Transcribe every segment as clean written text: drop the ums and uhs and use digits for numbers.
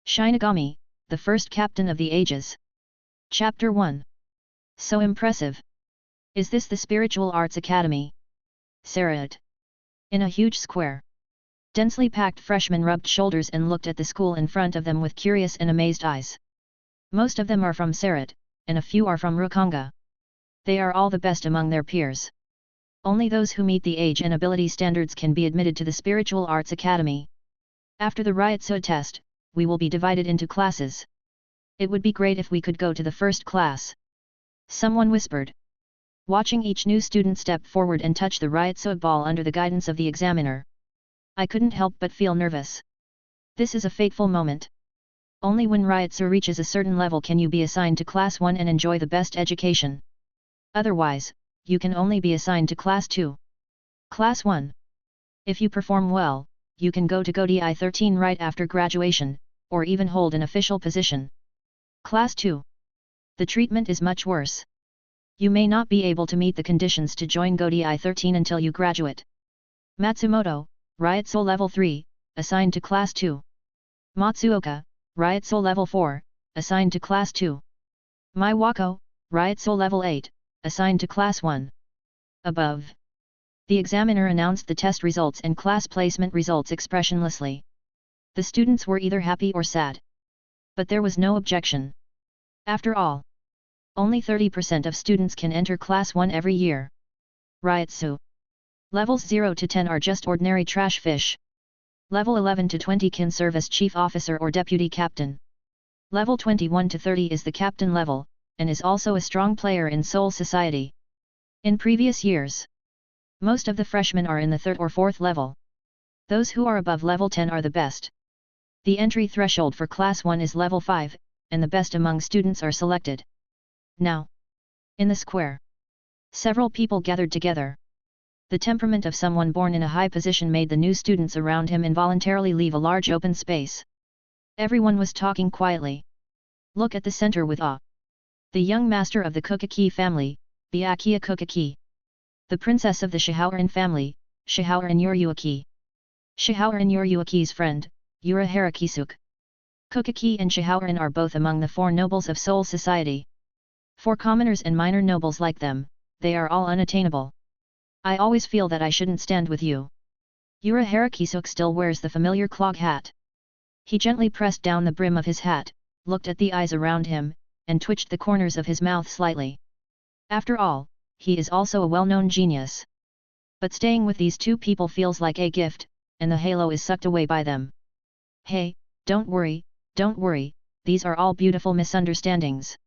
Shinigami, the first captain of the ages. Chapter 1. So impressive. Is this the Spiritual Arts Academy? Sarat. In a huge square. Densely packed freshmen rubbed shoulders and looked at the school in front of them with curious and amazed eyes. Most of them are from Sarat, and a few are from Rukanga. They are all the best among their peers. Only those who meet the age and ability standards can be admitted to the Spiritual Arts Academy. After the Ryotsu test, we will be divided into classes. It would be great if we could go to the first class. Someone whispered. Watching each new student step forward and touch the Ryotsu ball under the guidance of the examiner. I couldn't help but feel nervous. This is a fateful moment. Only when Ryotsu reaches a certain level can you be assigned to Class 1 and enjoy the best education. Otherwise, you can only be assigned to Class 2. Class 1. If you perform well, you can go to Godi 13 right after graduation, or even hold an official position. Class 2. The treatment is much worse. You may not be able to meet the conditions to join Godi 13 until you graduate. Matsumoto, Ryotsu Level 3, assigned to Class 2. Matsuoka, Ryotsu Level 4, assigned to Class 2. Maiwako, Ryotsu Level 8, assigned to Class 1. Above. The examiner announced the test results and class placement results expressionlessly. The students were either happy or sad. But there was no objection. After all, only 30% of students can enter Class 1 every year. Ryotsu. Levels 0 to 10 are just ordinary trash fish. Level 11 to 20 can serve as chief officer or deputy captain. Level 21 to 30 is the captain level, and is also a strong player in Soul Society. In previous years, most of the freshmen are in the 3rd or 4th level. Those who are above level 10 are the best. The entry threshold for Class 1 is level 5, and the best among students are selected. Now, in the square, several people gathered together. The temperament of someone born in a high position made the new students around him involuntarily leave a large open space. Everyone was talking quietly. Look at the center with awe. The young master of the Kukaki family, Byakuya Kukaki. The princess of the Shihaoran family, Shihaoran Yuryuaki. Shihaoran Yuryuaki's friend, Urahara Kisuk. Kukaki and Shihaoran are both among the 4 nobles of Soul Society. For commoners and minor nobles like them, they are all unattainable. I always feel that I shouldn't stand with you. Urahara Kisuk still wears the familiar clog hat. He gently pressed down the brim of his hat, looked at the eyes around him, and twitched the corners of his mouth slightly. After all, he is also a well-known genius. But staying with these two people feels like a gift, and the halo is sucked away by them. Hey, don't worry, these are all beautiful misunderstandings.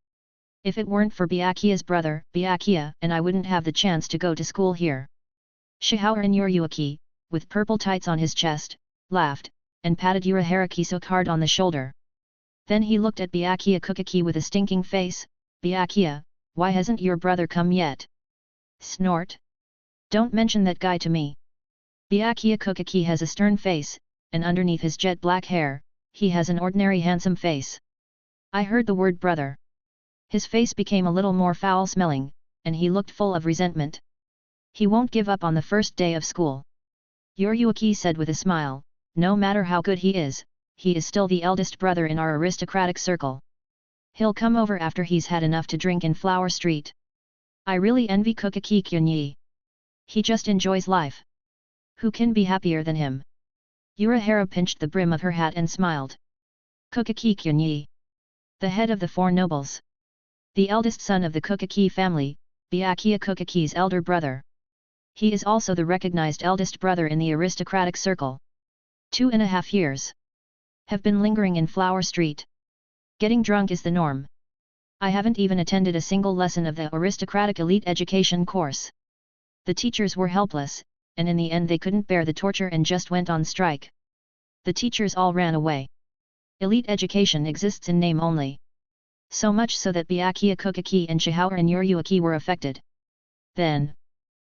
If it weren't for Byakuya's brother, Byakuya, and I wouldn't have the chance to go to school here. Shihaoran Yuryuaki, with purple tights on his chest, laughed, and patted Urahara Kisuk hard on the shoulder. Then he looked at Byakuya Kukaki with a stinking face. Byakuya, why hasn't your brother come yet? Snort. Don't mention that guy to me. Byakuya Kukaki has a stern face, and underneath his jet black hair, he has an ordinary handsome face. I heard the word brother. His face became a little more foul-smelling, and he looked full of resentment. He won't give up on the first day of school. Yuryuaki said with a smile, no matter how good he is still the eldest brother in our aristocratic circle. He'll come over after he's had enough to drink in Flower Street. I really envy Kukaki Kyunyi. He just enjoys life. Who can be happier than him? Urahara pinched the brim of her hat and smiled. Kukaki Kyunyi. The head of the 4 nobles. The eldest son of the Kukaki family, Byakuya Kukaki's elder brother. He is also the recognized eldest brother in the aristocratic circle. 2.5 years. Have been lingering in Flower Street. Getting drunk is the norm. I haven't even attended a single lesson of the aristocratic elite education course. The teachers were helpless, and in the end they couldn't bear the torture and just went on strike. The teachers all ran away. Elite education exists in name only. So much so that Byakuya Kukaki and Shihaoran Yuryuaki were affected. Then,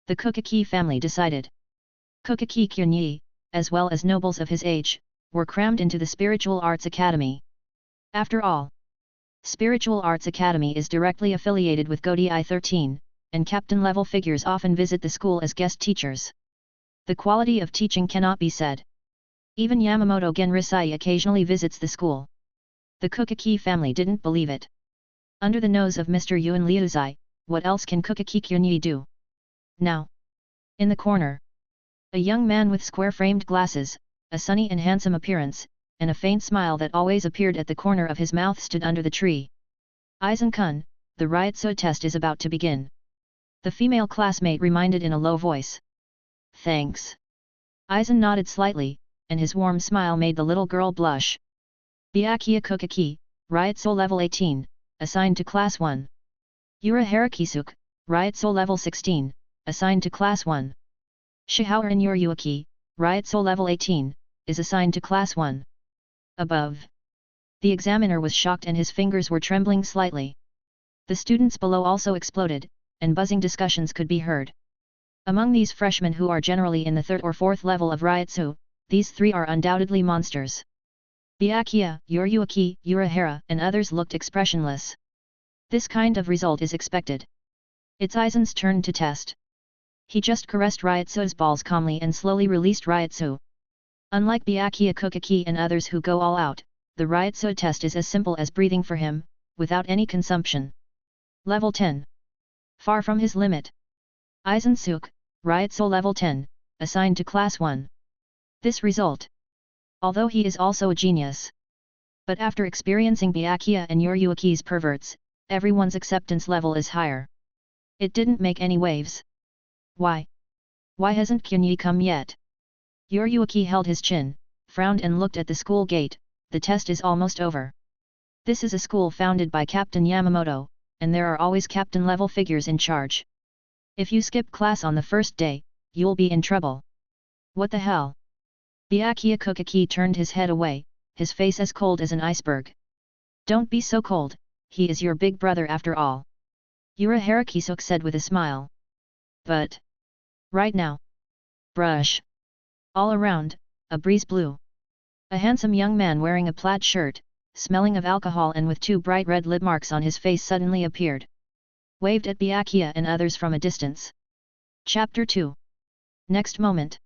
the Kukaki family decided. Kukaki Kyunyi, as well as nobles of his age, were crammed into the Spiritual Arts Academy. After all, Spiritual Arts Academy is directly affiliated with Godi 13, and captain-level figures often visit the school as guest teachers. The quality of teaching cannot be said. Even Yamamoto Genrisai occasionally visits the school. The Kokaki family didn't believe it. Under the nose of Mr. Yuan Liuzai, what else can Kokaki Kyunyi do? Now. In the corner. A young man with square-framed glasses, a sunny and handsome appearance, and a faint smile that always appeared at the corner of his mouth stood under the tree. Aizen-kun, the Ryotsu test is about to begin. The female classmate reminded in a low voice. Thanks. Aizen nodded slightly, and his warm smile made the little girl blush. Byakuya Kokaki, Ryotsu level 18, assigned to class 1. Yura Harakisuk, Ryotsu level 16, assigned to class 1. Shihaoran Yuryuaki, Ryotsu level 18, is assigned to class 1. Above. The examiner was shocked and his fingers were trembling slightly. The students below also exploded, and buzzing discussions could be heard. Among these freshmen who are generally in the 3rd or 4th level of Ryotsu, these 3 are undoubtedly monsters. Byakuya, Yuryuaki, Urahara and others looked expressionless. This kind of result is expected. It's Aizen's turn to test. He just caressed Ryotsu's balls calmly and slowly released Ryotsu. Unlike Byakuya Kokaki and others who go all out, the Ryotsu test is as simple as breathing for him, without any consumption. Level 10. Far from his limit. Aizen Suk, Ryotsu level 10, assigned to class 1. This result. Although he is also a genius. But after experiencing Byakuya and Yuryuaki's perverts, everyone's acceptance level is higher. It didn't make any waves. Why? Why hasn't Kyunyi come yet? Yuryuaki held his chin, frowned and looked at the school gate. The test is almost over. This is a school founded by Captain Yamamoto, and there are always captain-level figures in charge. If you skip class on the first day, you'll be in trouble. What the hell? Byakuya Kokaki turned his head away, his face as cold as an iceberg. Don't be so cold, he is your big brother after all. Yura Harakisuk said with a smile. But. Right now. Brush. All around, a breeze blew. A handsome young man wearing a plaid shirt, smelling of alcohol and with 2 bright red lip marks on his face suddenly appeared. Waved at Byakuya and others from a distance. Chapter 2. Next moment.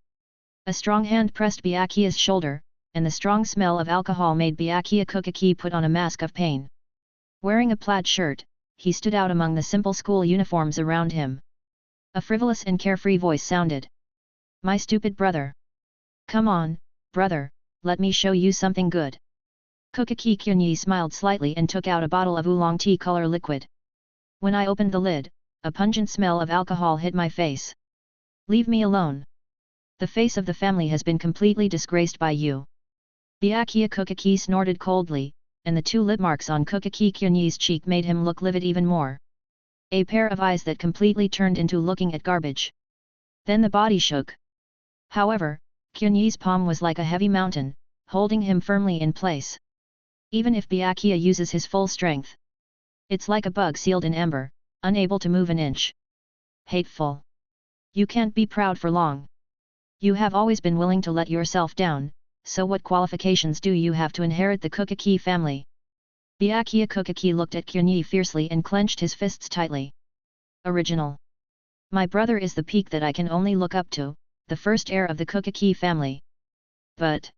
A strong hand pressed Byakuya's shoulder, and the strong smell of alcohol made Byakuya Kokaki put on a mask of pain. Wearing a plaid shirt, he stood out among the simple school uniforms around him. A frivolous and carefree voice sounded. My stupid brother. Come on, brother, let me show you something good. Kokaki Kyunyi smiled slightly and took out a bottle of oolong tea color liquid. When I opened the lid, a pungent smell of alcohol hit my face. Leave me alone. The face of the family has been completely disgraced by you. Byakuya Kokaki snorted coldly, and the 2 lip marks on Kokaki Kyunyi's cheek made him look livid even more. A pair of eyes that completely turned into looking at garbage. Then the body shook. However, Kyunyi's palm was like a heavy mountain, holding him firmly in place. Even if Byakuya uses his full strength, it's like a bug sealed in amber, unable to move an inch. Hateful. You can't be proud for long. You have always been willing to let yourself down, so what qualifications do you have to inherit the Kokaki family? Byakuya Kokaki looked at Kyunyi fiercely and clenched his fists tightly. Original. My brother is the peak that I can only look up to, the first heir of the Kokaki family. But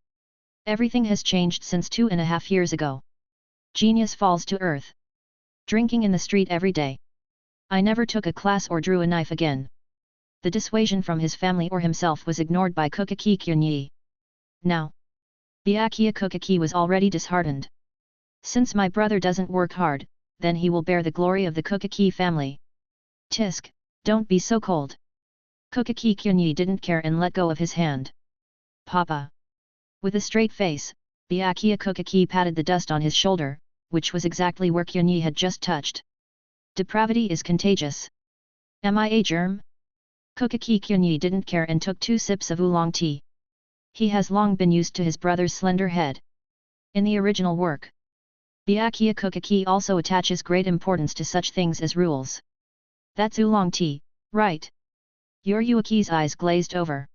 everything has changed since 2.5 years ago. Genius falls to earth. Drinking in the street every day. I never took a class or drew a knife again. The dissuasion from his family or himself was ignored by Kokaki Kyunyi. Now. Byakuya Kokaki was already disheartened. Since my brother doesn't work hard, then he will bear the glory of the Kokaki family. Tisk, don't be so cold. Kokaki Kyunyi didn't care and let go of his hand. Papa. With a straight face, Byakuya Kokaki patted the dust on his shoulder, which was exactly where Kyunyi had just touched. Depravity is contagious. Am I a germ? Kokaki Kyunyi didn't care and took 2 sips of oolong tea. He has long been used to his brother's slender head. In the original work, Byakuya Kokaki also attaches great importance to such things as rules. That's oolong tea, right? Yuryuaki's eyes glazed over.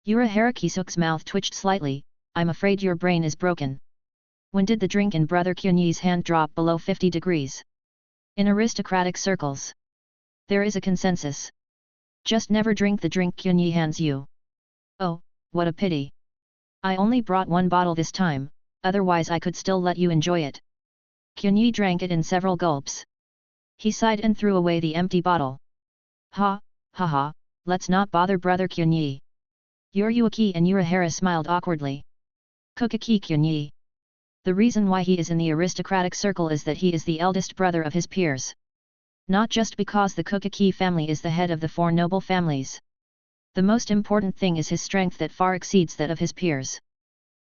Yura Harakisuk's mouth twitched slightly. I'm afraid your brain is broken. When did the drink in brother Kyunyi's hand drop below 50 degrees? In aristocratic circles, there is a consensus. Just never drink the drink Kyunyi hands you. Oh, what a pity. I only brought 1 bottle this time, otherwise I could still let you enjoy it. Kyunyi drank it in several gulps. He sighed and threw away the empty bottle. Ha, ha, let's not bother brother Kyunyi. Yoryuki and Urahara smiled awkwardly. Kokaki Kyunyi. The reason why he is in the aristocratic circle is that he is the eldest brother of his peers. Not just because the Kokaki family is the head of the four noble families. The most important thing is his strength that far exceeds that of his peers.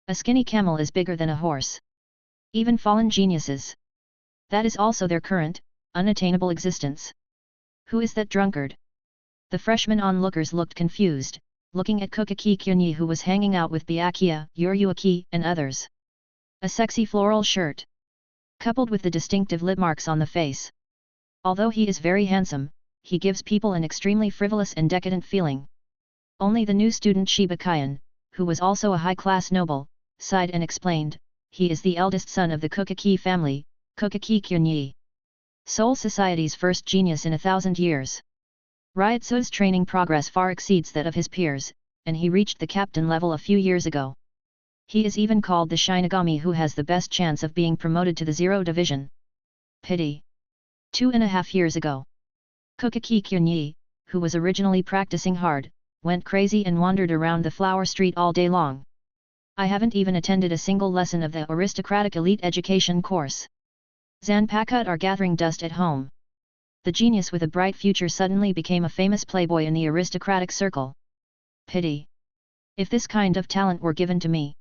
A skinny camel is bigger than a horse. Even fallen geniuses. That is also their current, unattainable existence. Who is that drunkard? The freshman onlookers looked confused, looking at Kokaki Kyunyi who was hanging out with Byakuya, Yoryuki, and others. A sexy floral shirt. Coupled with the distinctive lip marks on the face. Although he is very handsome, he gives people an extremely frivolous and decadent feeling. Only the new student Shiba Kyan, who was also a high-class noble, sighed and explained, he is the eldest son of the Kokaki family, Kokaki Kyunyi. Seoul society's first genius in 1,000 years. Ryotsu's training progress far exceeds that of his peers, and he reached the captain level a few years ago. He is even called the Shinigami who has the best chance of being promoted to the Zero Division. Pity. 2.5 years ago. Kokaki Kyunyi, who was originally practicing hard, went crazy and wandered around the flower street all day long. I haven't even attended a single lesson of the aristocratic elite education course. Zanpakuta are gathering dust at home. The genius with a bright future suddenly became a famous playboy in the aristocratic circle. Pity. If this kind of talent were given to me.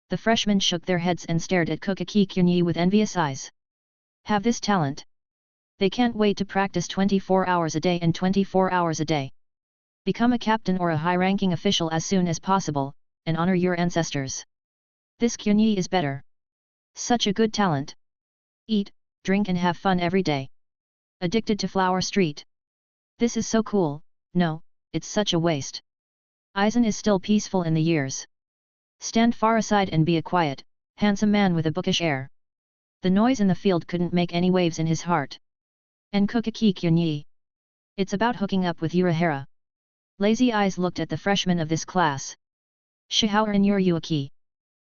The freshmen shook their heads and stared at Kokaki Kyunyi with envious eyes. Have this talent. They can't wait to practice 24 hours a day and 24 hours a day. Become a captain or a high-ranking official as soon as possible, and honor your ancestors. This Kyunyi is better. Such a good talent. Eat, drink and have fun every day. Addicted to Flower Street. This is so cool. No, it's such a waste. Aizen is still peaceful in the years. Stand far aside and be a quiet, handsome man with a bookish air. The noise in the field couldn't make any waves in his heart. And Kokaki Kyunyi. It's about hooking up with Urahara. Lazy eyes looked at the freshmen of this class. Shihawa and Yoryuki.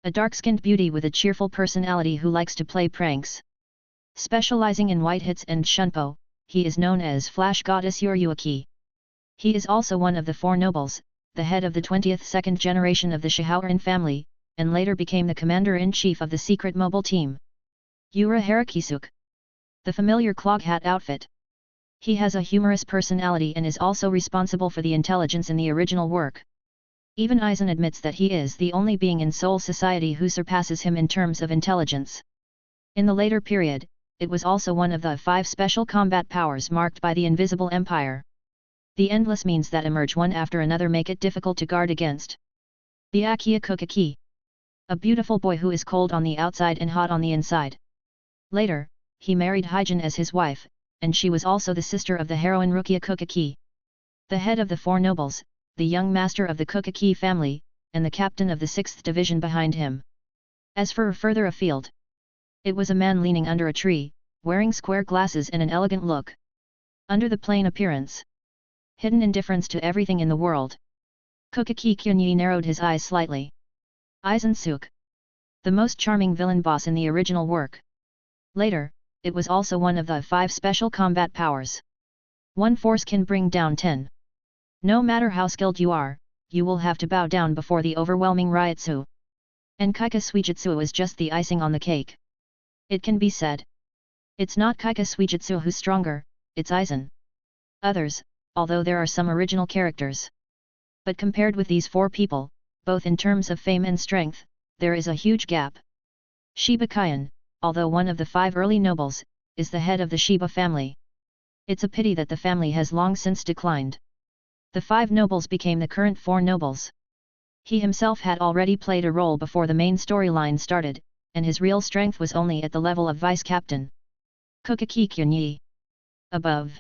A dark-skinned beauty with a cheerful personality who likes to play pranks. Specializing in white hits and shunpo, he is known as Flash Goddess Yoryuki. He is also one of the four nobles, the head of the 20th second generation of the Shihawaran family, and later became the commander-in-chief of the secret mobile team. Urahara Kisuke. The familiar clog hat outfit. He has a humorous personality and is also responsible for the intelligence in the original work. Even Aizen admits that he is the only being in Seoul society who surpasses him in terms of intelligence. In the later period, it was also one of the 5 special combat powers marked by the Invisible Empire. The endless means that emerge one after another make it difficult to guard against. Byakuya Kokaki. A beautiful boy who is cold on the outside and hot on the inside. Later, he married Hyjin as his wife, and she was also the sister of the heroine Rukia Kokaki. The head of the four nobles, the young master of the Kokaki family, and the captain of the 6th division behind him. As for further afield, it was a man leaning under a tree, wearing square glasses and an elegant look. Under the plain appearance. Hidden indifference to everything in the world. Kokaki Kyunyi narrowed his eyes slightly. Aizen Suke. The most charming villain boss in the original work. Later, it was also one of the 5 special combat powers. One force can bring down 10. No matter how skilled you are, you will have to bow down before the overwhelming Ryotsu. And Kaika Suijutsu is just the icing on the cake. It can be said. It's not Kaika Suijutsu who's stronger, it's Aizen. Others, although there are some original characters. But compared with these 4 people, both in terms of fame and strength, there is a huge gap. Shiba Kyan, although one of the 5 early nobles, is the head of the Shiba family. It's a pity that the family has long since declined. The 5 nobles became the current 4 nobles. He himself had already played a role before the main storyline started, and his real strength was only at the level of vice-captain. Kokaki Kyunyi. Above.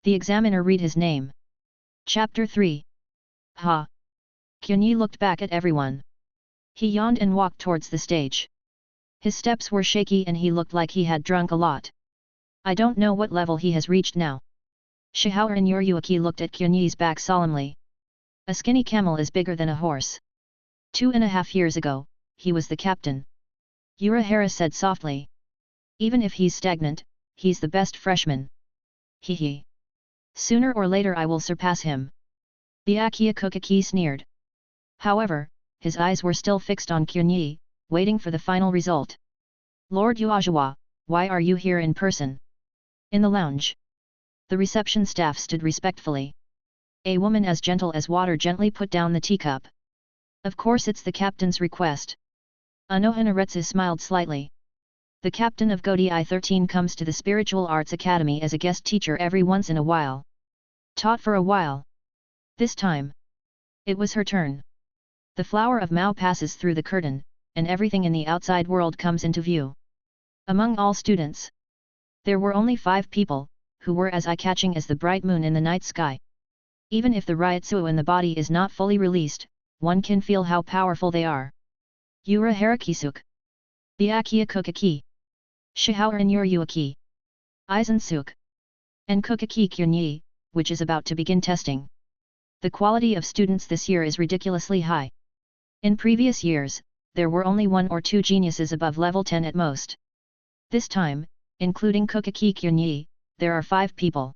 The examiner read his name. Chapter 3. Ha! Kyunyi looked back at everyone. He yawned and walked towards the stage. His steps were shaky and he looked like he had drunk a lot. I don't know what level he has reached now. Shihawa and Yoryuki looked at Kyunyi's back solemnly. A skinny camel is bigger than a horse. 2.5 years ago, he was the captain. Urahara said softly. Even if he's stagnant, he's the best freshman. Hehe. Sooner or later I will surpass him. Byakuya Kokaki sneered. However, his eyes were still fixed on Kyunyi, waiting for the final result. Lord Yuajawa, why are you here in person? In the lounge. The reception staff stood respectfully. A woman as gentle as water gently put down the teacup. Of course it's the captain's request. Anohanaretsu smiled slightly. The captain of Godi I-13 comes to the Spiritual Arts Academy as a guest teacher every once in a while. Taught for a while. This time. It was her turn. The flower of Mao passes through the curtain, and everything in the outside world comes into view. Among all students, there were only 5 people, who were as eye-catching as the bright moon in the night sky. Even if the Ryotsuo in the body is not fully released, one can feel how powerful they are. Yura Harakisuk. Byakuya Kokaki. Shihaoran Yuryuaki. Aizen-suk. And Kokaki Kyunyi, which is about to begin testing. The quality of students this year is ridiculously high. In previous years, there were only 1 or 2 geniuses above level 10 at most. This time, including Kokaki Kyunyi, there are 5 people.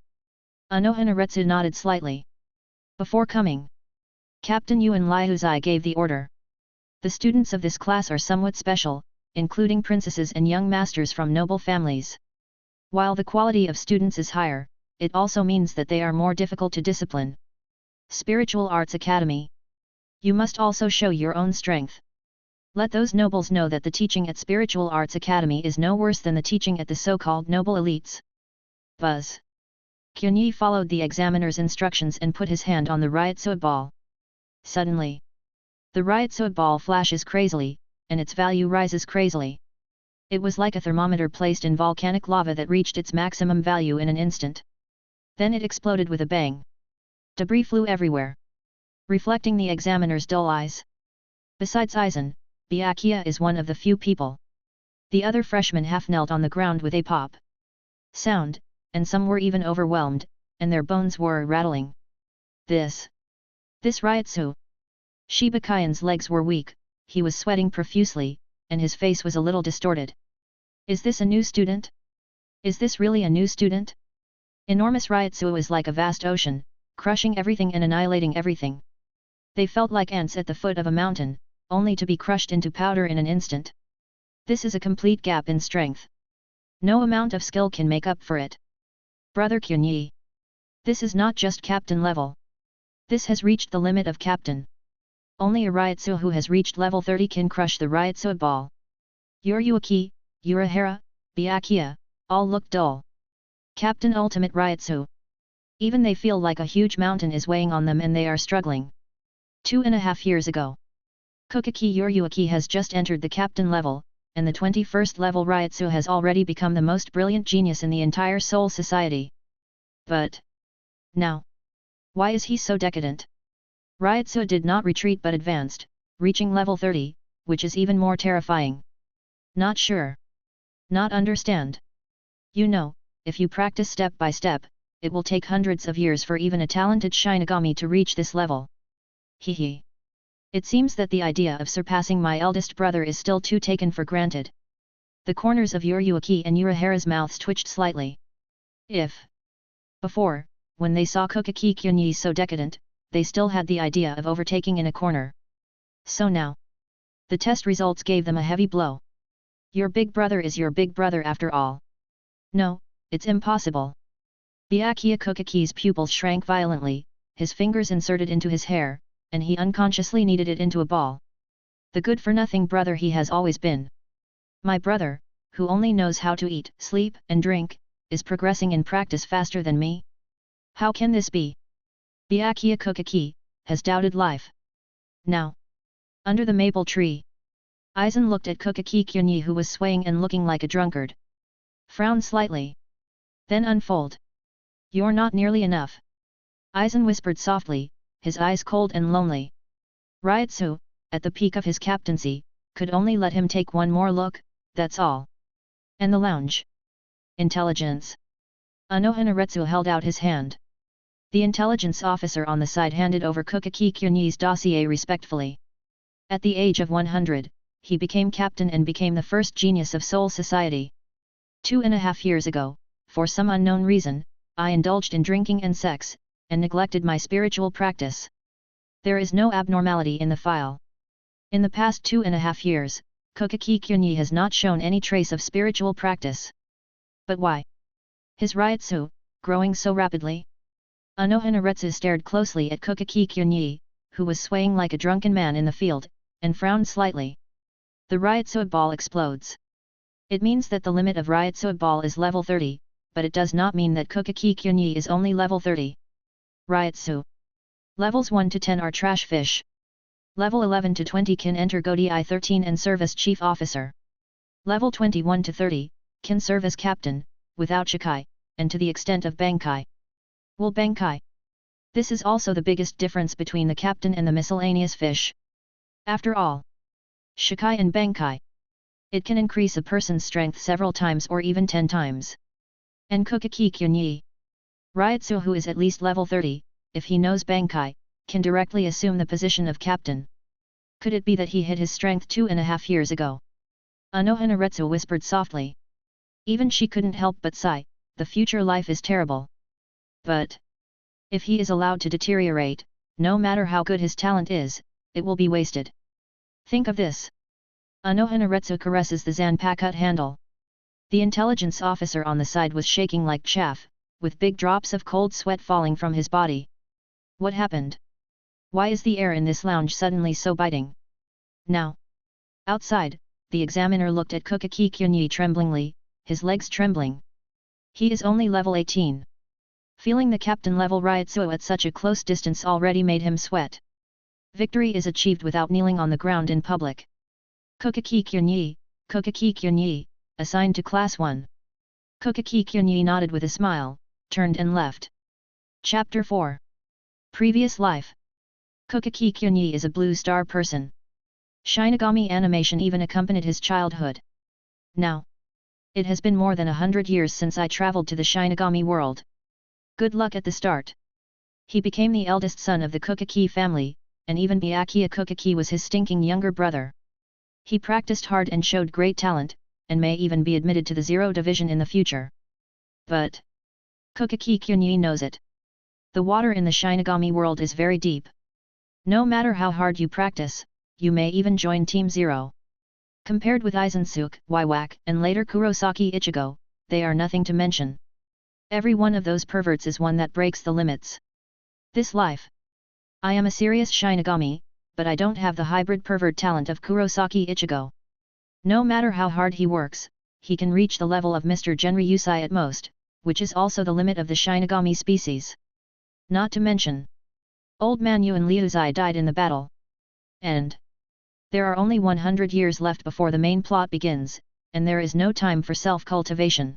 Anohanaretsu nodded slightly. Before coming, Captain Yuan Liuzai gave the order. The students of this class are somewhat special, including princesses and young masters from noble families. While the quality of students is higher, it also means that they are more difficult to discipline. Spiritual Arts Academy. You must also show your own strength. Let those nobles know that the teaching at Spiritual Arts Academy is no worse than the teaching at the so-called noble elites. Buzz. Kyunyi followed the examiner's instructions and put his hand on the Ryotsuo ball. Suddenly, the Ryotsuo ball flashes crazily, and its value rises crazily. It was like a thermometer placed in volcanic lava that reached its maximum value in an instant. Then it exploded with a bang. Debris flew everywhere, reflecting the examiner's dull eyes. Besides Aizen, Byakuya is one of the few people. The other freshmen half knelt on the ground with a pop sound, and some were even overwhelmed, and their bones were rattling. This Ryotsu. Shibakayan's legs were weak, he was sweating profusely, and his face was a little distorted. Is this a new student? Is this really a new student? Enormous Ryotsu is like a vast ocean, crushing everything and annihilating everything. They felt like ants at the foot of a mountain, only to be crushed into powder in an instant. This is a complete gap in strength. No amount of skill can make up for it. Brother Kyunyi. This is not just captain level. This has reached the limit of captain. Only a Ryotsu who has reached level 30 can crush the Ryotsu ball. Yuryuaki, Urahara, Byakuya, all look dull. Captain Ultimate Ryotsu. Even they feel like a huge mountain is weighing on them and they are struggling. 2.5 years ago, Kokaki Yuryuaki has just entered the captain level, and the 21st level Ryotsu has already become the most brilliant genius in the entire Soul Society. But now, why is he so decadent? Ryotsu did not retreat but advanced, reaching level 30, which is even more terrifying. Not sure. Not understand. You know, if you practice step by step, it will take hundreds of years for even a talented Shinigami to reach this level. Hehe. It seems that the idea of surpassing my eldest brother is still too taken for granted. The corners of Yuryuaki and Urahara's mouths twitched slightly. If before, when they saw Kokaki Kyunyi so decadent, they still had the idea of overtaking in a corner. So now, the test results gave them a heavy blow. Your big brother is your big brother after all. No, it's impossible. Byakuya Kokaki's pupils shrank violently, his fingers inserted into his hair, and he unconsciously kneaded it into a ball. The good-for-nothing brother he has always been. My brother, who only knows how to eat, sleep, and drink, is progressing in practice faster than me? How can this be? Byakuya Kokaki has doubted life. Now, under the maple tree, Aizen looked at Kokaki Kyunyi who was swaying and looking like a drunkard. Frowned slightly. Then unfold. You're not nearly enough. Aizen whispered softly, his eyes cold and lonely. Ryotsu, at the peak of his captaincy, could only let him take one more look, that's all. And the lounge. Intelligence. Anohanaretsu held out his hand. The intelligence officer on the side handed over Kokaki Kyunyi's dossier respectfully. At the age of 100, he became captain and became the first genius of Soul Society. 2.5 years ago, for some unknown reason, I indulged in drinking and sex, and neglected my spiritual practice. There is no abnormality in the file. In the past 2.5 years, Kokaki Kyunyi has not shown any trace of spiritual practice. But why? His Ryutsu, growing so rapidly? Anohanaretsu stared closely at Kokaki Kyunyi, who was swaying like a drunken man in the field, and frowned slightly. The Ryutsu ball explodes. It means that the limit of Ryutsu ball is level 30, but it does not mean that Kokaki Kyunyi is only level 30. Ryutsu. Levels 1 to 10 are trash fish. Level 11 to 20 can enter Godai 13 and serve as chief officer. Level 21 to 30, can serve as captain, without Shikai, and to the extent of Bankai. Will Bankai. This is also the biggest difference between the captain and the miscellaneous fish. After all, Shikai and Bankai. It can increase a person's strength several times or even 10 times. And Kokaki Kyunyi. Ryutsu, who is at least level 30, if he knows Bankai, can directly assume the position of captain. Could it be that he hid his strength 2.5 years ago? Anohanaretsu whispered softly. Even she couldn't help but sigh, the future life is terrible. But if he is allowed to deteriorate, no matter how good his talent is, it will be wasted. Think of this. Anohanaretsu caresses the Zanpakut handle. The intelligence officer on the side was shaking like chaff, with big drops of cold sweat falling from his body. What happened? Why is the air in this lounge suddenly so biting? Now. Outside, the examiner looked at Kokaki Kyunyi tremblingly, his legs trembling. He is only level 18. Feeling the captain level Ryutsu at such a close distance already made him sweat. Victory is achieved without kneeling on the ground in public. Kokaki Kyunyi, assigned to Class 1. Kokaki Kyunyi nodded with a smile, turned and left. Chapter 4. Previous life. Kokaki Kyunyi is a blue star person. Shinigami animation even accompanied his childhood. Now. It has been more than 100 years since I traveled to the Shinigami world. Good luck at the start. He became the eldest son of the Kokaki family, and even Byakuya Kokaki was his stinking younger brother. He practiced hard and showed great talent, and may even be admitted to the Zero Division in the future. But Kokaki Kyunyi knows it. The water in the Shinigami world is very deep. No matter how hard you practice, you may even join Team Zero. Compared with Izensuke, Waiwak, and later Kurosaki Ichigo, they are nothing to mention. Every one of those perverts is one that breaks the limits. This life. I am a serious Shinigami, but I don't have the hybrid pervert talent of Kurosaki Ichigo. No matter how hard he works, he can reach the level of Mr. Genryusai at most, which is also the limit of the Shinigami species. Not to mention, Old Man Yuan Liuzai died in the battle. And there are only 100 years left before the main plot begins, and there is no time for self-cultivation.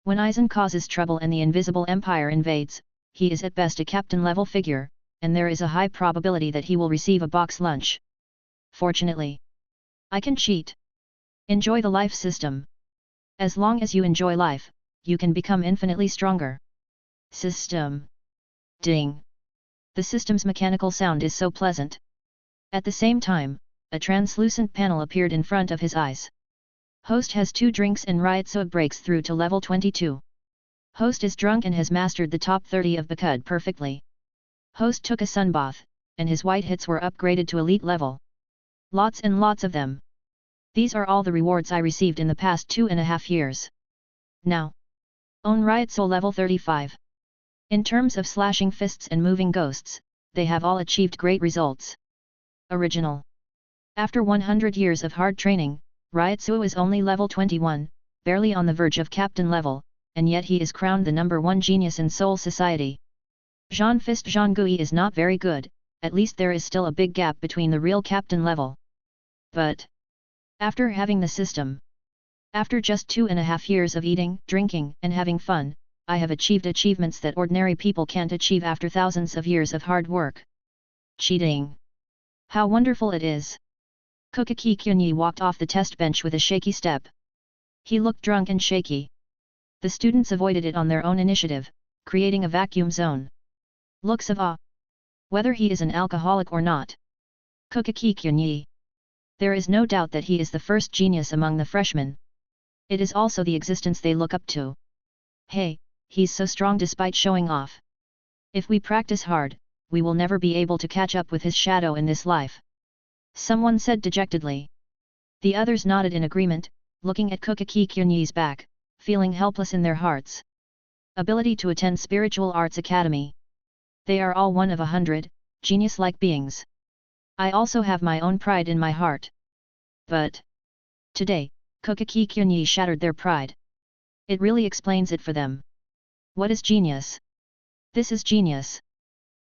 When Aizen causes trouble and the Invisible Empire invades, he is at best a captain-level figure, and there is a high probability that he will receive a box lunch. Fortunately, I can cheat. Enjoy the life system. As long as you enjoy life, you can become infinitely stronger. System. Ding. The system's mechanical sound is so pleasant. At the same time, a translucent panel appeared in front of his eyes. Host has 2 drinks and Ryutsu breaks through to level 22. Host is drunk and has mastered the top 30 of Bakud perfectly. Host took a sunbath, and his white hits were upgraded to elite level. Lots and lots of them. These are all the rewards I received in the past 2.5 years. Now. Own Ryutsu level 35. In terms of slashing fists and moving ghosts, they have all achieved great results. Original. After 100 years of hard training, Ryutsu is only level 21, barely on the verge of captain level, and yet he is crowned the #1 genius in Soul Society. Jean Fist Jean-Gui is not very good, at least there is still a big gap between the real captain level. But after having the system, after just 2.5 years of eating, drinking, and having fun, I have achieved achievements that ordinary people can't achieve after thousands of years of hard work. Cheating. How wonderful it is! Kokaki Kyunyi walked off the test bench with a shaky step. He looked drunk and shaky. The students avoided it on their own initiative, creating a vacuum zone. Looks of awe. Whether he is an alcoholic or not. Kokaki Kyunyi. There is no doubt that he is the first genius among the freshmen. It is also the existence they look up to. Hey, he's so strong despite showing off. If we practice hard, we will never be able to catch up with his shadow in this life. Someone said dejectedly. The others nodded in agreement, looking at Kokaki Kyunyi's back, feeling helpless in their hearts. Ability to attend Spiritual Arts Academy. They are all one of 100, genius-like beings. I also have my own pride in my heart. But today, Kokaki Kyunyi shattered their pride. It really explains it for them. What is genius? This is genius.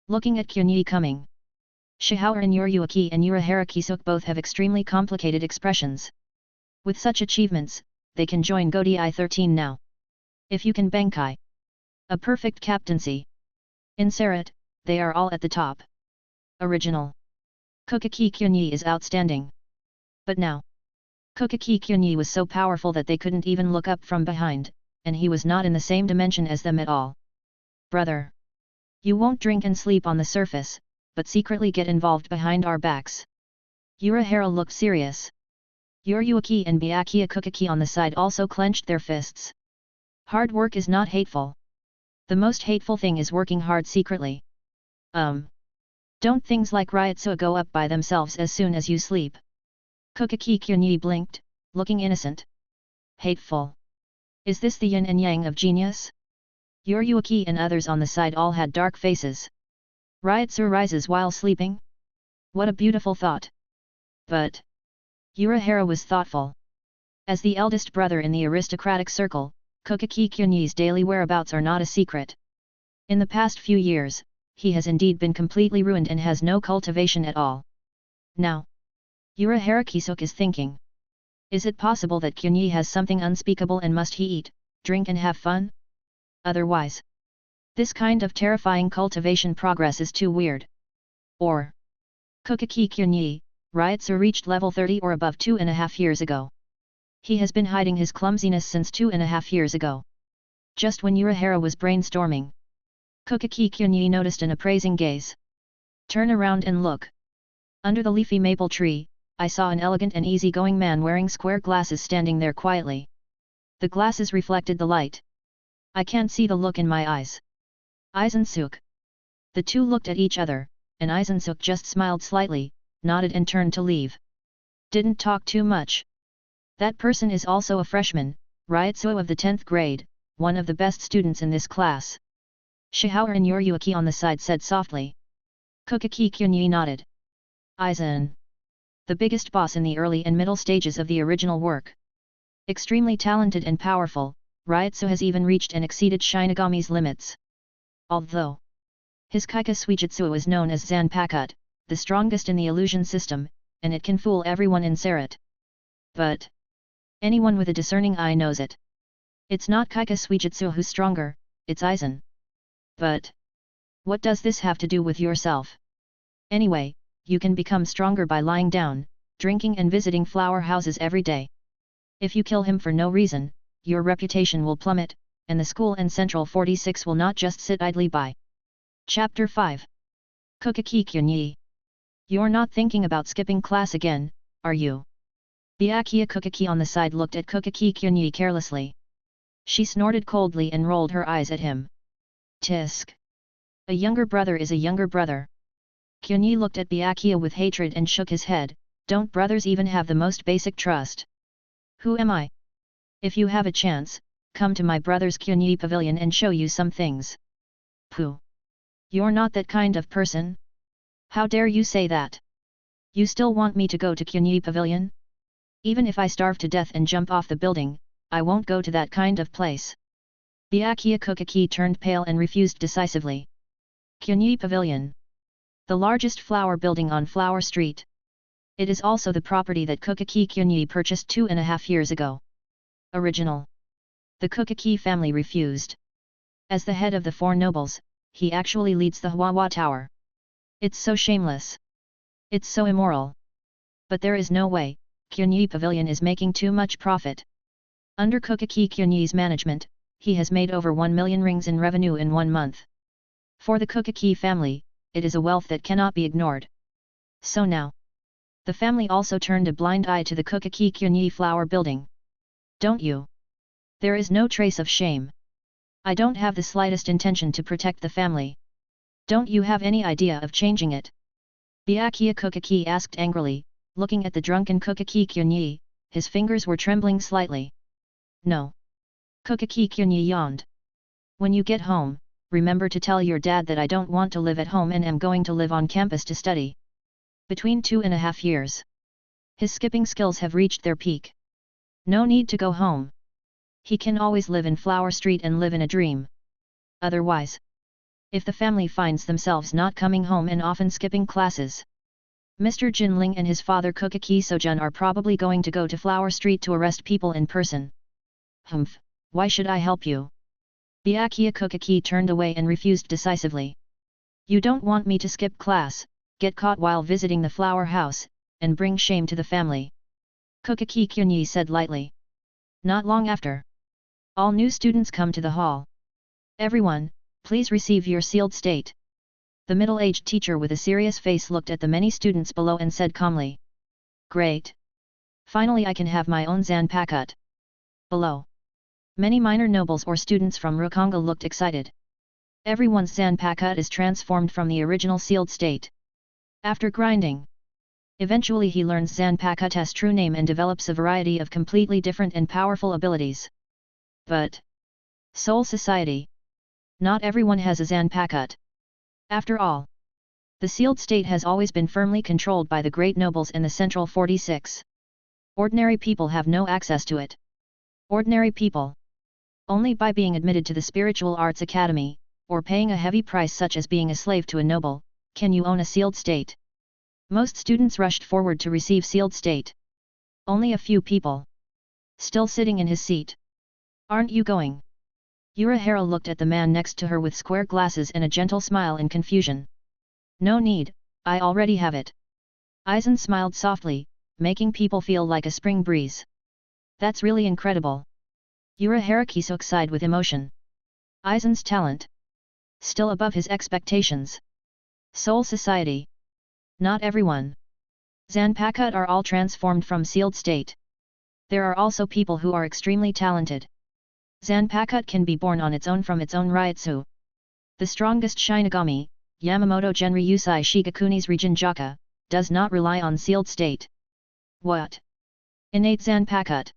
Looking at Kyunyi coming. Shihaoran Yoryuaki and Urahara Kisuk both have extremely complicated expressions. With such achievements, they can join Godi I-13 now. If you can Benkai. A perfect captaincy. In Sarat, they are all at the top. Original. Kokaki Kyunyi is outstanding. But now. Kokaki Kyunyi was so powerful that they couldn't even look up from behind, and he was not in the same dimension as them at all. Brother. You won't drink and sleep on the surface, but secretly get involved behind our backs. Urahara looked serious. Yoryuaki and Byakuya Kokaki on the side also clenched their fists. Hard work is not hateful. The most hateful thing is working hard secretly. Don't things like Ryotsu go up by themselves as soon as you sleep? Kokaki Kyunyi blinked, looking innocent. Hateful. Is this the yin and yang of genius? Yoryuaki and others on the side all had dark faces. Ryotsu rises while sleeping? What a beautiful thought. But Urahara was thoughtful. As the eldest brother in the aristocratic circle, Kokaki Kyunyi's daily whereabouts are not a secret. In the past few years, he has indeed been completely ruined and has no cultivation at all. Now, Urahara Kisuk is thinking. Is it possible that Kyunyi has something unspeakable and must he eat, drink and have fun? Otherwise, this kind of terrifying cultivation progress is too weird. Or, Kokaki Kyunyi, Ryotsu reached level 30 or above 2.5 years ago. He has been hiding his clumsiness since 2.5 years ago. Just when Urahara was brainstorming, Kokaki Kyunyi noticed an appraising gaze. Turn around and look. Under the leafy maple tree, I saw an elegant and easy-going man wearing square glasses standing there quietly. The glasses reflected the light. I can't see the look in my eyes. Aizen-suk. The two looked at each other, and Aizen-suk just smiled slightly, nodded and turned to leave. Didn't talk too much. That person is also a freshman, Ryotsu of the 10th grade, one of the best students in this class. Shihaoran and Yoryuaki on the side said softly. Kokaki Kyunyi nodded. Aizen. The biggest boss in the early and middle stages of the original work. Extremely talented and powerful, Ryotsu has even reached and exceeded Shinigami's limits. Although his Kaika Suijutsu is known as Zanpakut, the strongest in the illusion system, and it can fool everyone in Sarat. But anyone with a discerning eye knows it. It's not Kaika Suijutsu who's stronger, it's Aizen. But what does this have to do with yourself? Anyway, you can become stronger by lying down, drinking and visiting flower houses every day. If you kill him for no reason, your reputation will plummet, and the school and Central 46 will not just sit idly by. Chapter 5. Kokaki Kyunyi. You're not thinking about skipping class again, are you? Byakuya Kokaki on the side looked at Kokaki Kyunyi carelessly. She snorted coldly and rolled her eyes at him. Tisk. A younger brother is a younger brother. Kyunyi looked at Byakuya with hatred and shook his head. Don't brothers even have the most basic trust? Who am I? If you have a chance, come to my brother's Kyunyi pavilion and show you some things. Pooh. You're not that kind of person? How dare you say that? You still want me to go to Kyunyi pavilion? Even if I starve to death and jump off the building, I won't go to that kind of place. Byakuya Kokaki turned pale and refused decisively. Kyunyi pavilion. The largest flower building on Flower Street. It is also the property that Kokaki Kyunyi purchased 2.5 years ago. Original. The Kokaki family refused. As the head of the four nobles, he actually leads the Hwawa Tower. It's so shameless. It's so immoral. But there is no way, Kyunyi Pavilion is making too much profit. Under Kokaki Kyunyi's management, he has made over 1 million rings in revenue in 1 month. For the Kokaki family, it is a wealth that cannot be ignored. So now, the family also turned a blind eye to the Kokaki Kyunyi flower building. Don't you? There is no trace of shame. I don't have the slightest intention to protect the family. Don't you have any idea of changing it? Byakuya Kokaki asked angrily, looking at the drunken Kokaki Kyunyi. His fingers were trembling slightly. No. Kokaki Kyunyi yawned. When you get home, remember to tell your dad that I don't want to live at home and am going to live on campus to study. Between 2.5 years. His skipping skills have reached their peak. No need to go home. He can always live in Flower Street and live in a dream. Otherwise, if the family finds themselves not coming home and often skipping classes, Mr. Jinling and his father Kokaki Sojun are probably going to go to Flower Street to arrest people in person. Humph, why should I help you? Byakuya Kokaki turned away and refused decisively. You don't want me to skip class, get caught while visiting the flower house, and bring shame to the family. Kokaki Kyunyi said lightly. Not long after, all new students come to the hall. Everyone, please receive your sealed state. The middle-aged teacher with a serious face looked at the many students below and said calmly. Great. Finally I can have my own Zanpakuto. Below, many minor nobles or students from Rukonga looked excited. Everyone's Zanpakuto is transformed from the original sealed state. After grinding, eventually he learns Zanpakuto's true name and develops a variety of completely different and powerful abilities. But Soul Society. Not everyone has a Zanpakuto. After all, the sealed state has always been firmly controlled by the great nobles and the Central 46. Ordinary people have no access to it. Ordinary people. Only by being admitted to the Spiritual Arts Academy, or paying a heavy price such as being a slave to a noble, can you own a sealed state. Most students rushed forward to receive sealed state. Only a few people. Still sitting in his seat. Aren't you going? Urahara looked at the man next to her with square glasses and a gentle smile in confusion. No need, I already have it. Aizen smiled softly, making people feel like a spring breeze. That's really incredible. Urahara Kisuk sighed with emotion. Aizen's talent. Still above his expectations. Soul Society. Not everyone. Zanpakuto are all transformed from sealed state. There are also people who are extremely talented. Zanpakuto can be born on its own from its own Ryutsu. The strongest Shinigami, Yamamoto Genri Usai Shigakuni's Rijinjaka, does not rely on sealed state. What? Innate Zanpakuto.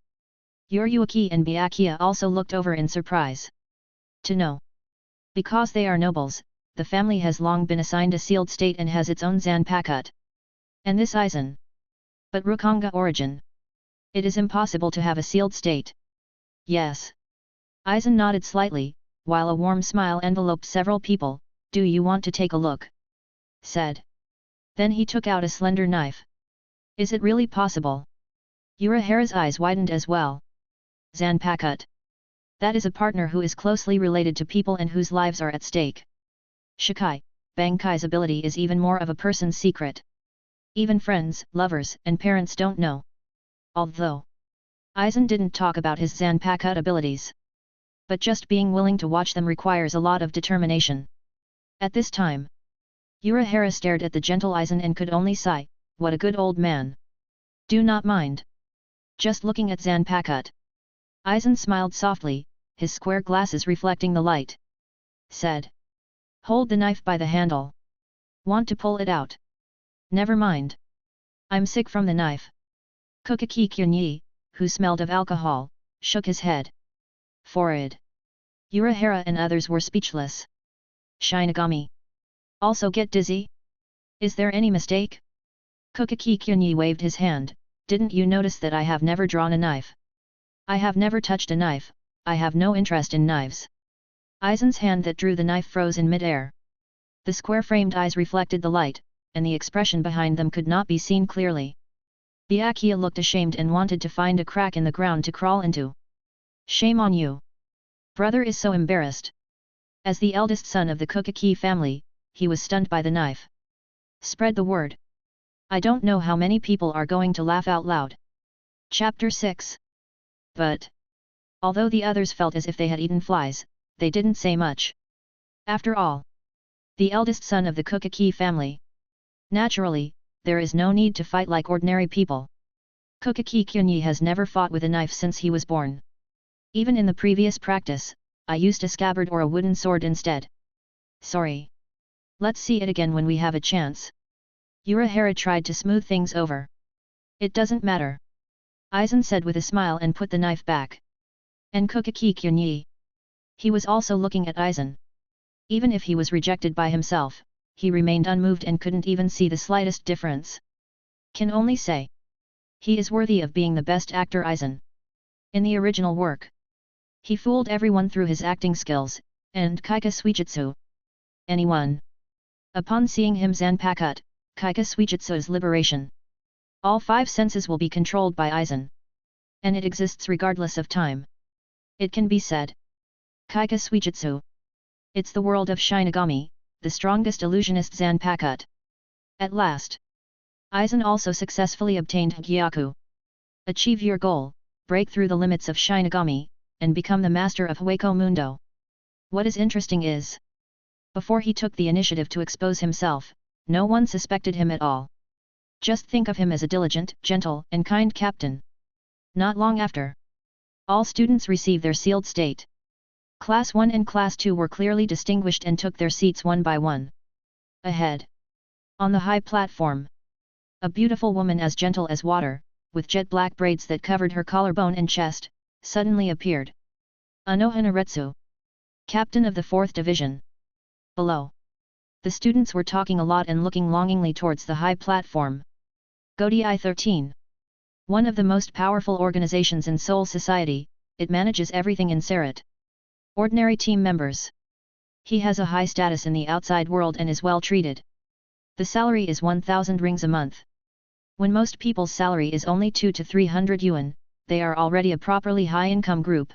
Uruaki and Byakuya also looked over in surprise. To know. Because they are nobles, the family has long been assigned a sealed state and has its own Zanpakuto. And this Aizen. But Rukonga origin. It is impossible to have a sealed state. Yes. Aizen nodded slightly, while a warm smile enveloped several people. Do you want to take a look? Said. Then he took out a slender knife. Is it really possible? Urahara's eyes widened as well. Zanpakuto. That is a partner who is closely related to people and whose lives are at stake. Shikai, Bankai's ability is even more of a person's secret. Even friends, lovers, and parents don't know. Although Aizen didn't talk about his Zanpakuto abilities. But just being willing to watch them requires a lot of determination. At this time, Urahara stared at the gentle Aizen and could only sigh, what a good old man. Do not mind. Just looking at Zanpakuto. Aizen smiled softly, his square glasses reflecting the light. Said. Hold the knife by the handle. Want to pull it out? Never mind. I'm sick from the knife. Kokaki Kyunyi, who smelled of alcohol, shook his head. Forward. Urahara and others were speechless. Shinigami. Also get dizzy? Is there any mistake? Kokaki Kyunyi waved his hand. Didn't you notice that I have never drawn a knife? I have never touched a knife, I have no interest in knives. Aizen's hand that drew the knife froze in mid-air. The square-framed eyes reflected the light, and the expression behind them could not be seen clearly. Byakuya looked ashamed and wanted to find a crack in the ground to crawl into. Shame on you. Brother is so embarrassed. As the eldest son of the Kokaki family, he was stunned by the knife. Spread the word. I don't know how many people are going to laugh out loud. Chapter 6. But although the others felt as if they had eaten flies, they didn't say much. After all, the eldest son of the Kokaki family. Naturally, there is no need to fight like ordinary people. Kokaki Kyunyi has never fought with a knife since he was born. Even in the previous practice, I used a scabbard or a wooden sword instead. Sorry. Let's see it again when we have a chance. Urahara tried to smooth things over. It doesn't matter. Aizen said with a smile and put the knife back. And Kokaki Kyunyi. He was also looking at Aizen. Even if he was rejected by himself, he remained unmoved and couldn't even see the slightest difference. Can only say. He is worthy of being the best actor Aizen. In the original work. He fooled everyone through his acting skills, and Kaika Suijutsu. Anyone. Upon seeing him Zanpakuto, Kaika Suijutsu's liberation. All 5 senses will be controlled by Aizen. And it exists regardless of time. It can be said. Kaika Suijutsu. It's the world of Shinigami, the strongest illusionist Zanpakuto. At last. Aizen also successfully obtained Hagyaku. Achieve your goal, break through the limits of Shinigami, and become the master of Hueco Mundo. What is interesting is, before he took the initiative to expose himself, no one suspected him at all. Just think of him as a diligent, gentle, and kind captain. Not long after, all students received their sealed state. Class 1 and Class 2 were clearly distinguished and took their seats one by one. Ahead. On the high platform. A beautiful woman as gentle as water, with jet black braids that covered her collarbone and chest, suddenly appeared. Anohanaretsu. Captain of the 4th Division. Below. The students were talking a lot and looking longingly towards the high platform. Godai 13. One of the most powerful organizations in Seoul society, it manages everything in Sarat. Ordinary team members. He has a high status in the outside world and is well treated. The salary is 1,000 rings a month. When most people's salary is only 200 to 300 yuan, they are already a properly high-income group.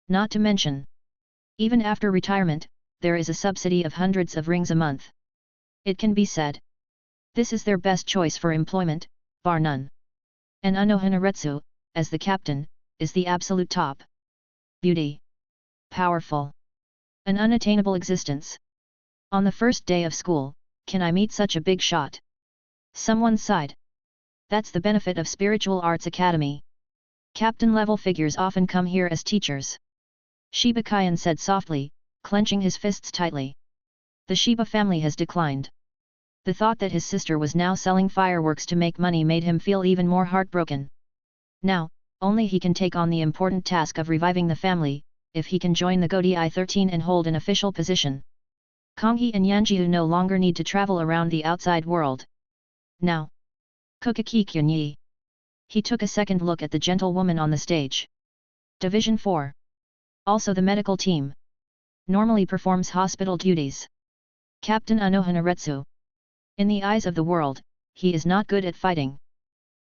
Not to mention, even after retirement, there is a subsidy of hundreds of rings a month. It can be said, this is their best choice for employment, bar none. And Anohanaretsu, as the captain, is the absolute top. Beauty. Powerful. An unattainable existence. On the first day of school, can I meet such a big shot? Someone sighed. That's the benefit of Spiritual Arts Academy. Captain-level figures often come here as teachers. Shiba Kyan said softly, clenching his fists tightly. The Shiba family has declined. The thought that his sister was now selling fireworks to make money made him feel even more heartbroken. Now, only he can take on the important task of reviving the family, if he can join the Godai 13 and hold an official position. Konghi and Yanjiu no longer need to travel around the outside world. Now. Kokaki Kyunyi. He took a second look at the gentlewoman on the stage. Division 4. Also the medical team. Normally performs hospital duties. Captain Anohanaretsu. In the eyes of the world, he is not good at fighting.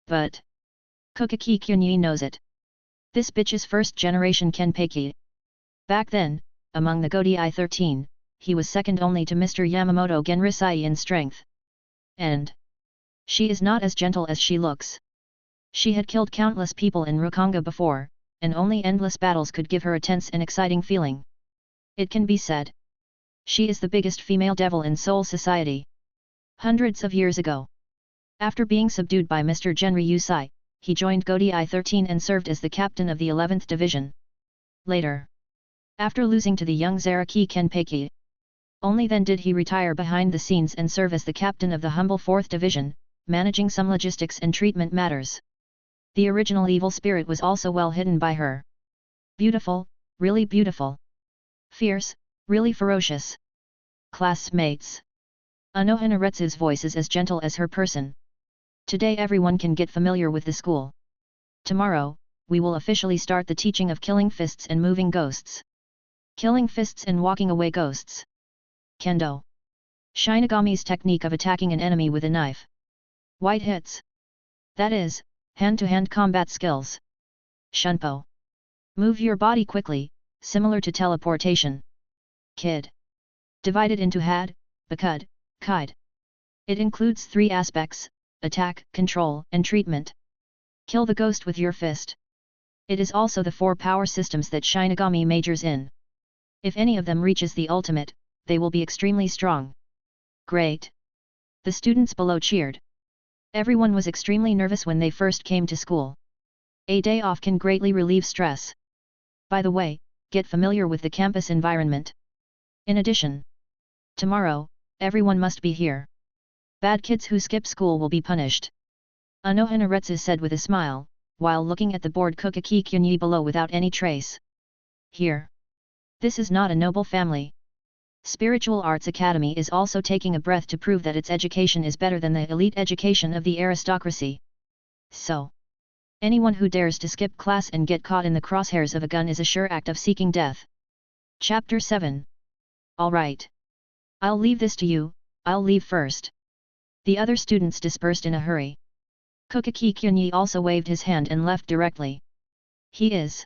But Kokaki Kyunyi knows it. This bitch's first generation Kenpeki. Back then, among the Godai 13, he was second only to Mr. Yamamoto Genrisai in strength. And she is not as gentle as she looks. She had killed countless people in Rukonga before, and only endless battles could give her a tense and exciting feeling. It can be said. She is the biggest female devil in Seoul society. Hundreds of years ago. After being subdued by Mr. Genri Yusai, he joined Godai 13 and served as the captain of the 11th Division. Later. After losing to the young Zaraki Kenpeki. Only then did he retire behind the scenes and serve as the captain of the humble 4th Division, managing some logistics and treatment matters. The original evil spirit was also well hidden by her. Beautiful, really beautiful. Fierce, really ferocious. Classmates. Anohanaretsu's voice is as gentle as her person. Today everyone can get familiar with the school. Tomorrow, we will officially start the teaching of killing fists and moving ghosts. Killing fists and walking away ghosts. Kendo. Shinigami's technique of attacking an enemy with a knife. White hits. That is, hand-to-hand combat skills. Shunpo. Move your body quickly, similar to teleportation. Kid. Divided into had, bakud, kide. It includes 3 aspects: attack, control, and treatment. Kill the ghost with your fist. It is also the 4 power systems that Shinigami majors in. If any of them reaches the ultimate, they will be extremely strong. Great. The students below cheered. Everyone was extremely nervous when they first came to school. A day off can greatly relieve stress. By the way, get familiar with the campus environment. In addition, tomorrow, everyone must be here. Bad kids who skip school will be punished. Anohanaretsu said with a smile, while looking at the board Kokaki Kyunyi below without any trace. Here. This is not a noble family. Spiritual Arts Academy is also taking a breath to prove that its education is better than the elite education of the aristocracy. So, anyone who dares to skip class and get caught in the crosshairs of a gun is a sure act of seeking death. Chapter 7. Alright. I'll leave this to you, I'll leave first. The other students dispersed in a hurry. Kokaki Kyunyi also waved his hand and left directly. He is.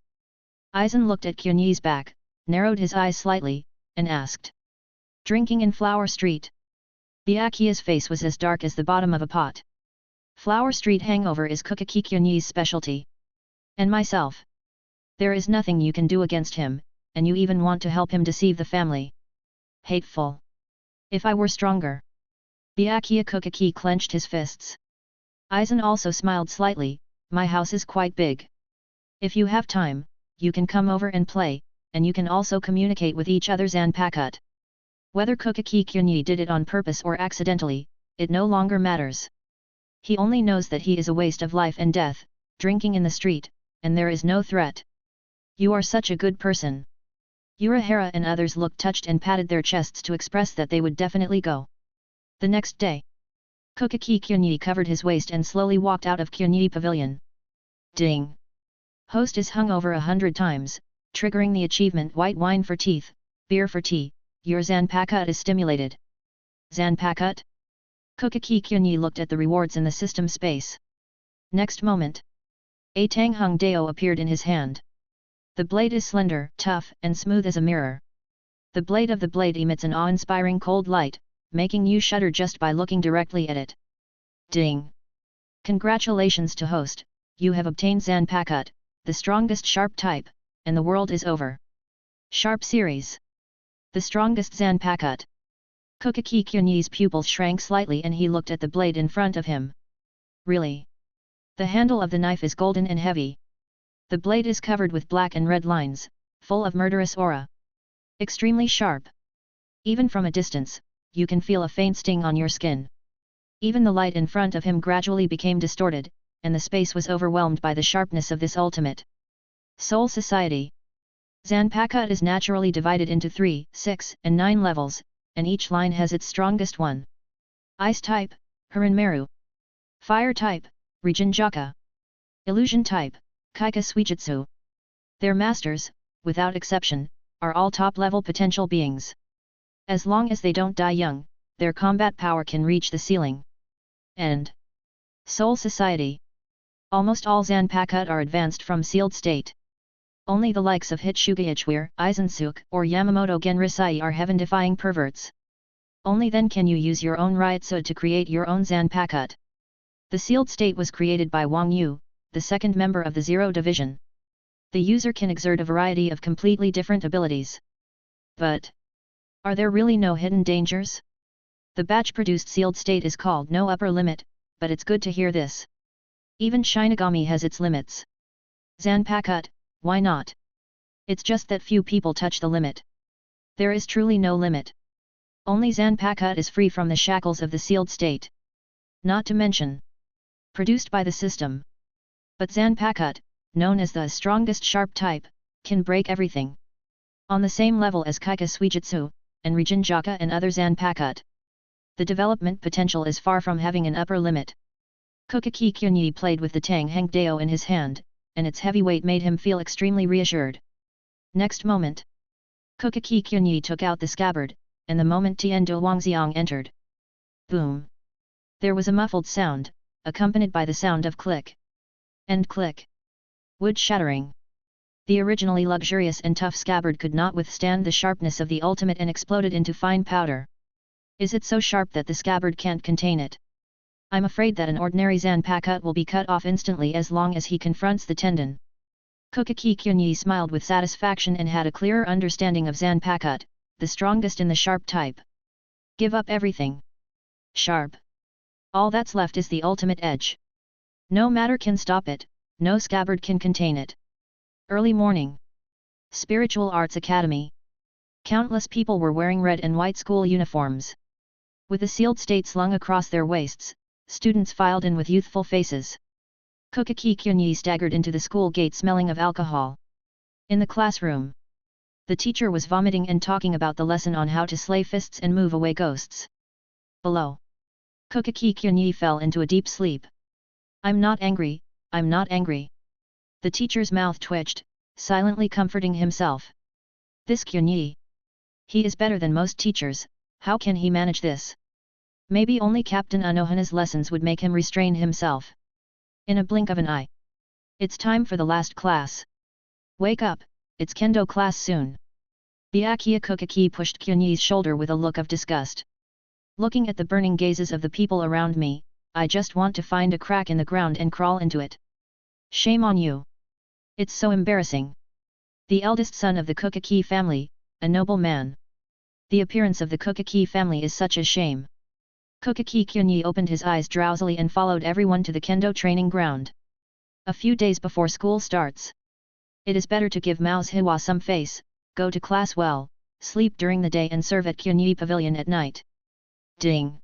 Aizen looked at Kyunyi's back, narrowed his eyes slightly, and asked. Drinking in Flower Street. Byakuya's face was as dark as the bottom of a pot. Flower Street hangover is Kokaki Kyunyi's specialty. And myself. There is nothing you can do against him, and you even want to help him deceive the family. Hateful. If I were stronger. Byakuya Kokaki clenched his fists. Aizen also smiled slightly, my house is quite big. If you have time, you can come over and play, and you can also communicate with each other's Zanpakuto. Whether Kokaki Kyunyi did it on purpose or accidentally, it no longer matters. He only knows that he is a waste of life and death, drinking in the street, and there is no threat. You are such a good person. Urahara and others looked touched and patted their chests to express that they would definitely go. The next day, Kokaki Kyunyi covered his waist and slowly walked out of Kyunyi Pavilion. Ding! Host is hung over 100 times, triggering the achievement white wine for teeth, beer for tea. Your Zanpakuto is stimulated. Zanpakuto? Kokaki Kyunyi looked at the rewards in the system space. Next moment, a Tanghung Dao appeared in his hand. The blade is slender, tough, and smooth as a mirror. The blade of the blade emits an awe-inspiring cold light, making you shudder just by looking directly at it. Ding! Congratulations to host, you have obtained Zanpakuto, the strongest sharp type, and the world is over. Sharp series. The strongest Zanpakuto. Kokaki Kyunyi's pupils shrank slightly and he looked at the blade in front of him. Really? The handle of the knife is golden and heavy. The blade is covered with black and red lines, full of murderous aura. Extremely sharp. Even from a distance, you can feel a faint sting on your skin. Even the light in front of him gradually became distorted, and the space was overwhelmed by the sharpness of this ultimate. Soul Society. Zanpakuto is naturally divided into 3, 6, and 9 levels, and each line has its strongest one. Ice type, Haranmaru. Fire type, Rijinjaka. Illusion type, Kaika Suijutsu. Their masters, without exception, are all top-level potential beings. As long as they don't die young, their combat power can reach the ceiling. End. Soul Society. Almost all Zanpakuto are advanced from sealed state. Only the likes of Hitsuga Ichware, Aizensuke, or Yamamoto Genrisai are heaven-defying perverts. Only then can you use your own Ryutsu to create your own Zanpakuto. The sealed state was created by Wang Yu, the second member of the Zero Division. The user can exert a variety of completely different abilities. But, are there really no hidden dangers? The batch-produced sealed state is called no upper limit, but it's good to hear this. Even Shinigami has its limits. Zanpakuto, why not? It's just that few people touch the limit. There is truly no limit. Only Zanpakuto is free from the shackles of the sealed state. Not to mention, produced by the system. But Zanpakuto, known as the strongest sharp type, can break everything. On the same level as Kaika Suijutsu, and Rijinjaka and other Zanpakuto. The development potential is far from having an upper limit. Kokaki Kyunyi played with the Tanghung Dao in his hand, and its heavy weight made him feel extremely reassured. Next moment, Kokaki Kyunyi took out the scabbard, and the moment Tiendo Wangxiang entered. Boom! There was a muffled sound, accompanied by the sound of click. And click. Wood shattering. The originally luxurious and tough scabbard could not withstand the sharpness of the ultimate and exploded into fine powder. Is it so sharp that the scabbard can't contain it? I'm afraid that an ordinary Zanpakuto will be cut off instantly as long as he confronts the tendon. Kokaki Kyunyi smiled with satisfaction and had a clearer understanding of Zanpakuto, the strongest in the sharp type. Give up everything. Sharp. All that's left is the ultimate edge. No matter can stop it, no scabbard can contain it. Early morning. Spiritual Arts Academy. Countless people were wearing red and white school uniforms. With the sealed state slung across their waists, students filed in with youthful faces. Kokaki Kyunyi staggered into the school gate smelling of alcohol. In the classroom, the teacher was vomiting and talking about the lesson on how to slay fists and move away ghosts. Below, Kokaki Kyunyi fell into a deep sleep. I'm not angry, I'm not angry. The teacher's mouth twitched, silently comforting himself. This Kyunyi. He is better than most teachers, how can he manage this? Maybe only Captain Anohana's lessons would make him restrain himself. In a blink of an eye. It's time for the last class. Wake up, it's kendo class soon. Byakuya Kokaki pushed Kyunyi's shoulder with a look of disgust. Looking at the burning gazes of the people around me, I just want to find a crack in the ground and crawl into it. Shame on you. It's so embarrassing. The eldest son of the Kokaki family, a noble man. The appearance of the Kokaki family is such a shame. Kokaki Kyunyi opened his eyes drowsily and followed everyone to the kendo training ground. A few days before school starts. It is better to give Mao's Hiwa some face, go to class well, sleep during the day and serve at Kyunyi Pavilion at night. Ding!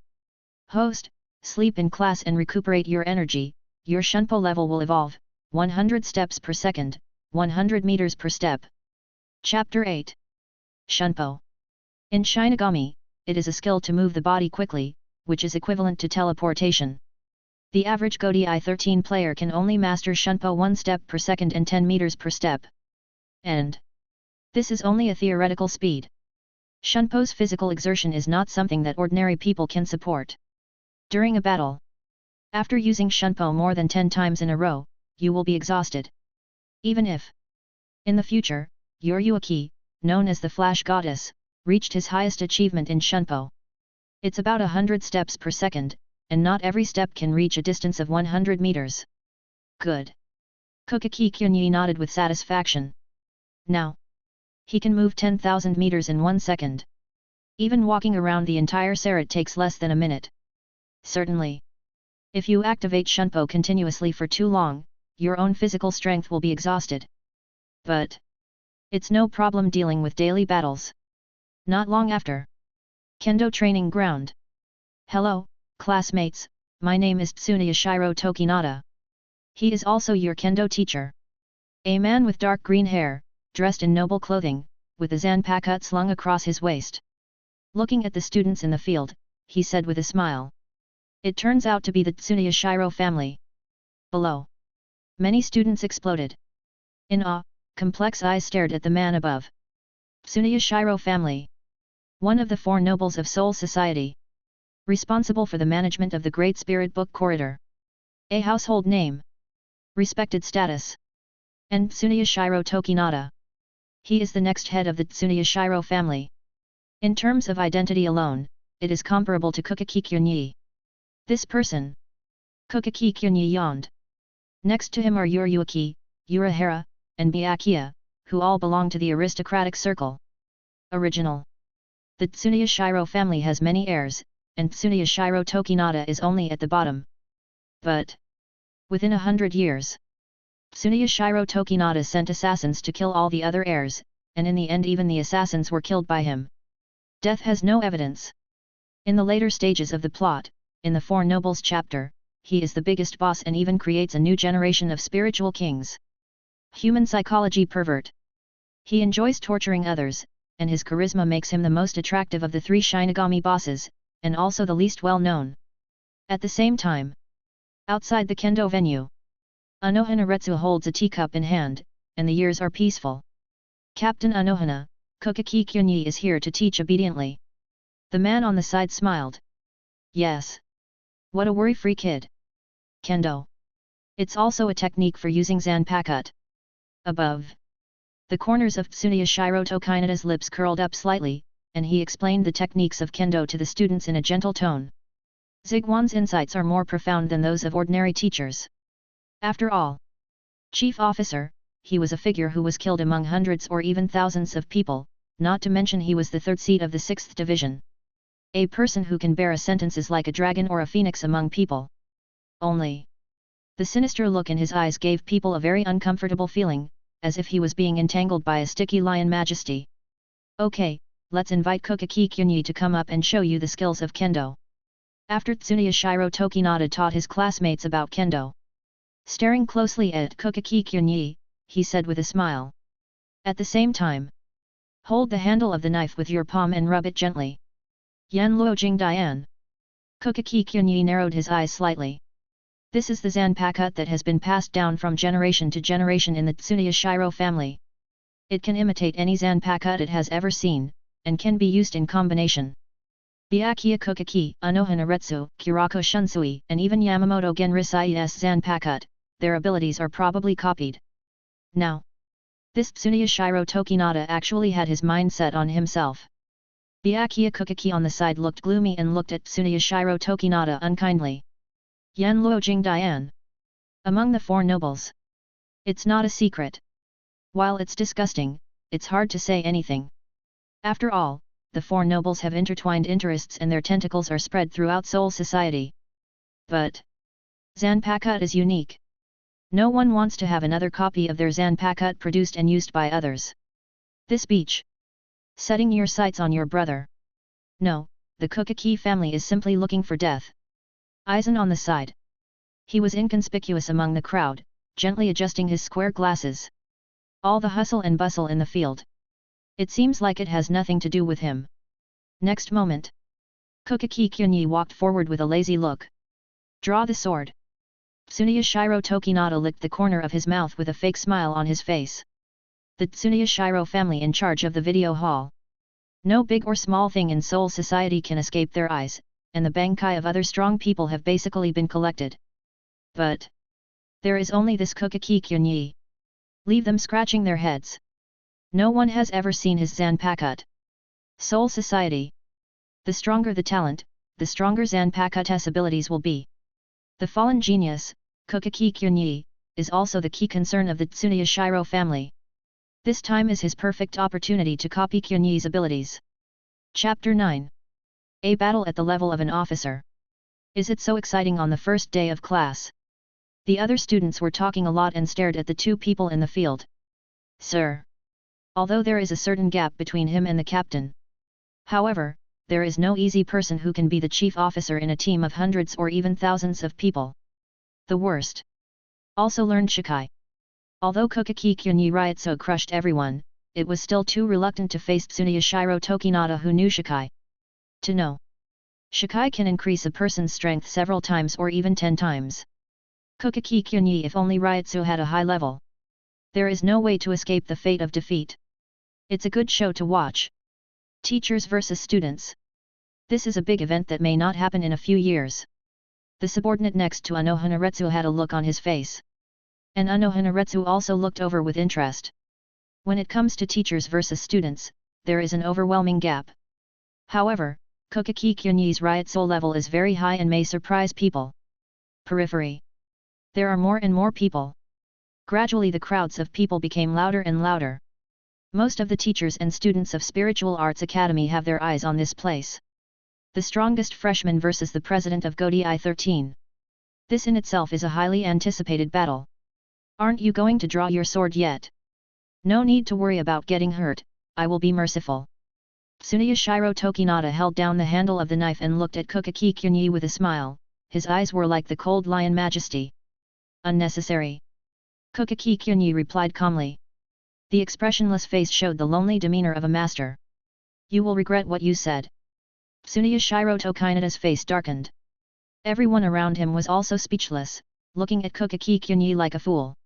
Host, sleep in class and recuperate your energy, your Shunpo level will evolve, 100 steps per second, 100 meters per step. Chapter 8. Shunpo. In Shinigami, it is a skill to move the body quickly, which is equivalent to teleportation. The average GOTY 13 player can only master Shunpo 1 step per second and 10 meters per step. And this is only a theoretical speed. Shunpo's physical exertion is not something that ordinary people can support. During a battle, after using Shunpo more than 10 times in a row, you will be exhausted. Even if, in the future, your Yuaki, known as the Flash Goddess, reached his highest achievement in Shunpo. It's about 100 steps per second, and not every step can reach a distance of 100 meters. Good. Kokaki Kyunyi nodded with satisfaction. Now, he can move 10,000 meters in 1 second. Even walking around the entire Sarat takes less than a minute. Certainly. If you activate Shunpo continuously for too long, your own physical strength will be exhausted. But it's no problem dealing with daily battles. Not long after. Kendo training ground. Hello, classmates, my name is Tsuneyashiro Tokinata. He is also your kendo teacher. A man with dark green hair, dressed in noble clothing, with a zanpakut slung across his waist. Looking at the students in the field, he said with a smile. It turns out to be the Tsuneyashiro family. Below. Many students exploded. In awe, complex eyes stared at the man above. Tsuneyashiro family. One of the 4 nobles of Seoul society. Responsible for the management of the Great Spirit Book Corridor. A household name. Respected status. And Tsuneyashiro Tokinata. He is the next head of the Tsuneyashiro family. In terms of identity alone, it is comparable to Kokaki Kyunyi. This person. Kokaki Kyunyi yawned. Next to him are Yuryuki, Urahara, and Byakuya, who all belong to the aristocratic circle. Original. The Tsuneyashiro family has many heirs, and Tsuneyashiro Tokinata is only at the bottom. But within 100 years, Tsuneyashiro Tokinata sent assassins to kill all the other heirs, and in the end even the assassins were killed by him. Death has no evidence. In the later stages of the plot, in the 4 Nobles chapter, he is the biggest boss and even creates a new generation of spiritual kings. Human psychology pervert. He enjoys torturing others, and his charisma makes him the most attractive of the 3 Shinigami bosses, and also the least well known. At the same time, outside the kendo venue, Anohana Retsu holds a teacup in hand, and the years are peaceful. Captain Anohana, Kokaki Kyunyi is here to teach obediently. The man on the side smiled. Yes. What a worry-free kid. Kendo. It's also a technique for using zanpakut. Above. The corners of Tsuneyashiro Tokinata's lips curled up slightly, and he explained the techniques of kendo to the students in a gentle tone. Zigwan's insights are more profound than those of ordinary teachers. After all, chief officer, he was a figure who was killed among hundreds or even thousands of people, not to mention he was the 3rd seat of the 6th division. A person who can bear a sentence is like a dragon or a phoenix among people. Only. The sinister look in his eyes gave people a very uncomfortable feeling, as if he was being entangled by a sticky lion majesty. Okay, let's invite Kokaki Kyunyi to come up and show you the skills of Kendo. After Tsuneyashiro Tokinata taught his classmates about Kendo. Staring closely at Kokaki Kyunyi, he said with a smile. At the same time, hold the handle of the knife with your palm and rub it gently. Yan Luo Jing Dian. Kokaki Kyunyi narrowed his eyes slightly. This is the Zanpakuto that has been passed down from generation to generation in the Tsuneyashiro family. It can imitate any Zanpakuto it has ever seen, and can be used in combination. Byakuya Kokaki, Anoha Naretsu, Kurako Shunsui, and even Yamamoto Genrisai's Zanpakuto, their abilities are probably copied. Now, this Tsuneyashiro Tokinata actually had his mind set on himself. Byakuya Kokaki on the side looked gloomy and looked at Tsuneyashiro Tokinata unkindly. Yan Luo Jing Dian. Among the four nobles. It's not a secret. While it's disgusting, it's hard to say anything. After all, the four nobles have intertwined interests and their tentacles are spread throughout Seoul society. But Zanpakuto is unique. No one wants to have another copy of their Zanpakuto produced and used by others. This beach. Setting your sights on your brother. No, the Kokaki family is simply looking for death. Aizen on the side. He was inconspicuous among the crowd, gently adjusting his square glasses. All the hustle and bustle in the field. It seems like it has nothing to do with him. Next moment. Kokaki Kyunyi walked forward with a lazy look. Draw the sword. Tsuneyashiro Tokinata licked the corner of his mouth with a fake smile on his face. The Tsuneyashiro family in charge of the video hall. No big or small thing in Seoul society can escape their eyes, and the bankai of other strong people have basically been collected. But there is only this Kokaki Kyunyi. Leave them scratching their heads. No one has ever seen his Zanpakuto. Seoul society. The stronger the talent, the stronger Zanpakuto's abilities will be. The fallen genius, Kokaki Kyunyi, is also the key concern of the Tsuneyashiro family. This time is his perfect opportunity to copy Kyunyi's abilities. Chapter 9. A battle at the level of an officer. Is it so exciting on the first day of class? The other students were talking a lot and stared at the two people in the field. Sir. Although there is a certain gap between him and the captain. However, there is no easy person who can be the chief officer in a team of hundreds or even thousands of people. The worst. Also learned Shikai. Although Kokaki Kyunyi Ryutsu crushed everyone, it was still too reluctant to face Tsuneyashiro Tokinata who knew Shikai. To know. Shikai can increase a person's strength several times or even 10 times. Kokaki Kyunyi if only Ryutsu had a high level. There is no way to escape the fate of defeat. It's a good show to watch. Teachers versus students. This is a big event that may not happen in a few years. The subordinate next to Anoha Naretsu had a look on his face. And Anoha Naretsu also looked over with interest. When it comes to teachers versus students, there is an overwhelming gap. However, Kokaki Kyunyi's Ryutsu level is very high and may surprise people. Periphery. There are more and more people. Gradually the crowds of people became louder and louder. Most of the teachers and students of Spiritual Arts Academy have their eyes on this place. The strongest freshman versus the president of Godi I-13. This in itself is a highly anticipated battle. Aren't you going to draw your sword yet? No need to worry about getting hurt, I will be merciful. Tsuneyashiro Tokinata held down the handle of the knife and looked at Kokaki Kyunyi with a smile, his eyes were like the cold lion majesty. Unnecessary. Kokaki Kyunyi replied calmly. The expressionless face showed the lonely demeanor of a master. You will regret what you said. Tsuneyashiro Tokinata's face darkened. Everyone around him was also speechless, looking at Kokaki Kyunyi like a fool.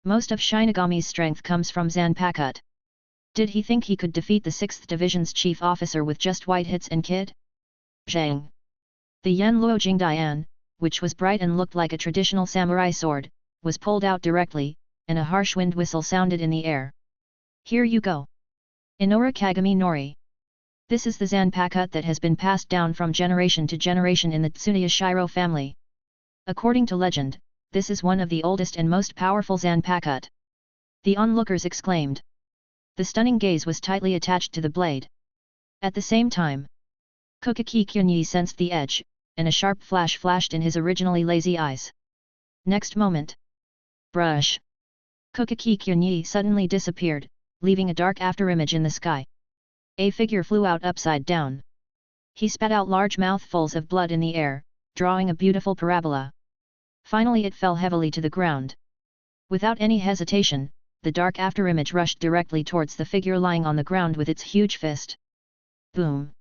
Most of Shinigami's strength comes from Zanpakuto. Did he think he could defeat the 6th Division's chief officer with just white hits and kid? Zhang. The Yan Luo Jing Dian, which was bright and looked like a traditional samurai sword, was pulled out directly, and a harsh wind whistle sounded in the air. Here you go. Inora Kagami Nori. This is the Zanpakuto that has been passed down from generation to generation in the Tsuneyashiro family. According to legend, this is one of the oldest and most powerful Zanpakuto. The onlookers exclaimed. The stunning gaze was tightly attached to the blade. At the same time, Kokaki Kyunyi sensed the edge, and a sharp flash flashed in his originally lazy eyes. Next moment. Brush! Kokaki Kyunyi suddenly disappeared, leaving a dark afterimage in the sky. A figure flew out upside down. He spat out large mouthfuls of blood in the air, drawing a beautiful parabola. Finally it fell heavily to the ground. Without any hesitation, the dark afterimage rushed directly towards the figure lying on the ground with its huge fist. Boom!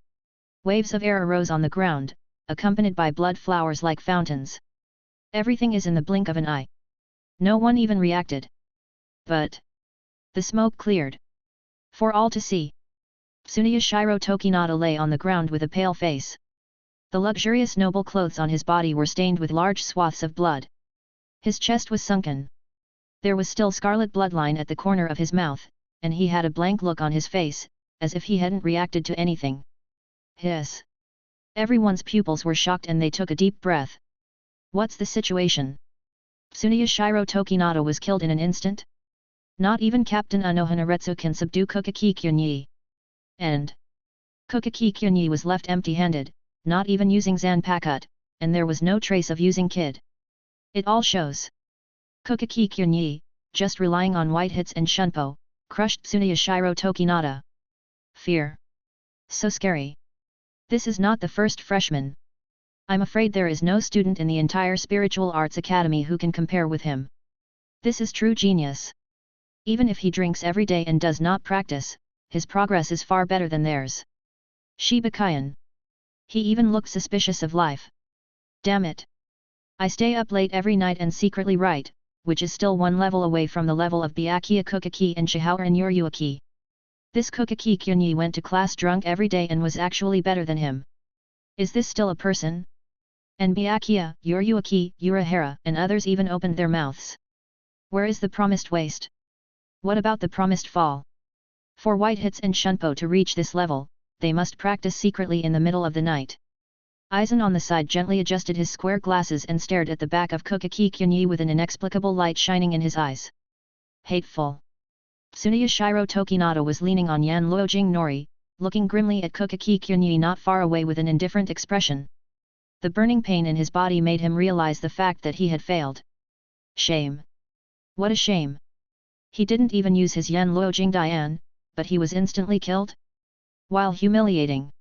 Waves of air arose on the ground, accompanied by blood flowers like fountains. Everything is in the blink of an eye. No one even reacted. But the smoke cleared. For all to see. Tsuneyashiro Tokinata lay on the ground with a pale face. The luxurious noble clothes on his body were stained with large swaths of blood. His chest was sunken. There was still scarlet bloodline at the corner of his mouth, and he had a blank look on his face, as if he hadn't reacted to anything. Hiss! Everyone's pupils were shocked and they took a deep breath. What's the situation? Tsuneyashiro Tokinata was killed in an instant? Not even Captain Anohanaretsu can subdue Kokaki Kyunyi. And Kokaki Kyunyi was left empty-handed, not even using Zanpakuto, and there was no trace of using Kid. It all shows. Kokaki Kyunyi, just relying on white hits and shunpo, crushed Tsuneyashiro Tokinata. Fear. So scary. This is not the first freshman. I'm afraid there is no student in the entire Spiritual Arts Academy who can compare with him. This is true genius. Even if he drinks every day and does not practice, his progress is far better than theirs. Shibukayan. He even looks suspicious of life. Damn it. I stay up late every night and secretly write, which is still one level away from the level of Byakuya Kokaki and Shihao and Yoryuki. This Kokaki Kyunyi went to class drunk every day and was actually better than him. Is this still a person? And Byakuya, Yoryuki, Urahara and others even opened their mouths. Where is the promised waste? What about the promised fall? For white hits and shunpo to reach this level, they must practice secretly in the middle of the night. Aizen on the side gently adjusted his square glasses and stared at the back of Kokaki Kyunyi with an inexplicable light shining in his eyes. Hateful. Tsuneyashiro Tokinata was leaning on Yan Luojing Nori, looking grimly at Kokaki Kyunyi not far away with an indifferent expression. The burning pain in his body made him realize the fact that he had failed. Shame. What a shame. He didn't even use his Yan Luojing Dian, but he was instantly killed? While humiliating.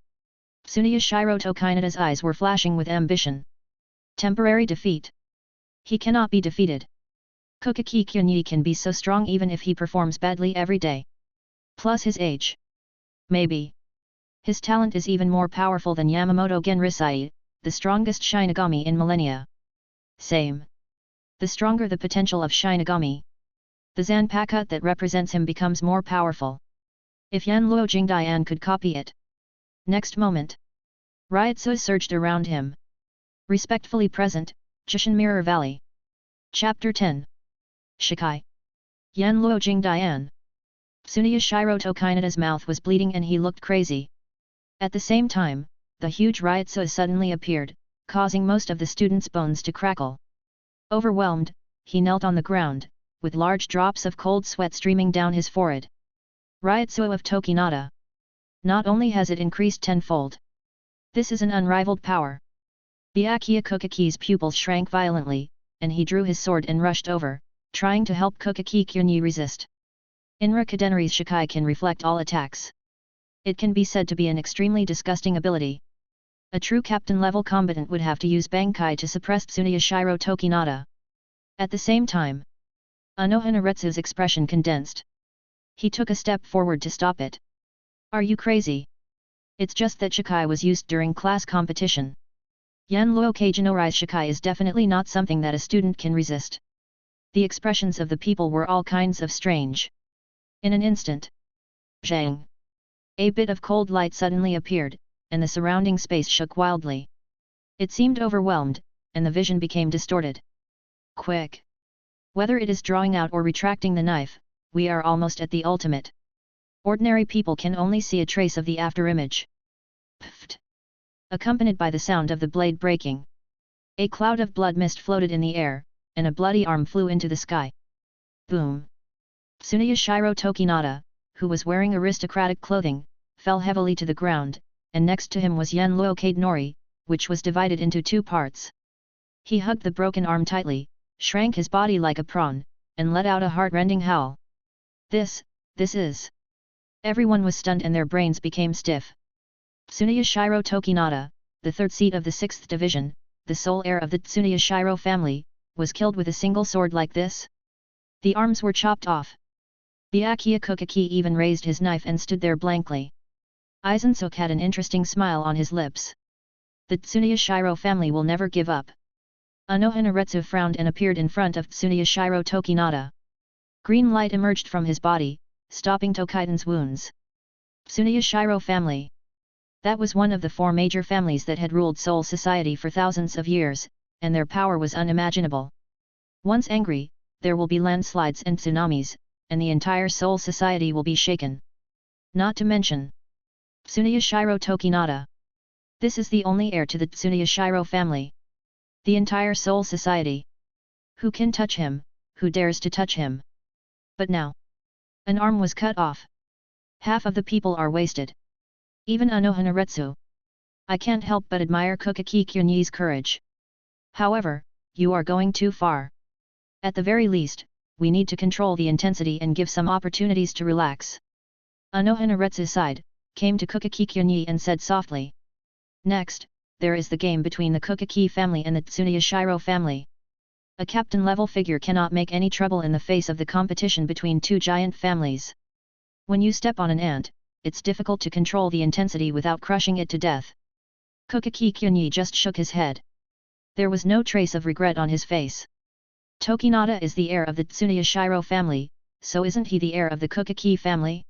Tsuneyashiro Tokinata's eyes were flashing with ambition. Temporary defeat. He cannot be defeated. Kokaki Kyunyi can be so strong even if he performs badly every day. Plus his age. Maybe. His talent is even more powerful than Yamamoto Genrisai, the strongest Shinigami in millennia. Same. The stronger the potential of Shinigami, the Zanpakuto that represents him becomes more powerful. If Yan Luojing Dian could copy it. Next moment. Ryutsu surged around him. Respectfully present, Jushin Mirror Valley. Chapter 10. Shikai. Yan Luojing Dian. Tsuneyashiro Tokinata's mouth was bleeding and he looked crazy. At the same time, the huge Ryutsu suddenly appeared, causing most of the students' bones to crackle. Overwhelmed, he knelt on the ground, with large drops of cold sweat streaming down his forehead. Ryutsu of Tokinata. Not only has it increased tenfold. This is an unrivaled power. Byakuya Kokaki's pupils shrank violently, and he drew his sword and rushed over, trying to help Kokaki Kyunyi resist. Inra Kadenari's Shikai can reflect all attacks. It can be said to be an extremely disgusting ability. A true captain-level combatant would have to use Bankai to suppress Tsuneyashiro Tokinata. At the same time, Anohanaretsu's expression condensed. He took a step forward to stop it. Are you crazy? It's just that Shikai was used during class competition. Yan Luokeijinorai's Shikai is definitely not something that a student can resist. The expressions of the people were all kinds of strange. In an instant. Zhang. A bit of cold light suddenly appeared, and the surrounding space shook wildly. It seemed overwhelmed, and the vision became distorted. Quick! Whether it is drawing out or retracting the knife, we are almost at the ultimate. Ordinary people can only see a trace of the afterimage. Pfft! Accompanied by the sound of the blade breaking. A cloud of blood mist floated in the air, and a bloody arm flew into the sky. Boom! Tsuneyashiro Tokinata, who was wearing aristocratic clothing, fell heavily to the ground, and next to him was Yenluo Kadenori, which was divided into two parts. He hugged the broken arm tightly, shrank his body like a prawn, and let out a heart-rending howl. This is... Everyone was stunned and their brains became stiff. Tsuneyashiro Tokinata, the third seat of the 6th Division, the sole heir of the Tsuneyashiro family, was killed with a single sword like this? The arms were chopped off. Byakuya Kokaki even raised his knife and stood there blankly. Izansoke had an interesting smile on his lips. The Tsuneyashiro family will never give up. Anohanaretsu frowned and appeared in front of Tsuneyashiro Tokinata. Green light emerged from his body, stopping Tokaiden's wounds. Tsuneyashiro family. That was one of the 4 major families that had ruled Seoul society for thousands of years, and their power was unimaginable. Once angry, there will be landslides and tsunamis, and the entire Seoul society will be shaken. Not to mention Tsuneyashiro Tokinata. This is the only heir to the Tsuneyashiro family. The entire Seoul society. Who can touch him, who dares to touch him? But now, an arm was cut off. Half of the people are wasted. Even Anohanaretsu. I can't help but admire Kokaki Kyunyi's courage. However, you are going too far. At the very least, we need to control the intensity and give some opportunities to relax. Anohanaretsu sighed, came to Kokaki Kyunyi and said softly. Next, there is the game between the Kokaki family and the Tsuneyashiro family. A captain-level figure cannot make any trouble in the face of the competition between 2 giant families. When you step on an ant, it's difficult to control the intensity without crushing it to death. Kokaki Kyunyi just shook his head. There was no trace of regret on his face. Tokinata is the heir of the Tsuneyashiro family, so isn't he the heir of the Kokaki family?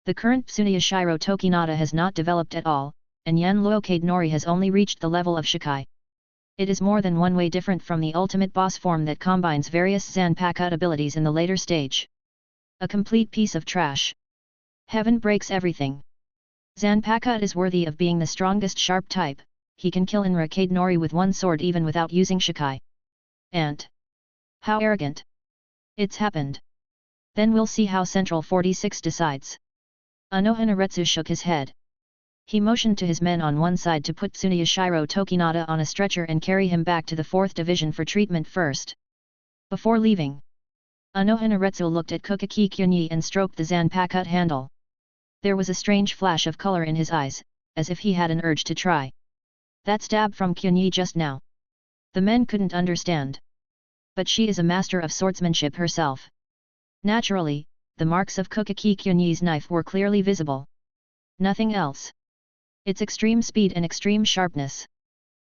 The current Tsuneyashiro Tokinata has not developed at all, and Yenluo Kadenori has only reached the level of Shikai. It is more than one way different from the ultimate boss form that combines various Zanpakuto abilities in the later stage. A complete piece of trash. Heaven breaks everything. Zanpakuto is worthy of being the strongest sharp type, he can kill Inra Kadenori with one sword even without using Shikai. And how arrogant! It's happened. Then we'll see how Central 46 decides. Anohanaretsu shook his head. He motioned to his men on one side to put Tsuneyashiro Tokinata on a stretcher and carry him back to the 4th Division for treatment first. Before leaving, Anohanaretsu looked at Kokaki Kyunyi and stroked the Zanpakuto handle. There was a strange flash of color in his eyes, as if he had an urge to try. That stab from Kyunyi just now. The men couldn't understand. But she is a master of swordsmanship herself. Naturally, the marks of Kokaki Kyunyi's knife were clearly visible. Nothing else. Its extreme speed and extreme sharpness.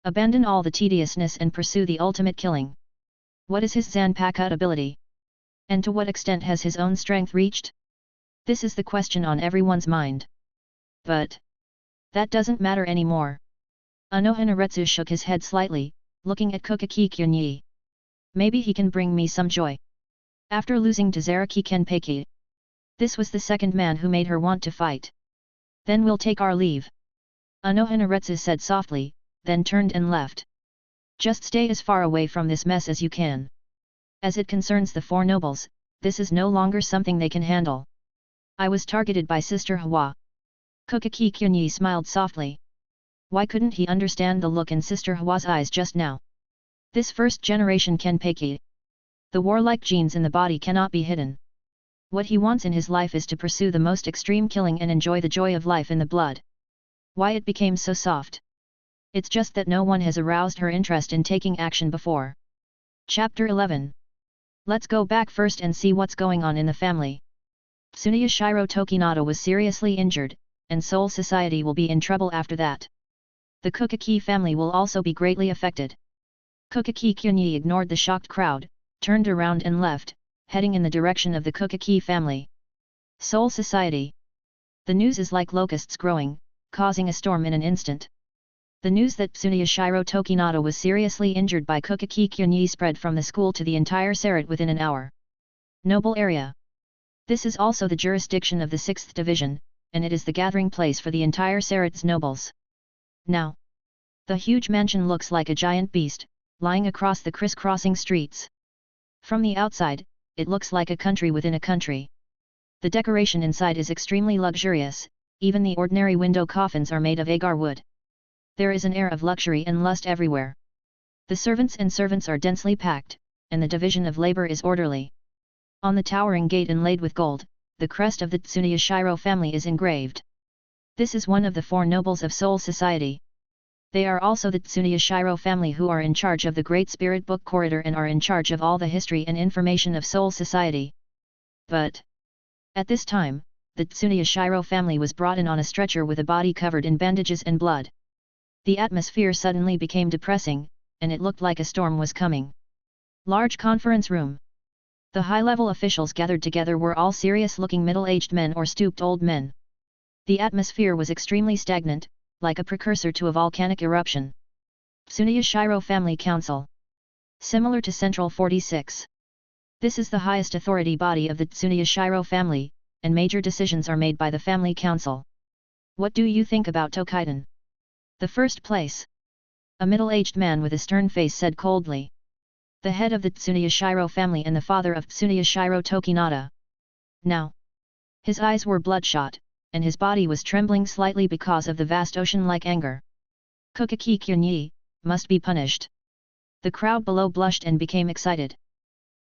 Abandon all the tediousness and pursue the ultimate killing. What is his Zanpakuto ability? And to what extent has his own strength reached? This is the question on everyone's mind. But that doesn't matter anymore. Anohanaretsu shook his head slightly, looking at Kokaki Kyunyi. Maybe he can bring me some joy. After losing to Zaraki Kenpeki. This was the second man who made her want to fight. Then we'll take our leave. Anohanaretsu said softly, then turned and left. Just stay as far away from this mess as you can. As it concerns the 4 nobles, this is no longer something they can handle. I was targeted by Sister Hawa. Kokaki Kyunyi smiled softly. Why couldn't he understand the look in Sister Hawa's eyes just now? This first-generation Kenpeki. The warlike genes in the body cannot be hidden. What he wants in his life is to pursue the most extreme killing and enjoy the joy of life in the blood. Why it became so soft? It's just that no one has aroused her interest in taking action before. Chapter 11. Let's go back first and see what's going on in the family. Tsuneyashiro Tokinata was seriously injured, and Seoul society will be in trouble after that. The Kokaki family will also be greatly affected. Kokaki Kyunyi ignored the shocked crowd, turned around and left, heading in the direction of the Kokaki family. Seoul society. The news is like locusts growing, causing a storm in an instant. The news that Tsuneyashiro Tokinata was seriously injured by Kokaki Kyunyi spread from the school to the entire Serit within an hour. Noble area. This is also the jurisdiction of the 6th Division, and it is the gathering place for the entire Serit's nobles. Now, the huge mansion looks like a giant beast, lying across the crisscrossing streets. From the outside, it looks like a country within a country. The decoration inside is extremely luxurious, even the ordinary window coffins are made of agar wood. There is an air of luxury and lust everywhere. The servants are densely packed, and the division of labor is orderly. On the towering gate inlaid with gold, the crest of the Tsuneyashiro family is engraved. This is one of the 4 nobles of Soul Society. They are also the Tsuneyashiro family who are in charge of the Great Spirit Book Corridor and are in charge of all the history and information of Soul Society. But at this time, the Tsuneyashiro family was brought in on a stretcher with a body covered in bandages and blood. The atmosphere suddenly became depressing, and it looked like a storm was coming. Large conference room. The high-level officials gathered together were all serious-looking middle-aged men or stooped old men. The atmosphere was extremely stagnant, like a precursor to a volcanic eruption. Tsuneyashiro Family Council. Similar to Central 46. This is the highest authority body of the Tsuneyashiro family, and major decisions are made by the Family Council. What do you think about Tokaidan? The first place. A middle-aged man with a stern face said coldly. The head of the Tsuneyashiro family and the father of Tsuneyashiro Tokinata. Now. His eyes were bloodshot, and his body was trembling slightly because of the vast ocean-like anger. Kokaki Kyunyi, must be punished. The crowd below blushed and became excited.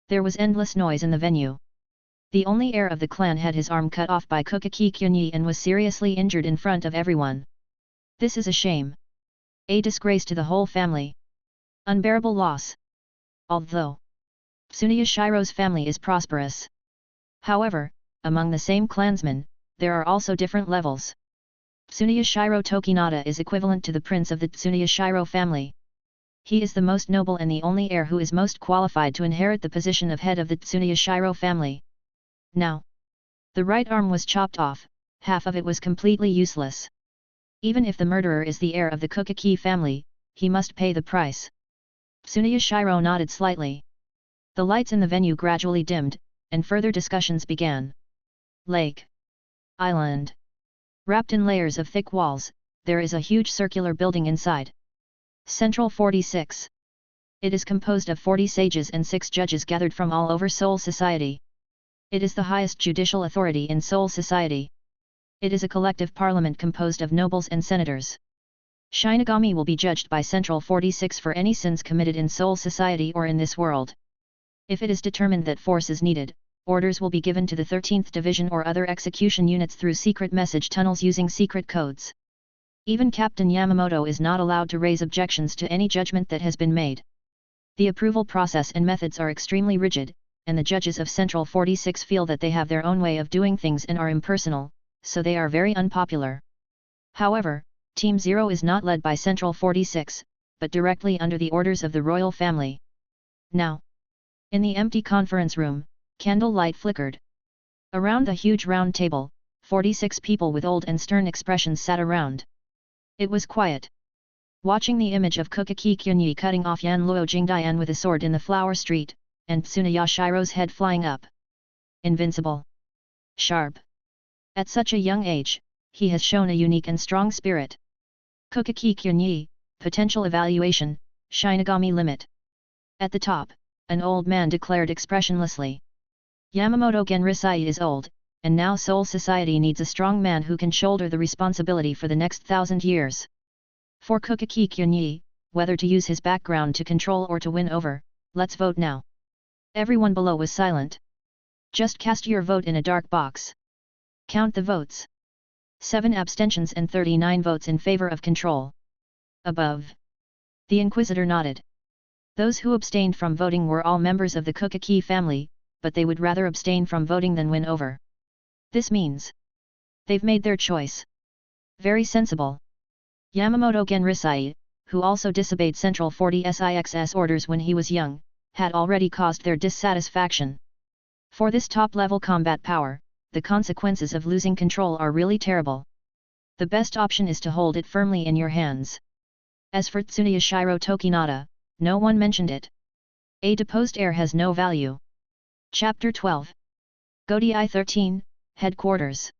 There was endless noise in the venue. The only heir of the clan had his arm cut off by Kokaki Kyunyi and was seriously injured in front of everyone. This is a shame. A disgrace to the whole family. Unbearable loss. Although Tsuneyashiro's family is prosperous. However, among the same clansmen, there are also different levels. Tsuneyashiro Tokinata is equivalent to the prince of the Tsuneyashiro family. He is the most noble and the only heir who is most qualified to inherit the position of head of the Tsuneyashiro family. Now, the right arm was chopped off, half of it was completely useless. Even if the murderer is the heir of the Kokaki family, he must pay the price. Tsuneyashiro nodded slightly. The lights in the venue gradually dimmed, and further discussions began. Lake. Island. Wrapped in layers of thick walls, there is a huge circular building inside. Central 46. It is composed of 40 sages and 6 judges gathered from all over Soul Society. It is the highest judicial authority in Soul Society. It is a collective parliament composed of nobles and senators. Shinigami will be judged by Central 46 for any sins committed in Soul Society or in this world. If it is determined that force is needed, orders will be given to the 13th Division or other execution units through secret message tunnels using secret codes. Even Captain Yamamoto is not allowed to raise objections to any judgment that has been made. The approval process and methods are extremely rigid, and the judges of Central 46 feel that they have their own way of doing things and are impersonal, so they are very unpopular. However, Team Zero is not led by Central 46, but directly under the orders of the royal family. Now, in the empty conference room, candle light flickered. Around the huge round table, 46 people with old and stern expressions sat around. It was quiet. Watching the image of Kokaki Kyunyi cutting off Yan Luo Jingdian with a sword in the flower street, and Tsuneyashiro's head flying up. Invincible. Sharp. At such a young age, he has shown a unique and strong spirit. Kokaki Kyunyi, potential evaluation, Shinigami limit. At the top, an old man declared expressionlessly. Yamamoto Genrisai is old, and now Soul Society needs a strong man who can shoulder the responsibility for the next 1,000 years. For Kokaki Kyunyi, whether to use his background to control or to win over, let's vote now. Everyone below was silent. Just cast your vote in a dark box. Count the votes. 7 abstentions and 39 votes in favor of control. Above. The Inquisitor nodded. Those who abstained from voting were all members of the Kokaki family, but they would rather abstain from voting than win over. This means they've made their choice. Very sensible. Yamamoto Genrisai, who also disobeyed Central 46's orders when he was young, had already caused their dissatisfaction. For this top-level combat power, the consequences of losing control are really terrible. The best option is to hold it firmly in your hands. As for Tsuneyashiro Tokinata, no one mentioned it. A deposed heir has no value. Chapter 12. Godai 13, Headquarters.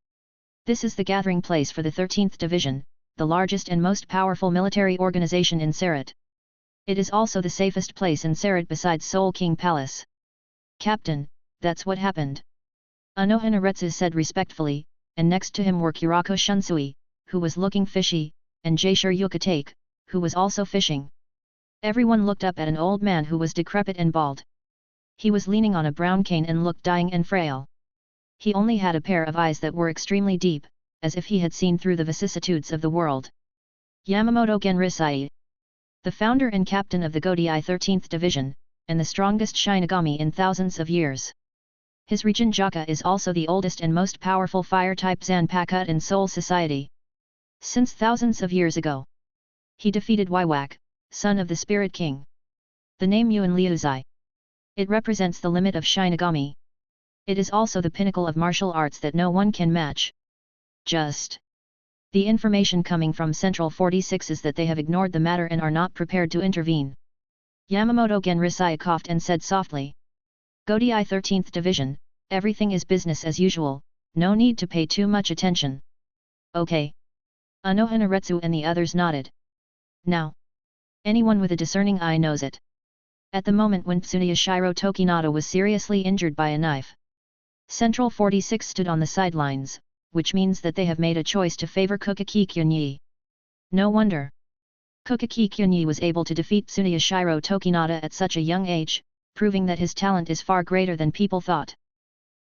This is the gathering place for the 13th Division, the largest and most powerful military organization in Sarat. It is also the safest place in Sarat besides Soul King Palace. Captain, that's what happened. Anohanaretsu said respectfully, and next to him were Kurako Shunsui, who was looking fishy, and Jaishur Yukatake, who was also fishing. Everyone looked up at an old man who was decrepit and bald. He was leaning on a brown cane and looked dying and frail. He only had a pair of eyes that were extremely deep, as if he had seen through the vicissitudes of the world. Yamamoto Genrisai, the founder and captain of the Godai 13th Division, and the strongest Shinigami in thousands of years. His region Jaka is also the oldest and most powerful fire-type Zanpakuto in Soul Society. Since thousands of years ago, he defeated Waiwak, son of the Spirit King. The name Yuan Liuzai. It represents the limit of Shinigami. It is also the pinnacle of martial arts that no one can match. The information coming from Central 46 is that they have ignored the matter and are not prepared to intervene. Yamamoto Genrisai coughed and said softly. Godai 13th Division, everything is business as usual, no need to pay too much attention. Okay. Anohanaretsu and the others nodded. Now, anyone with a discerning eye knows it. At the moment when Tsuneyashiro Tokinata was seriously injured by a knife, Central 46 stood on the sidelines, which means that they have made a choice to favor Kukaki Kyunyi. No wonder. Kukaki Kyunyi was able to defeat Tsuneyashiro Tokinata at such a young age, proving that his talent is far greater than people thought.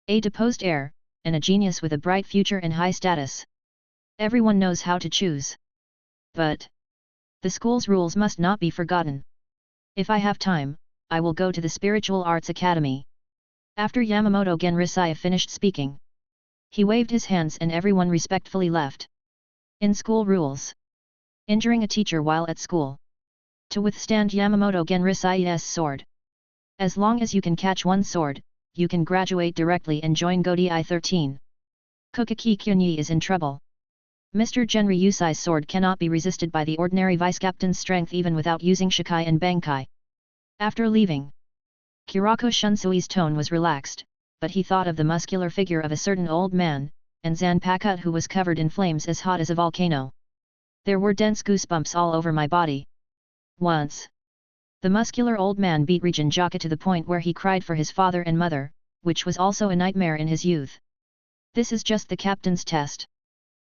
A deposed heir, and a genius with a bright future and high status. Everyone knows how to choose. But the school's rules must not be forgotten. If I have time, I will go to the Spiritual Arts Academy. After Yamamoto Genrisai finished speaking, he waved his hands and everyone respectfully left. In school rules. Injuring a teacher while at school. To withstand Yamamoto Genrisai's sword. As long as you can catch one sword, you can graduate directly and join Godai 13. Kukaki Kyunyi is in trouble. Mr. Genryusai's sword cannot be resisted by the ordinary vice-captain's strength even without using Shikai and Bankai. After leaving, Kurako Shunsui's tone was relaxed, but he thought of the muscular figure of a certain old man, and Zanpakuto who was covered in flames as hot as a volcano. There were dense goosebumps all over my body. Once, the muscular old man beat Regent Jaka to the point where he cried for his father and mother, which was also a nightmare in his youth. This is just the captain's test.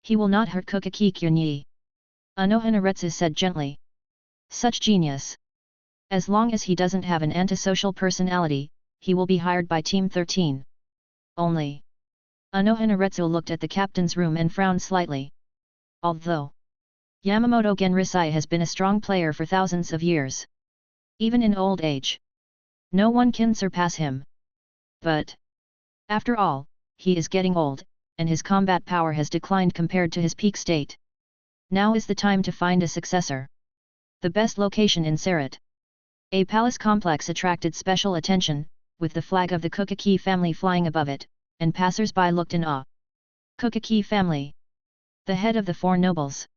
He will not hurt Kukaki Kyunyi. Anohanaretsu said gently. Such genius. As long as he doesn't have an antisocial personality, he will be hired by Team 13. Only. Anohanaretsu looked at the captain's room and frowned slightly. Although Yamamoto Genrisai has been a strong player for thousands of years. Even in old age, no one can surpass him. But after all, he is getting old, and his combat power has declined compared to his peak state. Now is the time to find a successor. The best location in Sarat. A palace complex attracted special attention, with the flag of the Kukaki family flying above it, and passers-by looked in awe. Kukaki family. The head of the four nobles.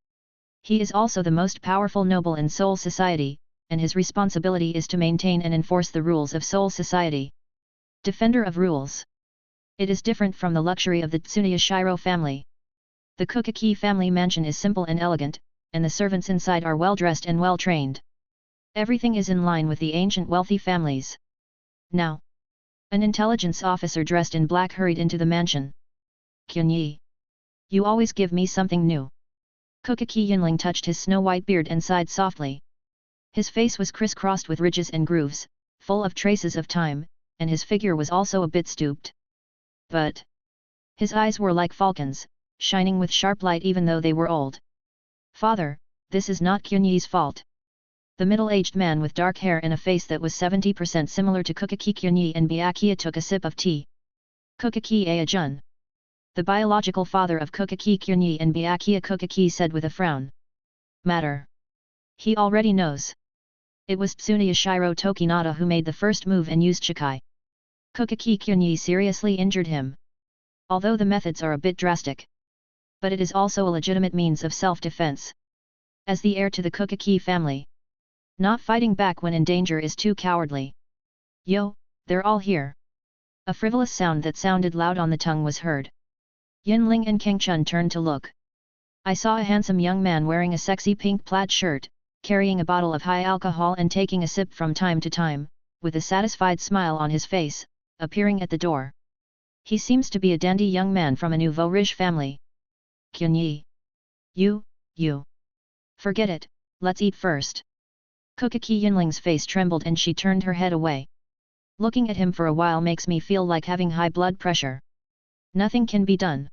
He is also the most powerful noble in Soul Society, and his responsibility is to maintain and enforce the rules of Soul Society. Defender of rules. It is different from the luxury of the Tsuneyashiro family. The Kukaki family mansion is simple and elegant, and the servants inside are well-dressed and well-trained. Everything is in line with the ancient wealthy families. Now, an intelligence officer dressed in black hurried into the mansion. Kyunyi. You always give me something new. Kukaki Yinling touched his snow-white beard and sighed softly. His face was crisscrossed with ridges and grooves, full of traces of time, and his figure was also a bit stooped. But his eyes were like falcons, shining with sharp light even though they were old. Father, this is not Kyunyi's fault. The middle-aged man with dark hair and a face that was 70% similar to Kukaki Kyunyi and Byakuya took a sip of tea. Kukaki Aijun. The biological father of Kukaki Kyunyi and Byakuya, Kukaki said with a frown. Matter. He already knows. It was Tsuneyashiro Tokinata who made the first move and used Shikai. Kukaki Kyunyi seriously injured him. Although the methods are a bit drastic. But it is also a legitimate means of self-defense. As the heir to the Kukaki family. Not fighting back when in danger is too cowardly. Yo, they're all here. A frivolous sound that sounded loud on the tongue was heard. Yinling and Kangchun turned to look. I saw a handsome young man wearing a sexy pink plaid shirt, carrying a bottle of high alcohol and taking a sip from time to time, with a satisfied smile on his face, appearing at the door. He seems to be a dandy young man from a nouveau riche family. Kyunyi. You. Forget it, let's eat first. Kokaki Yinling's face trembled and she turned her head away. Looking at him for a while makes me feel like having high blood pressure. Nothing can be done.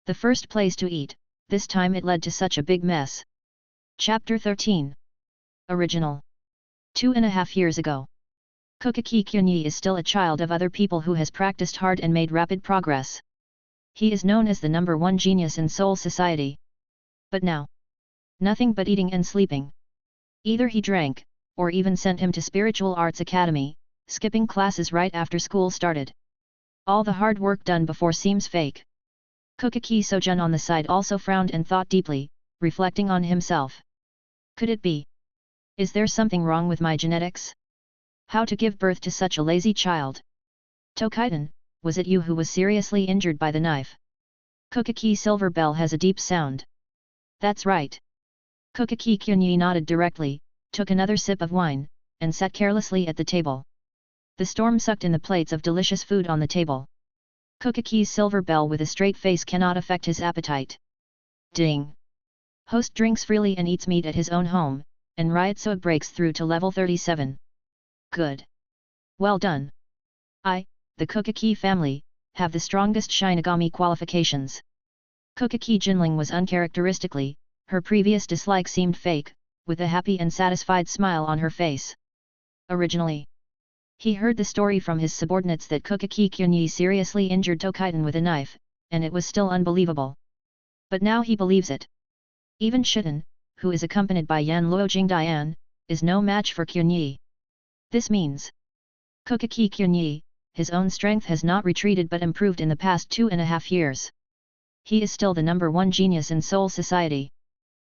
The first place to eat, this time it led to such a big mess. Chapter 13. Original. 2.5 years ago. Kokaki Kyunyi is still a child of other people who has practiced hard and made rapid progress. He is known as the #1 genius in Seoul society. But now, nothing but eating and sleeping. Either he drank, or even sent him to Spiritual Arts Academy, skipping classes right after school started. All the hard work done before seems fake. Kokaki Sojun on the side also frowned and thought deeply, reflecting on himself. Could it be? Is there something wrong with my genetics? How to give birth to such a lazy child? Tokaitan, was it you who was seriously injured by the knife? Kokaki Silver Bell has a deep sound. That's right. Kokaki Kyunyi nodded directly, took another sip of wine, and sat carelessly at the table. The storm sucked in the plates of delicious food on the table. Kokaki's Silver Bell with a straight face cannot affect his appetite. Ding! Host drinks freely and eats meat at his own home, and Ryotsuya breaks through to level 37. Good. Well done. The Kokaki family, have the strongest Shinigami qualifications. Kokaki Jinling was uncharacteristically, her previous dislike seemed fake, with a happy and satisfied smile on her face. Originally, he heard the story from his subordinates that Kokaki Kyunyi seriously injured Tokaitan with a knife, and it was still unbelievable. But now he believes it. Even Shiten, who is accompanied by Yan Luojing Dian, is no match for Kyunyi. This means, Kokaki Kyunyi, his own strength has not retreated but improved in the past 2.5 years. He is still the #1 genius in Seoul society.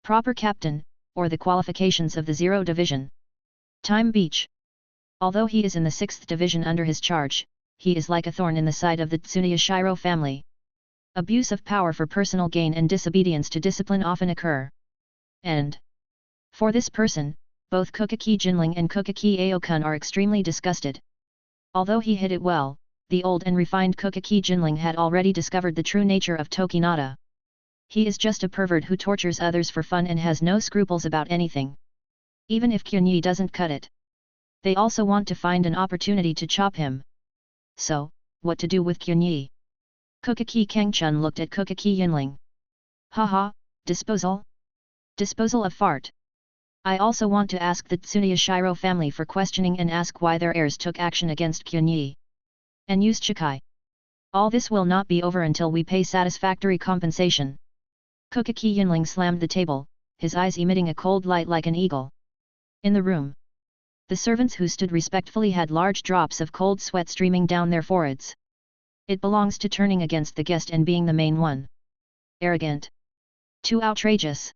Proper captain, or the qualifications of the 0 division. Time Beach. Although he is in the 6th division under his charge, he is like a thorn in the side of the Tsunoya Shiro family. Abuse of power for personal gain and disobedience to discipline often occur. And for this person, both Kokaki Jinling and Kokaki Aokun are extremely disgusted. Although he hid it well, the old and refined Kokaki Jinling had already discovered the true nature of Tokinata. He is just a pervert who tortures others for fun and has no scruples about anything. Even if Kyunyi doesn't cut it. They also want to find an opportunity to chop him. So, what to do with Kyunyi? Kokaki Kangchun looked at Kokaki Yinling. Haha, disposal? Disposal of fart. I also want to ask the Tsunoya Shiro family for questioning and ask why their heirs took action against Kyunyi. And used Shikai. All this will not be over until we pay satisfactory compensation. Kokaki Yinling slammed the table, his eyes emitting a cold light like an eagle. In the room, the servants who stood respectfully had large drops of cold sweat streaming down their foreheads. It belongs to turning against the guest and being the main one. Arrogant. Too outrageous.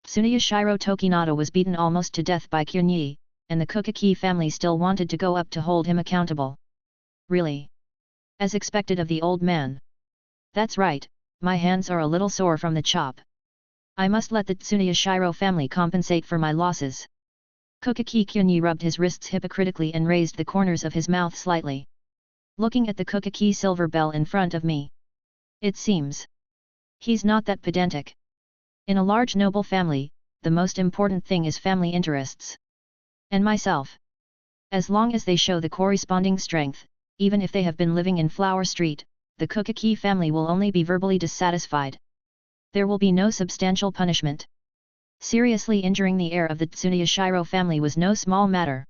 Tsunoya Shiro Tokinata was beaten almost to death by Kyunyi, and the Kokaki family still wanted to go up to hold him accountable. Really? As expected of the old man. That's right, my hands are a little sore from the chop. I must let the Tsunoya Shiro family compensate for my losses. Kokaki Kyunyi rubbed his wrists hypocritically and raised the corners of his mouth slightly. Looking at the Kokaki Silver Bell in front of me. It seems. He's not that pedantic. In a large noble family, the most important thing is family interests. And myself. As long as they show the corresponding strength, even if they have been living in Flower Street, the Kokaki family will only be verbally dissatisfied. There will be no substantial punishment. Seriously injuring the heir of the Tsunoya Shiro family was no small matter.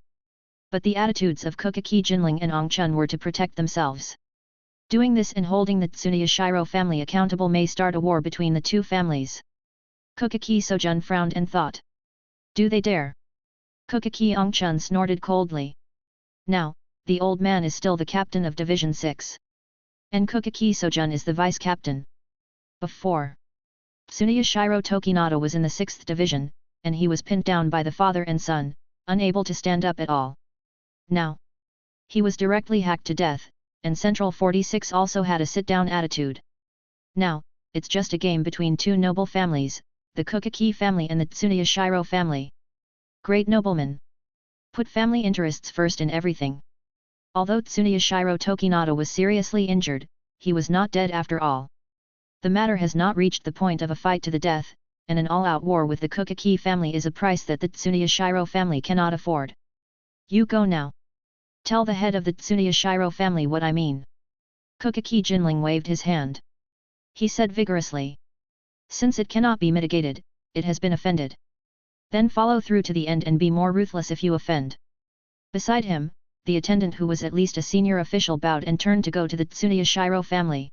But the attitudes of Kokaki Jinling and Ongchun were to protect themselves. Doing this and holding the Tsunoya Shiro family accountable may start a war between the two families. Kokaki Sojun frowned and thought. Do they dare? Kokaki Ongchun snorted coldly. Now, the old man is still the captain of Division 6. And Kokaki Sojun is the vice-captain. Before, Tsunoya Shiro Tokinata was in the 6th division, and he was pinned down by the father and son, unable to stand up at all. Now, he was directly hacked to death, and Central 46 also had a sit-down attitude. Now, it's just a game between two noble families, the Kokaki family and the Tsunoya Shiro family. Great noblemen. Put family interests first in everything. Although Tsunoya Shiro Tokinata was seriously injured, he was not dead after all. The matter has not reached the point of a fight to the death, and an all-out war with the Kukaki family is a price that the Tsuneyashiro family cannot afford. You go now. Tell the head of the Tsuneyashiro family what I mean. Kukaki Jinling waved his hand. He said vigorously. Since it cannot be mitigated, it has been offended. Then follow through to the end and be more ruthless if you offend. Beside him, the attendant who was at least a senior official bowed and turned to go to the Tsuneyashiro family.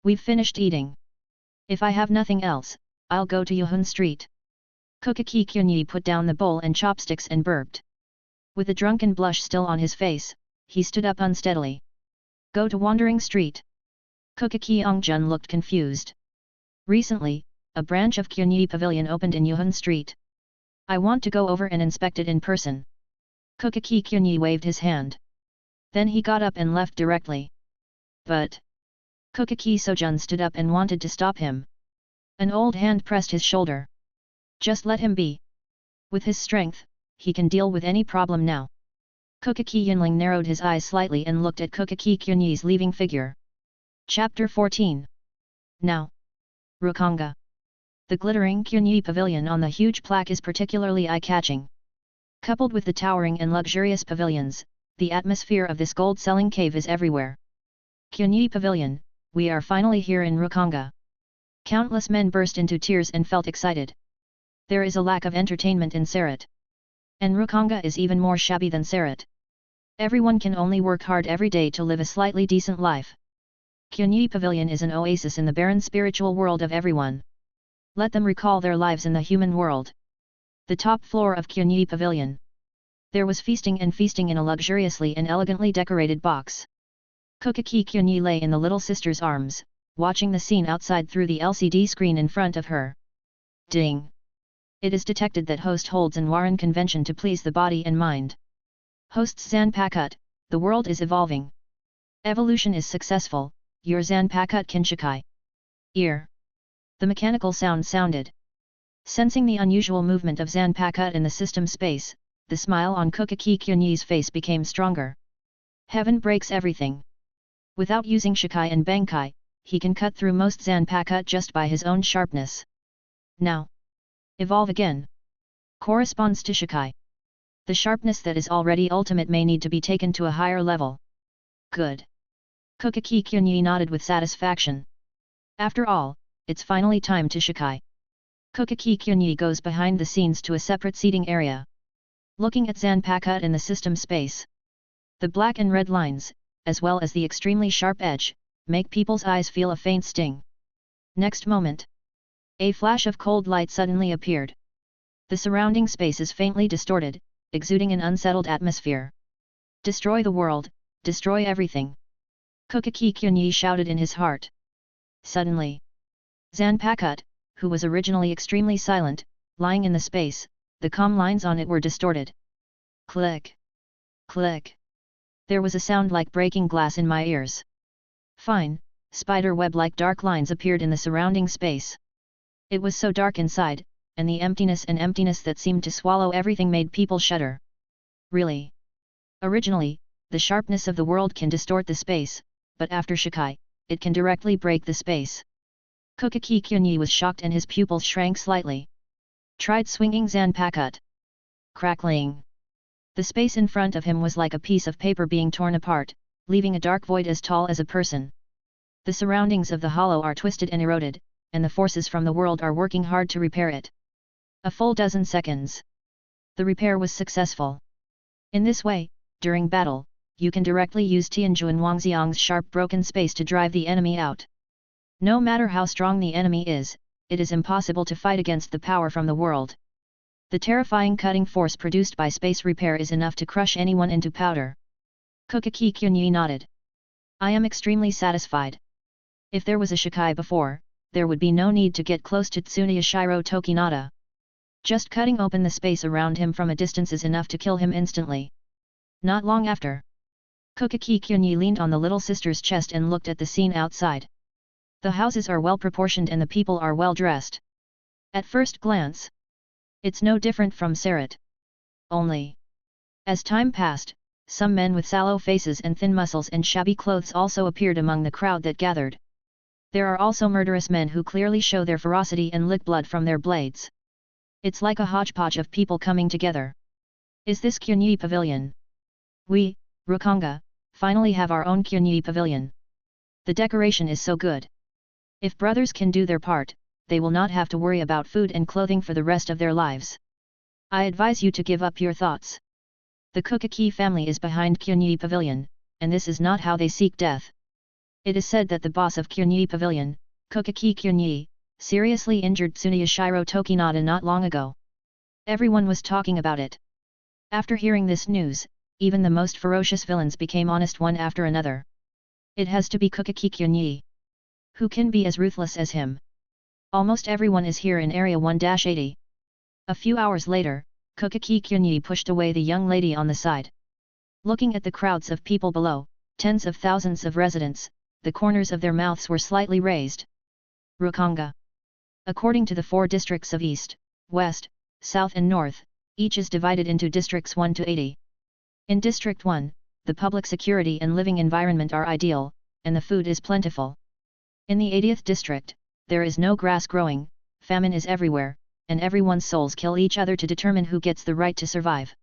We've finished eating. If I have nothing else, I'll go to Yuhun Street. Kukaki Kyunyi put down the bowl and chopsticks and burped. With a drunken blush still on his face, he stood up unsteadily. Go to Wandering Street. Kukaki Ongjun looked confused. Recently, a branch of Kyunyi Pavilion opened in Yuhun Street. I want to go over and inspect it in person. Kukaki Kyunyi waved his hand. Then he got up and left directly. But Kukaki Sojun stood up and wanted to stop him. An old hand pressed his shoulder. Just let him be. With his strength, he can deal with any problem now. Kukaki Yinling narrowed his eyes slightly and looked at Kukaki Kyunyi's leaving figure. Chapter 14. Now. Rukanga. The glittering Kyunyi pavilion on the huge plaque is particularly eye-catching. Coupled with the towering and luxurious pavilions, the atmosphere of this gold-selling cave is everywhere. Kyunyi Pavilion, we are finally here in Rukanga. Countless men burst into tears and felt excited. There is a lack of entertainment in Sarat. And Rukanga is even more shabby than Sarat. Everyone can only work hard every day to live a slightly decent life. Kyunyi Pavilion is an oasis in the barren spiritual world of everyone. Let them recall their lives in the human world. The top floor of Kyunyi Pavilion. There was feasting in a luxuriously and elegantly decorated box. Kukaki Kyunyi lay in the little sister's arms, watching the scene outside through the LCD screen in front of her. Ding! It is detected that host holds an Waran convention to please the body and mind. Hosts Zanpakut, the world is evolving. Evolution is successful, your Zanpakut Kinshikai. Ear. The mechanical sound sounded. Sensing the unusual movement of Zanpakut in the system space, the smile on Kukaki Kyunyi's face became stronger. Heaven breaks everything. Without using Shikai and Bankai, he can cut through most Zanpakut just by his own sharpness. Now. Evolve again. Corresponds to Shikai. The sharpness that is already ultimate may need to be taken to a higher level. Good. Kukaki Kyunyi nodded with satisfaction. After all, it's finally time to Shikai. Kukaki Kyunyi goes behind the scenes to a separate seating area. Looking at Zanpakut in the system space. The black and red lines, as well as the extremely sharp edge, make people's eyes feel a faint sting. Next moment. A flash of cold light suddenly appeared. The surrounding space is faintly distorted, exuding an unsettled atmosphere. Destroy the world, destroy everything. Kukaki Kyunyi shouted in his heart. Suddenly. Zanpakut, who was originally extremely silent, lying in the space, the calm lines on it were distorted. Click. Click. There was a sound like breaking glass in my ears. Fine, spider web-like dark lines appeared in the surrounding space. It was so dark inside, and the emptiness that seemed to swallow everything made people shudder. Really? Originally, the sharpness of the world can distort the space, but after Shikai, it can directly break the space. Kukaki Kyunyi was shocked and his pupils shrank slightly. Tried swinging Zanpakut. Crackling. The space in front of him was like a piece of paper being torn apart, leaving a dark void as tall as a person. The surroundings of the hollow are twisted and eroded, and the forces from the world are working hard to repair it. A full dozen seconds. The repair was successful. In this way, during battle, you can directly use Tianjuan Wangxiang's sharp broken space to drive the enemy out. No matter how strong the enemy is, it is impossible to fight against the power from the world. The terrifying cutting force produced by space repair is enough to crush anyone into powder. Kukaki Kyunyi nodded. I am extremely satisfied. If there was a Shikai before, there would be no need to get close to Tsuneyashiro Tokinata. Just cutting open the space around him from a distance is enough to kill him instantly. Not long after. Kukaki Kyunyi leaned on the little sister's chest and looked at the scene outside. The houses are well proportioned and the people are well dressed. At first glance, it's no different from Sarat. Only. As time passed, some men with sallow faces and thin muscles and shabby clothes also appeared among the crowd that gathered. There are also murderous men who clearly show their ferocity and lick blood from their blades. It's like a hodgepodge of people coming together. Is this Kyunyi Pavilion? We, Rukanga, finally have our own Kyunyi Pavilion. The decoration is so good. If brothers can do their part, they will not have to worry about food and clothing for the rest of their lives. I advise you to give up your thoughts. The Kokaki family is behind Kyunyi Pavilion, and this is not how they seek death. It is said that the boss of Kyunyi Pavilion, Kokaki Kyunyi, seriously injured Tsuneyashiro Tokinada not long ago. Everyone was talking about it. After hearing this news, even the most ferocious villains became honest one after another. It has to be Kokaki Kyunyi. Who can be as ruthless as him? Almost everyone is here in Area 1-80. A few hours later, Kokaki Kyunyi pushed away the young lady on the side. Looking at the crowds of people below, tens of thousands of residents, the corners of their mouths were slightly raised. Rukanga. According to the 4 districts of East, West, South and North, each is divided into districts 1-80. In District 1, the public security and living environment are ideal, and the food is plentiful. In the 80th district, there is no grass growing, famine is everywhere, and everyone's souls kill each other to determine who gets the right to survive.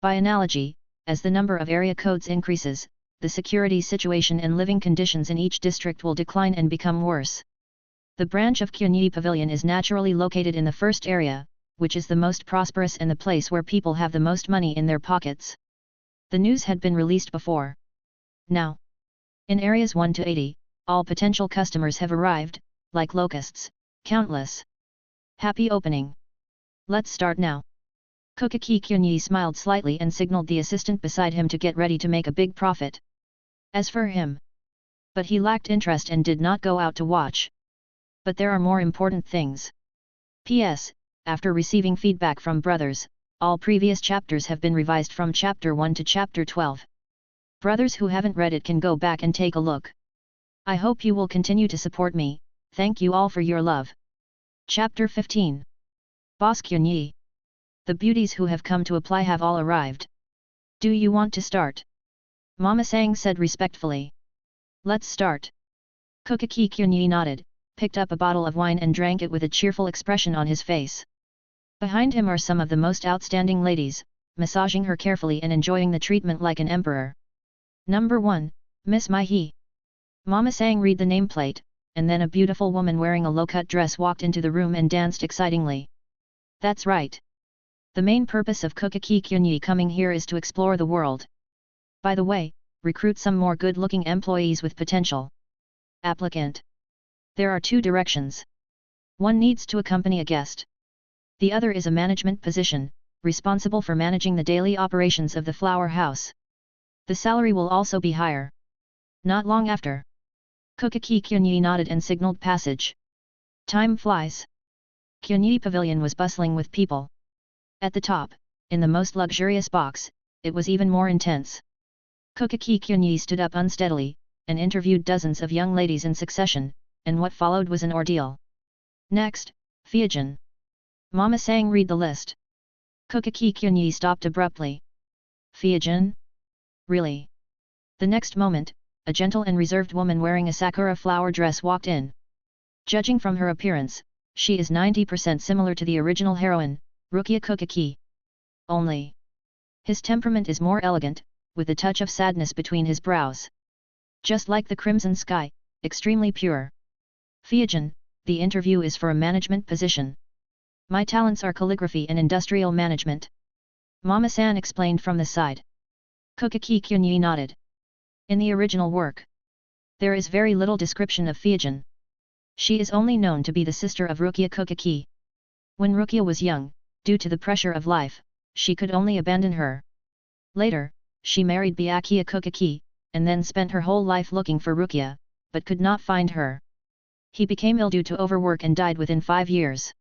By analogy, as the number of area codes increases, the security situation and living conditions in each district will decline and become worse. The branch of Kyunyi Pavilion is naturally located in the first area, which is the most prosperous and the place where people have the most money in their pockets. The news had been released before. Now, in areas 1-80, all potential customers have arrived, like locusts, countless. Happy opening. Let's start now. Kokaki Kyunyi smiled slightly and signaled the assistant beside him to get ready to make a big profit. As for him, but he lacked interest and did not go out to watch. But there are more important things. P.S. After receiving feedback from brothers, all previous chapters have been revised from Chapter 1 to Chapter 12. Brothers who haven't read it can go back and take a look. I hope you will continue to support me, thank you all for your love. Chapter 15. Boss Kyunyi. The beauties who have come to apply have all arrived. Do you want to start? Mama Sang said respectfully. Let's start. Kokaki Kyunyi nodded, picked up a bottle of wine and drank it with a cheerful expression on his face. Behind him are some of the most outstanding ladies, massaging her carefully and enjoying the treatment like an emperor. Number 1, Miss Mai-hee. Mama Sang read the nameplate, and then a beautiful woman wearing a low-cut dress walked into the room and danced excitingly. That's right. The main purpose of Kokaki Kyunyi coming here is to explore the world. By the way, recruit some more good-looking employees with potential. Applicant. There are 2 directions. One needs to accompany a guest. The other is a management position, responsible for managing the daily operations of the flower house. The salary will also be higher. Not long after. Kokaki Kyunyi nodded and signaled passage. Time flies. Kyunyi Pavilion was bustling with people. At the top, in the most luxurious box, it was even more intense. Kokaki Kyunyi stood up unsteadily, and interviewed dozens of young ladies in succession, and what followed was an ordeal. Next, Fiajin. Mama Sang read the list. Kokaki Kyunyi stopped abruptly. Fiajin? Really? The next moment, a gentle and reserved woman wearing a sakura flower dress walked in. Judging from her appearance, she is 90% similar to the original heroine, Rukia Kokaki. Only, his temperament is more elegant, with a touch of sadness between his brows. Just like the crimson sky, extremely pure. Fiajin, the interview is for a management position. My talents are calligraphy and industrial management. Mama-san explained from the side. Kokaki Kyunyi nodded. In the original work, there is very little description of Fiajin. She is only known to be the sister of Rukia Kokaki. When Rukia was young, due to the pressure of life, she could only abandon her. Later, she married Byakuya Kokaki, and then spent her whole life looking for Rukia, but could not find her. He became ill due to overwork and died within 5 years.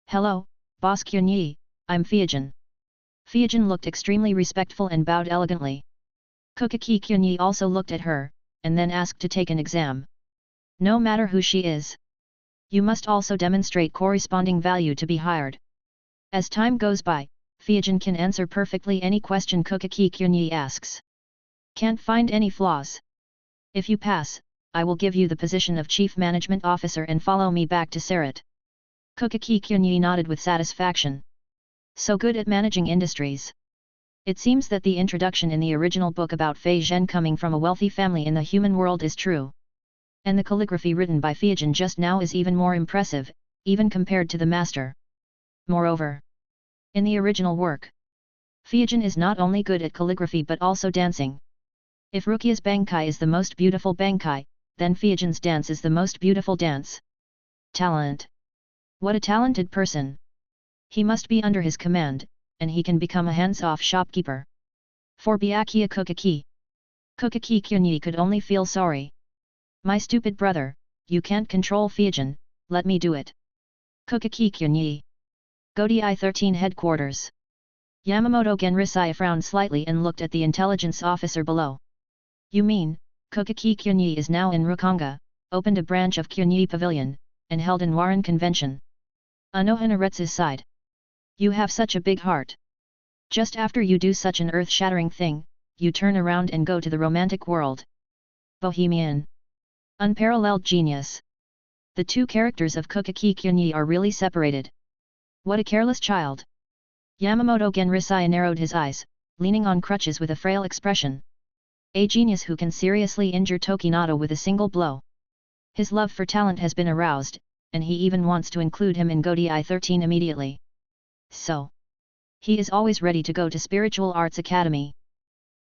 Hello, Boss Kyunyi, I'm Fiajin. Fiajin looked extremely respectful and bowed elegantly. Kokaki Kyunyi also looked at her, and then asked to take an exam. No matter who she is, you must also demonstrate corresponding value to be hired. As time goes by, Fiajin can answer perfectly any question Kokaki Kyunyi asks. Can't find any flaws. If you pass, I will give you the position of Chief Management Officer and follow me back to Sarat. Kokaki Kyunyi nodded with satisfaction. So good at managing industries. It seems that the introduction in the original book about Fei Zhen coming from a wealthy family in the human world is true. And the calligraphy written by Fiajin just now is even more impressive, even compared to the master. Moreover, in the original work, Fiajin is not only good at calligraphy but also dancing. If Rukia's Bankai is the most beautiful Bankai, then Fiajin's dance is the most beautiful dance. Talent. What a talented person! He must be under his command, and he can become a hands-off shopkeeper. For Byakuya Kokaki. Kokaki Kyunyi could only feel sorry. My stupid brother, you can't control Fiajin, let me do it. Kokaki Kyunyi. Godai 13 Headquarters. Yamamoto Genrisai frowned slightly and looked at the intelligence officer below. You mean, Kokaki Kyunyi is now in Rukanga, opened a branch of Kyunyi Pavilion, and held an Waran convention. Anohanaretsu's sighed. You have such a big heart. Just after you do such an earth-shattering thing, you turn around and go to the romantic world. Bohemian. Unparalleled genius. The two characters of Kokaki Kyunyi are really separated. What a careless child. Yamamoto Genrisai narrowed his eyes, leaning on crutches with a frail expression. A genius who can seriously injure Tokinado with a single blow. His love for talent has been aroused, and he even wants to include him in Godai 13 immediately. So, he is always ready to go to Spiritual Arts Academy.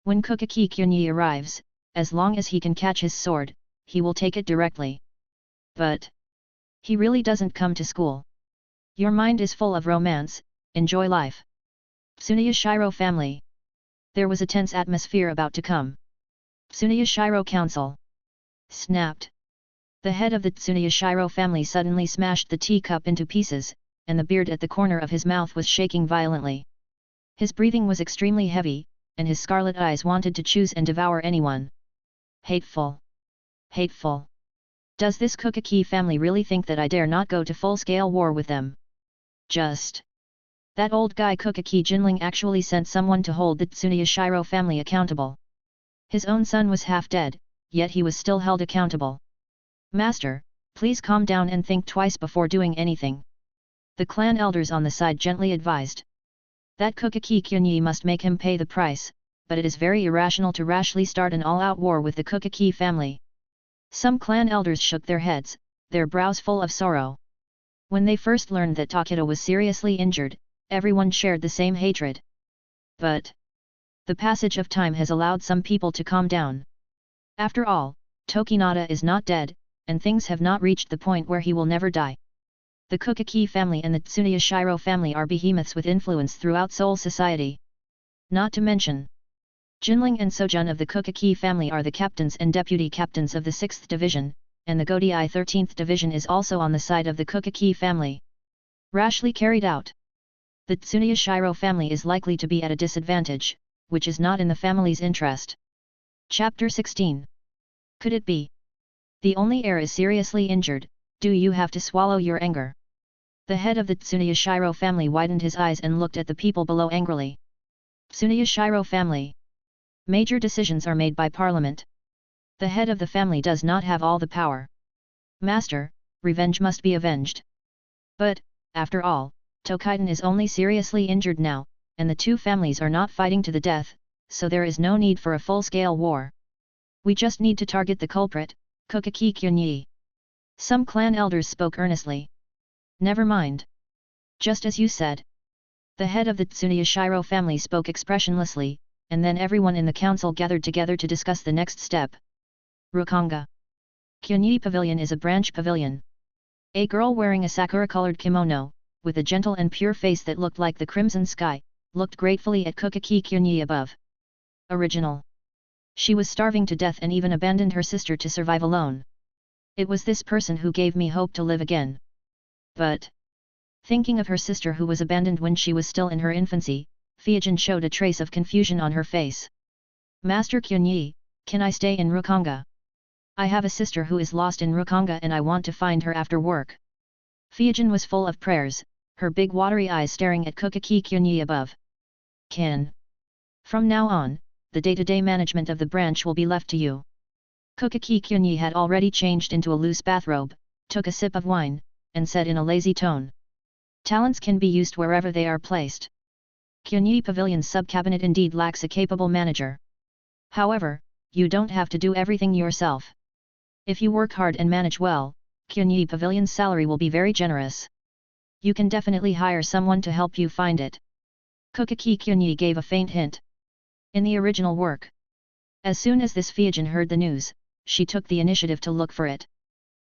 When Kokaki Kyunyi arrives, as long as he can catch his sword, he will take it directly. But he really doesn't come to school. Your mind is full of romance, enjoy life. Tsuneya Shiro family. There was a tense atmosphere about to come. Tsuneya Shiro Council. Snapped. The head of the Tsuneya Shiro family suddenly smashed the teacup into pieces, and the beard at the corner of his mouth was shaking violently. His breathing was extremely heavy, and his scarlet eyes wanted to choose and devour anyone. Hateful. Hateful. Does this Kokaki family really think that I dare not go to full-scale war with them? Just. That old guy Kokaki Jinling actually sent someone to hold the Tsuneya Shiro family accountable. His own son was half dead, yet he was still held accountable. Master, please calm down and think twice before doing anything. The clan elders on the side gently advised. That Kokaki Kyunyi must make him pay the price, but it is very irrational to rashly start an all-out war with the Kokaki family. Some clan elders shook their heads, their brows full of sorrow. When they first learned that Takedo was seriously injured, everyone shared the same hatred. But the passage of time has allowed some people to calm down. After all, Tokinada is not dead, and things have not reached the point where he will never die. The Kokaki family and the Tsuneya Shiro family are behemoths with influence throughout Seoul society. Not to mention, Jinling and Sojun of the Kokaki family are the captains and deputy captains of the 6th Division, and the Godai 13th Division is also on the side of the Kokaki family. Rashly carried out, the Tsuneya Shiro family is likely to be at a disadvantage, which is not in the family's interest. Chapter 16. Could it be? The only heir is seriously injured, do you have to swallow your anger? The head of the Tsuneya Shiro family widened his eyes and looked at the people below angrily. Tsuneya Shiro family. Major decisions are made by parliament. The head of the family does not have all the power. Master, revenge must be avenged. But, after all, Tokaidan is only seriously injured now, and the two families are not fighting to the death, so there is no need for a full-scale war. We just need to target the culprit, Kokaki Kyunyi. Some clan elders spoke earnestly. Never mind. Just as you said. The head of the Tsuneya Shiro family spoke expressionlessly, and then everyone in the council gathered together to discuss the next step. Rukanga. Kyunyi Pavilion is a branch pavilion. A girl wearing a sakura-colored kimono, with a gentle and pure face that looked like the crimson sky, looked gratefully at Kokaki Kyunyi above. Original. She was starving to death and even abandoned her sister to survive alone. It was this person who gave me hope to live again. But, thinking of her sister who was abandoned when she was still in her infancy, Fiajin showed a trace of confusion on her face. Master Kyunyi, can I stay in Rukanga? I have a sister who is lost in Rukanga and I want to find her after work. Fiajin was full of prayers, her big watery eyes staring at Kokaki Kyunyi above. Kin. From now on, the day-to-day management of the branch will be left to you. Kokaki Kyunyi had already changed into a loose bathrobe, took a sip of wine, and said in a lazy tone. Talents can be used wherever they are placed. Kyunyi Pavilion's sub-cabinet indeed lacks a capable manager. However, you don't have to do everything yourself. If you work hard and manage well, Kyunyi Pavilion's salary will be very generous. You can definitely hire someone to help you find it. Kokaki Kyunyi gave a faint hint. In the original work. As soon as this Fiajin heard the news, she took the initiative to look for it.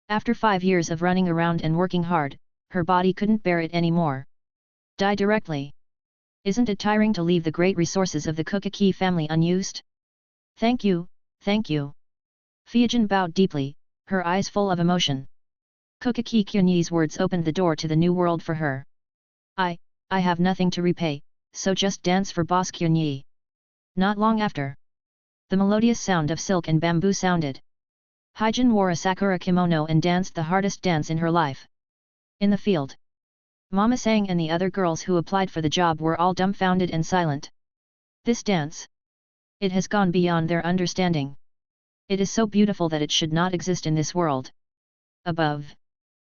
After 5 years of running around and working hard, her body couldn't bear it anymore. Die directly. Isn't it tiring to leave the great resources of the Kokaki family unused? Thank you, thank you. Fiajin bowed deeply, her eyes full of emotion. Kokaki Kyunyi's words opened the door to the new world for her. I have nothing to repay, so just dance for Boss Kyunyi. Not long after. The melodious sound of silk and bamboo sounded. Hyjin wore a sakura kimono and danced the hardest dance in her life. In the field. Mama Sang and the other girls who applied for the job were all dumbfounded and silent. This dance. It has gone beyond their understanding. It is so beautiful that it should not exist in this world. Above.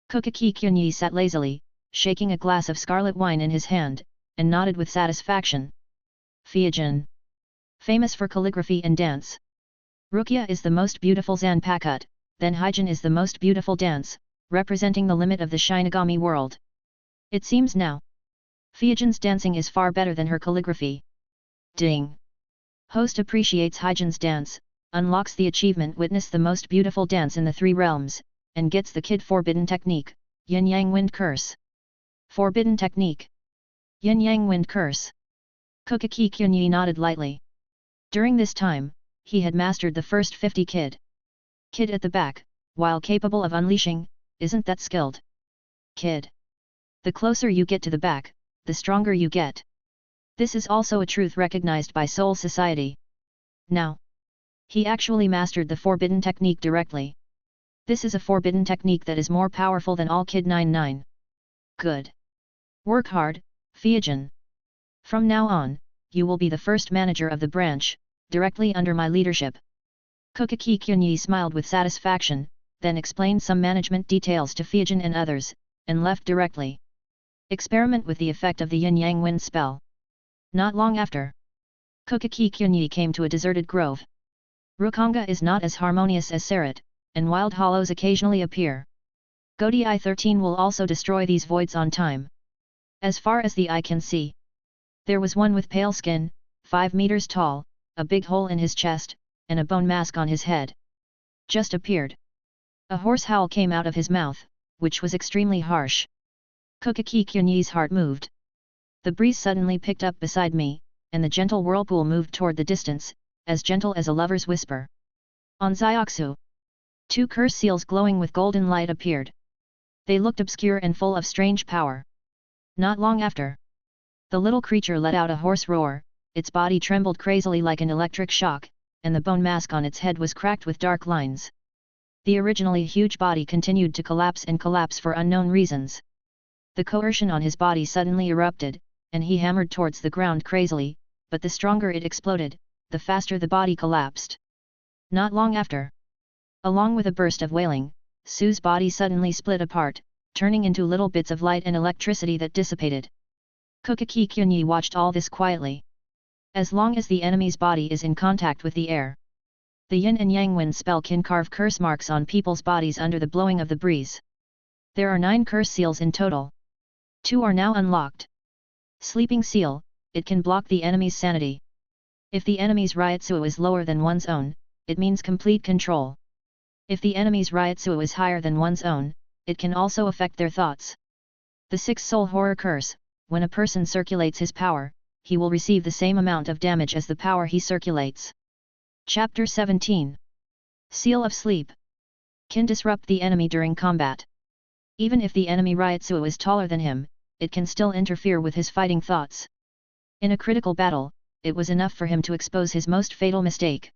Kokaki Kyunyi sat lazily, shaking a glass of scarlet wine in his hand, and nodded with satisfaction. Fiajin. Famous for calligraphy and dance. Rukia is the most beautiful Zanpakut, then Hyjin is the most beautiful dance, representing the limit of the Shinigami world. It seems now. Fiajin's dancing is far better than her calligraphy. Ding! Host appreciates Hyjin's dance, unlocks the achievement witness the most beautiful dance in the 3 realms, and gets the kid forbidden technique, Yin Yang Wind Curse. Forbidden technique. Yin Yang Wind Curse. Kokaki Kyunyi nodded lightly. During this time, he had mastered the first 50 kid. Kid at the back, while capable of unleashing, isn't that skilled? Kid. The closer you get to the back, the stronger you get. This is also a truth recognized by Soul Society. Now. He actually mastered the forbidden technique directly. This is a forbidden technique that is more powerful than all Kid 99. Good. Work hard, Fiajin. From now on, you will be the first manager of the branch, directly under my leadership. Kokaki Kyunyi smiled with satisfaction, then explained some management details to Fiajin and others, and left directly. Experiment with the effect of the yin-yang wind spell. Not long after. Kokaki Kyunyi came to a deserted grove. Rukanga is not as harmonious as Sarat, and wild hollows occasionally appear. Godi 13 will also destroy these voids on time. As far as the eye can see. There was one with pale skin, 5 meters tall, a big hole in his chest, and a bone mask on his head. Just appeared. A hoarse howl came out of his mouth, which was extremely harsh. Kokaki Kyunyi's heart moved. The breeze suddenly picked up beside me, and the gentle whirlpool moved toward the distance, as gentle as a lover's whisper. On Zyoksu. 2 curse seals glowing with golden light appeared. They looked obscure and full of strange power. Not long after. The little creature let out a hoarse roar, its body trembled crazily like an electric shock, and the bone mask on its head was cracked with dark lines. The originally huge body continued to collapse for unknown reasons. The coercion on his body suddenly erupted, and he hammered towards the ground crazily, but the stronger it exploded, the faster the body collapsed. Not long after. Along with a burst of wailing, Su's body suddenly split apart, turning into little bits of light and electricity that dissipated. Kokaki Kyunyi watched all this quietly. As long as the enemy's body is in contact with the air, the yin and yang wind spell can carve curse marks on people's bodies under the blowing of the breeze. There are 9 curse seals in total. 2 are now unlocked. Sleeping seal, it can block the enemy's sanity. If the enemy's Ryotsuo is lower than one's own, it means complete control. If the enemy's Ryotsuo is higher than one's own, it can also affect their thoughts. The 6 soul horror curse, when a person circulates his power, he will receive the same amount of damage as the power he circulates. Chapter 17. Seal of Sleep. Can disrupt the enemy during combat. Even if the enemy Ryotsuo is taller than him, it can still interfere with his fighting thoughts. In a critical battle, it was enough for him to expose his most fatal mistake.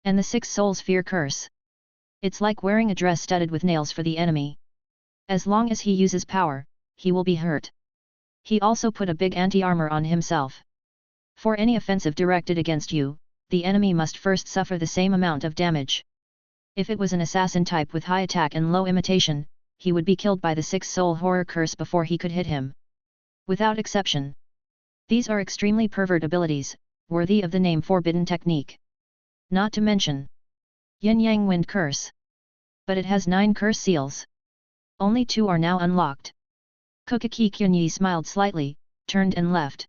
And the 6 souls fear curse. It's like wearing a dress studded with nails for the enemy. As long as he uses power, he will be hurt. He also put a big anti-armor on himself. For any offensive directed against you, the enemy must first suffer the same amount of damage. If it was an assassin type with high attack and low imitation, he would be killed by the 6 soul horror curse before he could hit him. Without exception. These are extremely pervert abilities, worthy of the name Forbidden Technique. Not to mention Yin Yang Wind Curse. But it has 9 curse seals. Only 2 are now unlocked. Kokaki Kyunyi smiled slightly, turned and left.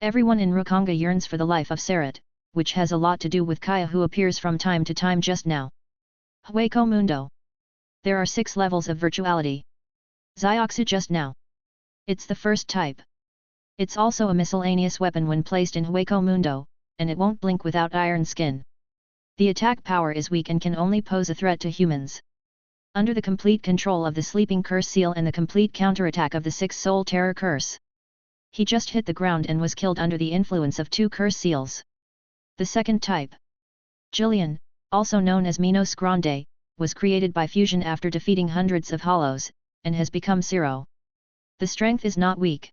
Everyone in Rukanga yearns for the life of Sarat, which has a lot to do with Kaya, who appears from time to time just now. Hueco Mundo. There are 6 levels of virtuality. Zioxu just now. It's the first type. It's also a miscellaneous weapon when placed in Hueco Mundo, and it won't blink without iron skin. The attack power is weak and can only pose a threat to humans. Under the complete control of the Sleeping Curse Seal and the complete counterattack of the 6 Soul Terror Curse. He just hit the ground and was killed under the influence of 2 curse seals. The second type. Jillian, also known as Minos Grande, was created by fusion after defeating hundreds of hollows, and has become Zero. The strength is not weak.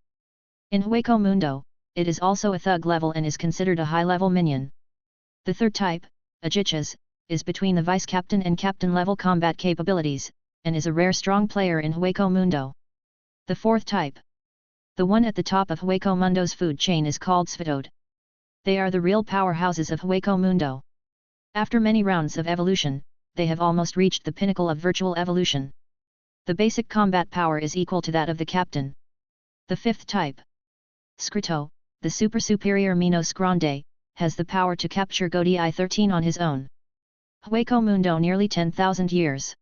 In Hueco Mundo, it is also a thug level and is considered a high-level minion. The third type, Ajichas, is between the Vice Captain and Captain level combat capabilities, and is a rare strong player in Hueco Mundo. The fourth type. The one at the top of Hueco Mundo's food chain is called Sphitode. They are the real powerhouses of Hueco Mundo. After many rounds of evolution, they have almost reached the pinnacle of virtual evolution. The basic combat power is equal to that of the Captain. The fifth type. Scrito, the superior Minos Grande, has the power to capture Godi I-13 on his own. Hueco Mundo nearly 10,000 years.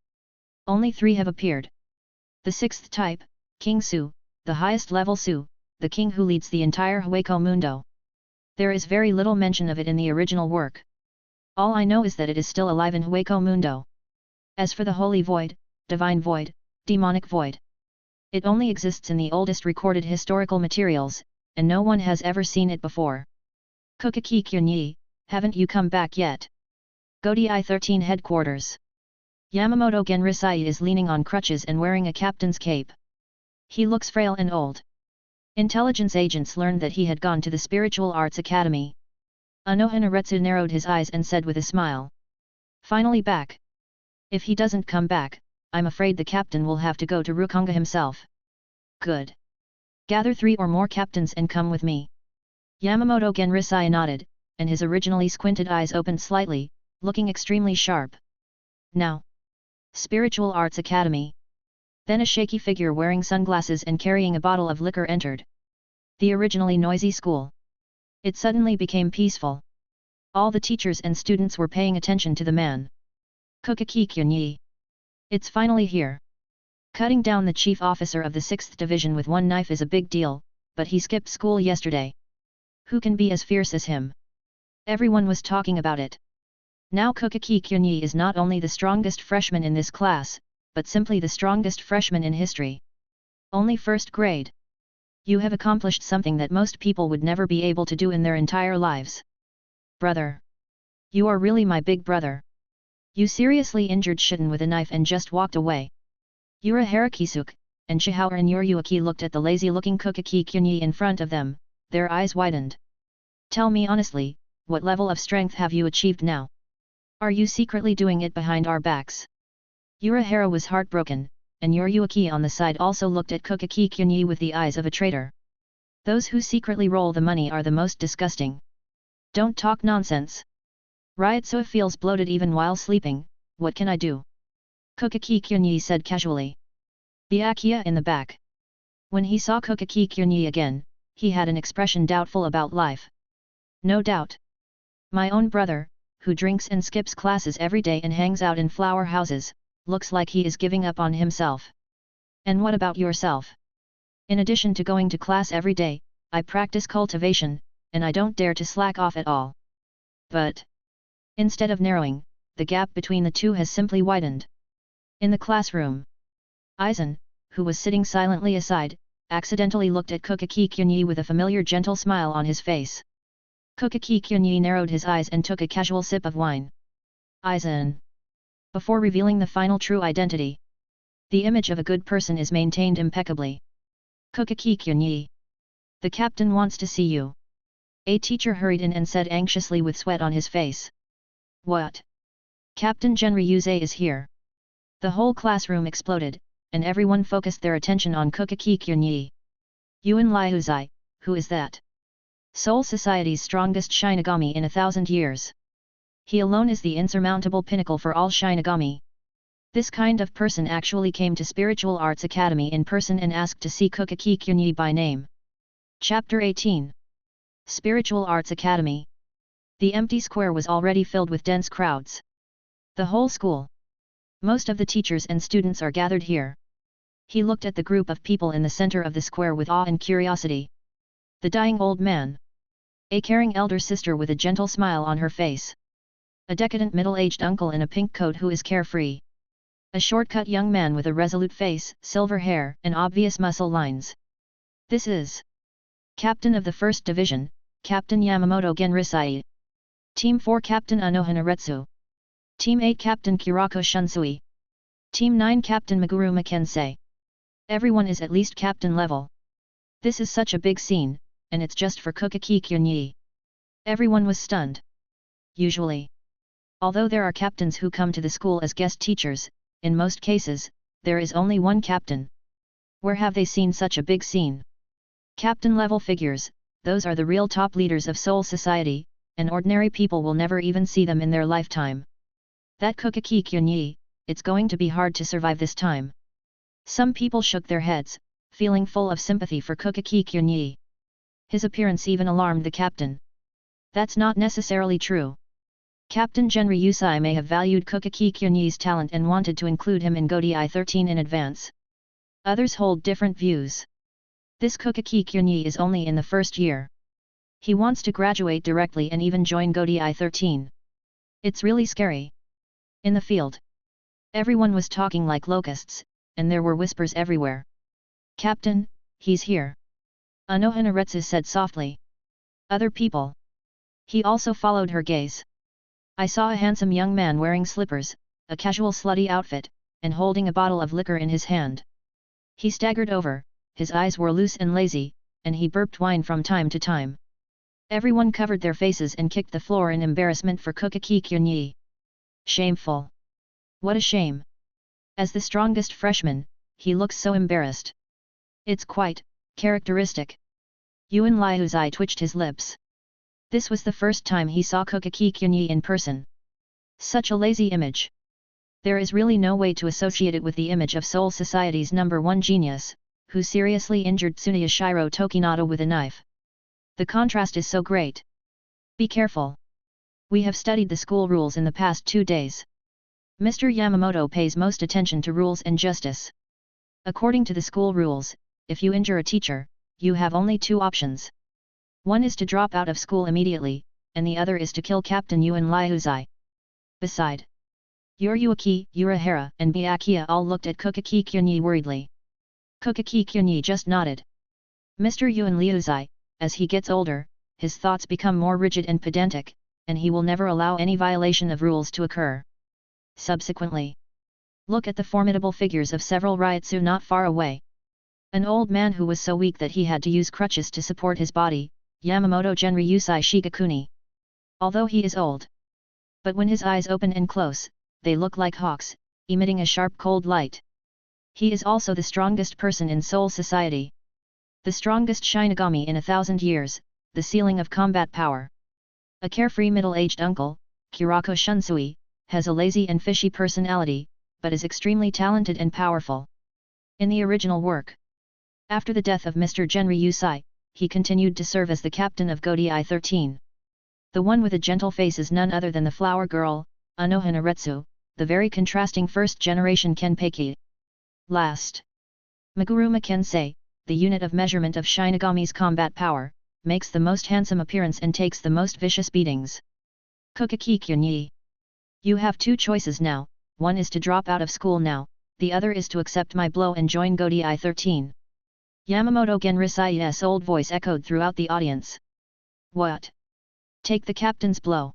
Only 3 have appeared. The sixth type, King Su, the highest level Su, the king who leads the entire Hueco Mundo. There is very little mention of it in the original work. All I know is that it is still alive in Hueco Mundo. As for the Holy Void, Divine Void, Demonic Void, it only exists in the oldest recorded historical materials, and no one has ever seen it before. Kokaki Kyunyi, haven't you come back yet? Godi I-13 headquarters. Yamamoto Genrisai is leaning on crutches and wearing a captain's cape. He looks frail and old. Intelligence agents learned that he had gone to the Spiritual Arts Academy. Anohanaretsu narrowed his eyes and said with a smile. Finally back. If he doesn't come back, I'm afraid the captain will have to go to Rukanga himself. Good. Gather 3 or more captains and come with me. Yamamoto Genrisai nodded, and his originally squinted eyes opened slightly, looking extremely sharp. Now. Spiritual Arts Academy. Then a shaky figure wearing sunglasses and carrying a bottle of liquor entered. The originally noisy school. It suddenly became peaceful. All the teachers and students were paying attention to the man. Kokaki Kyunyi. It's finally here. Cutting down the chief officer of the 6th Division with one knife is a big deal, but he skipped school yesterday. Who can be as fierce as him? Everyone was talking about it. Now Kokaki Kyunyi is not only the strongest freshman in this class, but simply the strongest freshman in history. Only first grade. You have accomplished something that most people would never be able to do in their entire lives. Brother. You are really my big brother. You seriously injured Shiden with a knife and just walked away. Yura Harakisuk, and Shihao and Yuryuaki looked at the lazy-looking Kokaki Kyunyi in front of them, their eyes widened. Tell me honestly, what level of strength have you achieved now? Are you secretly doing it behind our backs? Urahara was heartbroken, and Yuryuaki on the side also looked at Kokaki Kyunyi with the eyes of a traitor. Those who secretly roll the money are the most disgusting. Don't talk nonsense. Ryotsuh feels bloated even while sleeping, what can I do? Kokaki Kyunyi said casually. Byakuya in the back. When he saw Kokaki Kyunyi again, he had an expression doubtful about life. No doubt. My own brother, who drinks and skips classes every day and hangs out in flower houses, looks like he is giving up on himself. And what about yourself? In addition to going to class every day, I practice cultivation, and I don't dare to slack off at all. But instead of narrowing, the gap between the two has simply widened. In the classroom, Aizen, who was sitting silently aside, accidentally looked at Kokaki Kyunyi with a familiar gentle smile on his face. Kokaki Kyunyi narrowed his eyes and took a casual sip of wine. Aizen. Before revealing the final true identity, the image of a good person is maintained impeccably. Kokaki Kyunyi. The captain wants to see you. A teacher hurried in and said anxiously with sweat on his face. What? Captain Genryuze is here. The whole classroom exploded, and everyone focused their attention on Kokaki Kyunyi. Yuan Liuzai, who is that? Soul Society's strongest Shinigami in 1,000 years. He alone is the insurmountable pinnacle for all Shinigami. This kind of person actually came to Spiritual Arts Academy in person and asked to see Kokaki Kyunyi by name. Chapter 18. Spiritual Arts Academy. The empty square was already filled with dense crowds. The whole school. Most of the teachers and students are gathered here. He looked at the group of people in the center of the square with awe and curiosity. The dying old man. A caring elder sister with a gentle smile on her face. A decadent middle-aged uncle in a pink coat who is carefree. A short-cut young man with a resolute face, silver hair, and obvious muscle lines. This is Captain of the 1st Division, Captain Yamamoto Genrisai. Team 4 Captain Anoha Naretsu. Team 8 Captain Kurako Shunsui. Team 9 Captain Meguru Makensei. Everyone is at least captain level. This is such a big scene, and it's just for Kokaki Kyunyi. Everyone was stunned. Usually, although there are captains who come to the school as guest teachers, in most cases, there is only one captain. Where have they seen such a big scene? Captain-level figures, those are the real top leaders of Soul Society, and ordinary people will never even see them in their lifetime. That Kokaki Kyunyi, it's going to be hard to survive this time. Some people shook their heads, feeling full of sympathy for Kokaki Kyunyi. His appearance even alarmed the captain. That's not necessarily true. Captain Genryusai may have valued Kokaki Kyunyi's talent and wanted to include him in Godi I-13 in advance. Others hold different views. This Kokaki Kyunyi is only in the first year. He wants to graduate directly and even join Godi I-13. It's really scary. In the field, everyone was talking like locusts, and there were whispers everywhere. Captain, he's here. Anoha Naretsu said softly. Other people. He also followed her gaze. I saw a handsome young man wearing slippers, a casual slutty outfit, and holding a bottle of liquor in his hand. He staggered over, his eyes were loose and lazy, and he burped wine from time to time. Everyone covered their faces and kicked the floor in embarrassment for Kokaki Kyunyi. Shameful. What a shame. As the strongest freshman, he looks so embarrassed. It's quite characteristic. Yuan Liuzai twitched his lips. This was the first time he saw Kokaki Kyunyi in person. Such a lazy image. There is really no way to associate it with the image of Soul Society's #1 genius, who seriously injured Tsuneyashiro Tokinata with a knife. The contrast is so great. Be careful. We have studied the school rules in the past 2 days. Mr. Yamamoto pays most attention to rules and justice. According to the school rules, if you injure a teacher, you have only 2 options. One is to drop out of school immediately, and the other is to kill Captain Yuan Liuzai. Beside, Yuriuki, Urahara, and Byakuya all looked at Kokaki Kyunyi worriedly. Kokaki Kyunyi just nodded. Mr. Yuan Liuzai, as he gets older, his thoughts become more rigid and pedantic, and he will never allow any violation of rules to occur. Subsequently, look at the formidable figures of several Ryotsu not far away. An old man who was so weak that he had to use crutches to support his body, Yamamoto Genryusai Shigakuni. Although he is old, but when his eyes open and close, they look like hawks, emitting a sharp cold light. He is also the strongest person in Soul Society. The strongest Shinigami in 1,000 years, the ceiling of combat power. A carefree middle-aged uncle, Kurako Shunsui, has a lazy and fishy personality, but is extremely talented and powerful. In the original work, after the death of Mr. Genryusai, he continued to serve as the captain of Godi I-13. The one with a gentle face is none other than the flower girl, Anoha Naretsu, the very contrasting first-generation Kenpeki. Last, Meguru Makensei, the unit of measurement of Shinigami's combat power, makes the most handsome appearance and takes the most vicious beatings. Kokaki Kyunyi. You have 2 choices now, one is to drop out of school now, the other is to accept my blow and join Godi I-13. Yamamoto Genrisai's old voice echoed throughout the audience. What? Take the captain's blow.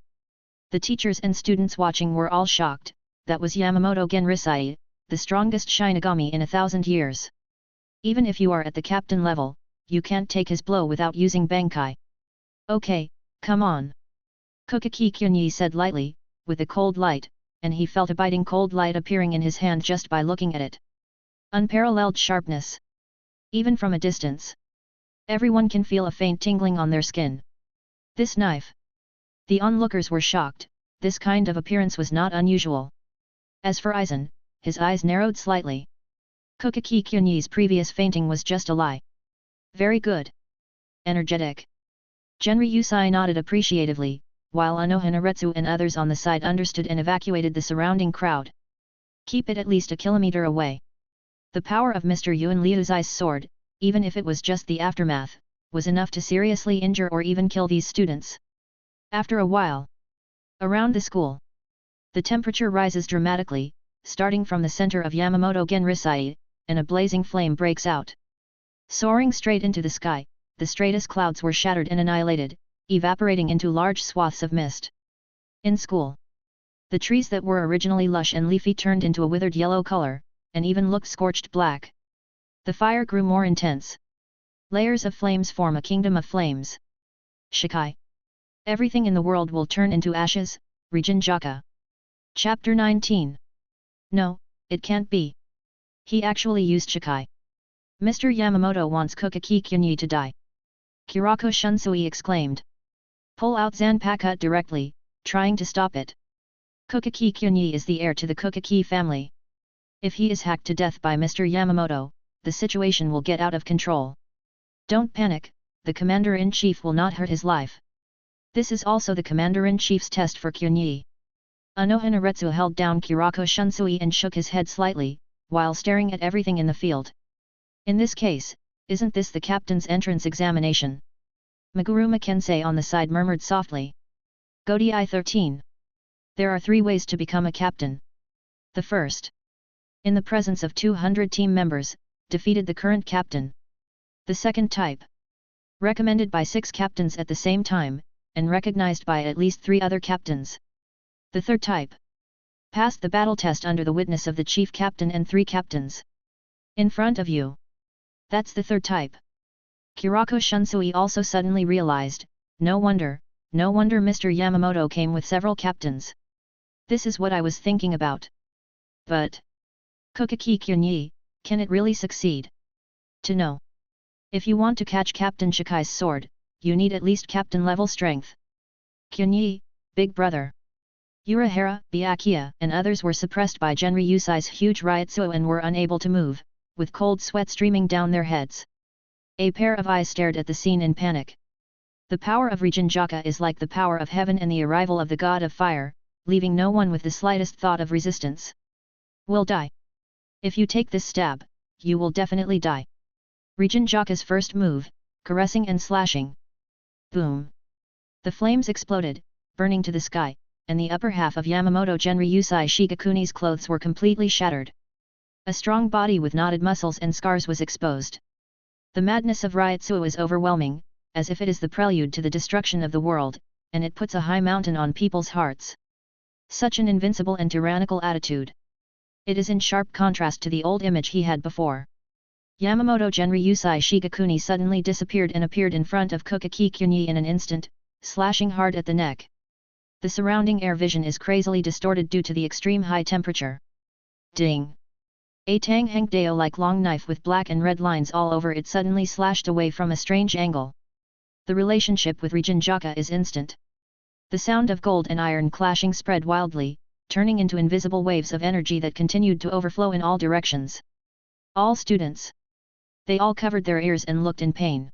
The teachers and students watching were all shocked. That was Yamamoto Genrisai, the strongest Shinigami in 1,000 years. Even if you are at the captain level, you can't take his blow without using Bankai. Okay, come on. Kokaki Kyunyi said lightly, with a cold light, and he felt a biting cold light appearing in his hand just by looking at it. Unparalleled sharpness. Even from a distance. Everyone can feel a faint tingling on their skin. This knife. The onlookers were shocked, this kind of appearance was not unusual. As for Aizen, his eyes narrowed slightly. Kokaki Kyunyi's previous fainting was just a lie. Very good. Energetic. Genri Yusai nodded appreciatively, while Anoha Naretsu and others on the side understood and evacuated the surrounding crowd. Keep it at least a kilometer away. The power of Mr. Yuan Liuzai's sword, even if it was just the aftermath, was enough to seriously injure or even kill these students. After a while, around the school, the temperature rises dramatically, starting from the center of Yamamoto Genrisai, and a blazing flame breaks out. Soaring straight into the sky, the straightest clouds were shattered and annihilated, evaporating into large swaths of mist. In school, the trees that were originally lush and leafy turned into a withered yellow color, and even looked scorched black. The fire grew more intense. Layers of flames form a kingdom of flames. Shikai. Everything in the world will turn into ashes, Rijinjaka. Chapter 19. No, it can't be. He actually used Shikai. Mr. Yamamoto wants Kokaki Kyunyi to die. Kirako Shunsui exclaimed. Pull out Zanpakuto directly, trying to stop it. Kokaki Kyunyi is the heir to the Kokaki family. If he is hacked to death by Mr. Yamamoto, the situation will get out of control. Don't panic, the Commander-in-Chief will not hurt his life. This is also the Commander-in-Chief's test for Kyunyi. Anoha Naretsu held down Kirako Shunsui and shook his head slightly, while staring at everything in the field. In this case, isn't this the captain's entrance examination? Maguruma Kensei on the side murmured softly. Godi I-13. There are 3 ways to become a captain. The first. In the presence of 200 team members, defeated the current captain. The second type. Recommended by 6 captains at the same time, and recognized by at least 3 other captains. The third type. Passed the battle test under the witness of the chief captain and 3 captains. In front of you. That's the third type. Kirako Shunsui also suddenly realized, no wonder Mr. Yamamoto came with several captains. This is what I was thinking about. But Kokaki Kyunyi, can it really succeed? To know. If you want to catch Captain Shikai's sword, you need at least captain-level strength. Kyunyi, big brother. Urahara, Byakuya and others were suppressed by Genri Yusai's huge Ryutsu and were unable to move, with cold sweat streaming down their heads. A pair of eyes stared at the scene in panic. The power of Rijinjaka is like the power of heaven and the arrival of the god of fire, leaving no one with the slightest thought of resistance. Will die. If you take this stab, you will definitely die. Rijinjaka's first move, caressing and slashing. Boom. The flames exploded, burning to the sky, and the upper half of Yamamoto Genri Yusai Shigakuni's clothes were completely shattered. A strong body with knotted muscles and scars was exposed. The madness of Ryutsu is overwhelming, as if it is the prelude to the destruction of the world, and it puts a high mountain on people's hearts. Such an invincible and tyrannical attitude. It is in sharp contrast to the old image he had before. Yamamoto Genri Yusai Shigakuni suddenly disappeared and appeared in front of Kokaki Kyunyi in an instant, slashing hard at the neck. The surrounding air vision is crazily distorted due to the extreme high temperature. Ding! A Tang Heng Dao-like long knife with black and red lines all over it suddenly slashed away from a strange angle. The relationship with Rijinjaka is instant. The sound of gold and iron clashing spread wildly, turning into invisible waves of energy that continued to overflow in all directions. All students. They all covered their ears and looked in pain.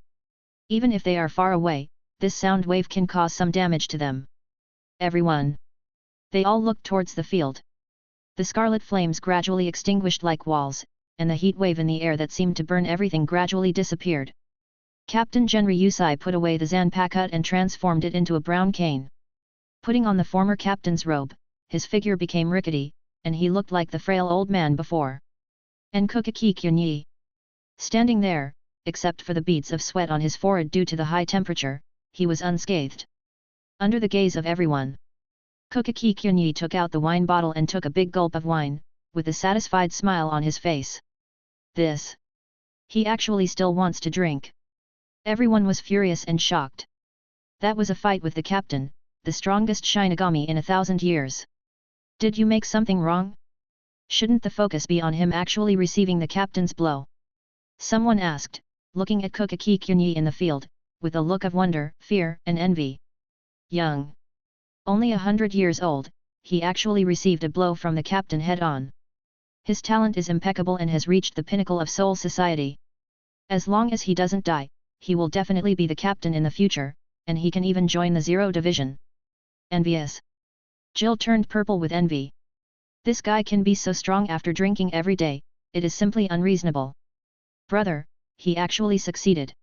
Even if they are far away, this sound wave can cause some damage to them. Everyone. They all looked towards the field. The scarlet flames gradually extinguished like walls, and the heat wave in the air that seemed to burn everything gradually disappeared. Captain Genri Yusai put away the Zanpakuto and transformed it into a brown cane. Putting on the former captain's robe, his figure became rickety, and he looked like the frail old man before. And Kokaki Kyunyi. Standing there, except for the beads of sweat on his forehead due to the high temperature, he was unscathed. Under the gaze of everyone, Kokaki Kyunyi took out the wine bottle and took a big gulp of wine, with a satisfied smile on his face. This. He actually still wants to drink. Everyone was furious and shocked. That was a fight with the captain, the strongest Shinigami in 1,000 years. Did you make something wrong? Shouldn't the focus be on him actually receiving the captain's blow? Someone asked, looking at Kokaki Kyunyi in the field, with a look of wonder, fear, and envy. Young. Only 100 years old, he actually received a blow from the captain head-on. His talent is impeccable and has reached the pinnacle of Soul Society. As long as he doesn't die, he will definitely be the captain in the future, and he can even join the Zero Division. Envious. Jill turned purple with envy. This guy can be so strong after drinking every day, it is simply unreasonable. Brother, he actually succeeded.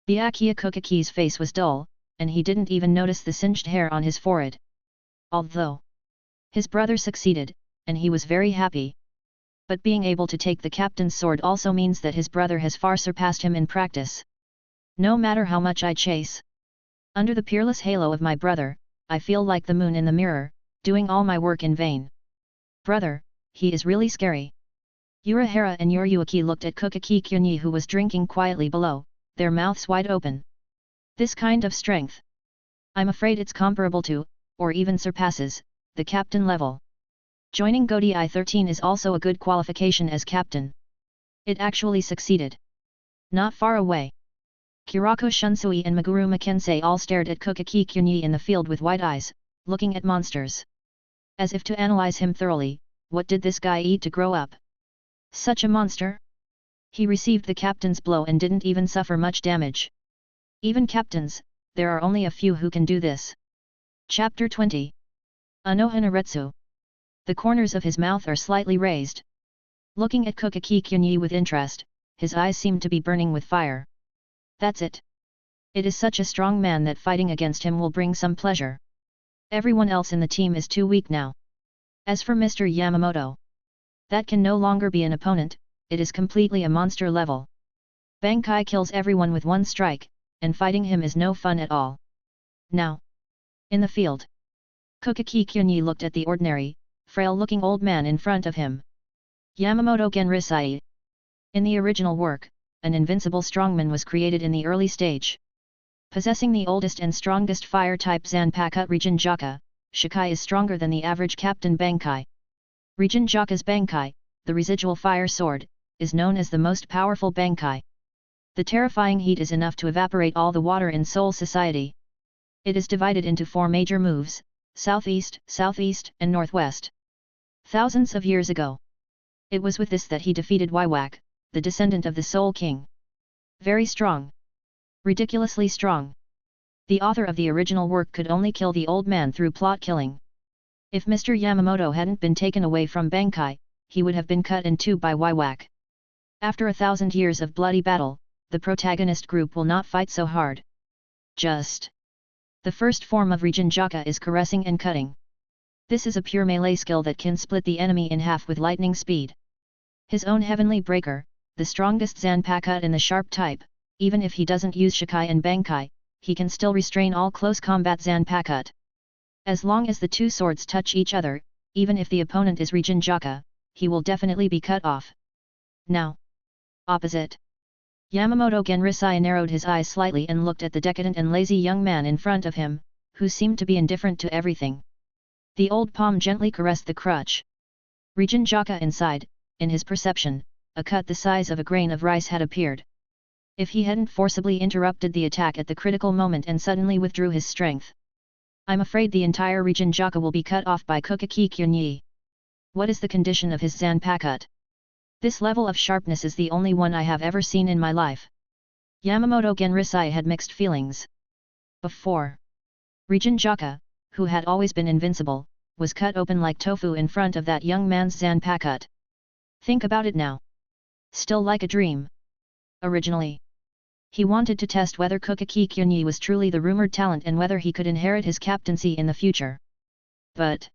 Byakuya Kokaki's face was dull, and he didn't even notice the singed hair on his forehead. Although his brother succeeded, and he was very happy. But being able to take the captain's sword also means that his brother has far surpassed him in practice. No matter how much I chase, under the peerless halo of my brother, I feel like the moon in the mirror, doing all my work in vain. Brother, he is really scary. Urahara and Yoriyuki looked at Kokaki Kyunyi, who was drinking quietly below, their mouths wide open. This kind of strength. I'm afraid it's comparable to, or even surpasses, the captain level. Joining Godi I-13 is also a good qualification as captain. It actually succeeded. Not far away. Kirako Shunsui and Meguru Makensei all stared at Kokaki Kyunyi in the field with wide eyes, looking at monsters. As if to analyze him thoroughly, what did this guy eat to grow up? Such a monster? He received the captain's blow and didn't even suffer much damage. Even captains, there are only a few who can do this. Chapter 20. Anohanaretsu. The corners of his mouth are slightly raised. Looking at Kokaki Kyunyi with interest, his eyes seem to be burning with fire. That's it. It is such a strong man that fighting against him will bring some pleasure. Everyone else in the team is too weak now. As for Mr. Yamamoto, that can no longer be an opponent, it is completely a monster level. Bankai kills everyone with one strike, and fighting him is no fun at all. Now, in the field, Kokaki Kyunyi looked at the ordinary, frail-looking old man in front of him. Yamamoto Genrisai. In the original work, an invincible strongman was created in the early stage. Possessing the oldest and strongest fire-type Zanpakuto Rijinjaka, Shikai is stronger than the average Captain Bankai. Rijinjaka's Bankai, the residual fire sword, is known as the most powerful Bankai. The terrifying heat is enough to evaporate all the water in Soul Society. It is divided into 4 major moves: southeast, southeast, and northwest. Thousands of years ago, it was with this that he defeated Waiwak, the descendant of the Soul King. Very strong. Ridiculously strong. The author of the original work could only kill the old man through plot killing. If Mr. Yamamoto hadn't been taken away from Bankai, he would have been cut in two by Waiwak. After 1,000 years of bloody battle, the protagonist group will not fight so hard. Just. The first form of Rijinjaka is caressing and cutting. This is a pure melee skill that can split the enemy in half with lightning speed. His own Heavenly Breaker, the strongest Zanpakuto in the sharp type, even if he doesn't use Shikai and Bankai, he can still restrain all close combat Zanpakuto. As long as the two swords touch each other, even if the opponent is Rijinjaka, he will definitely be cut off. Now, opposite. Yamamoto Genrisai narrowed his eyes slightly and looked at the decadent and lazy young man in front of him, who seemed to be indifferent to everything. The old palm gently caressed the crutch. Rijinjaka inside, in his perception, a cut the size of a grain of rice had appeared. If he hadn't forcibly interrupted the attack at the critical moment and suddenly withdrew his strength, I'm afraid the entire Rijinjaka will be cut off by Kokaki Kyunyi. What is the condition of his Zanpakuto? This level of sharpness is the only one I have ever seen in my life. Yamamoto Genrisai had mixed feelings. Before, Rijinjaka, who had always been invincible, was cut open like tofu in front of that young man's Zanpakuto. Think about it now. Still like a dream. Originally, he wanted to test whether Kokaki Kyunyi was truly the rumored talent and whether he could inherit his captaincy in the future. But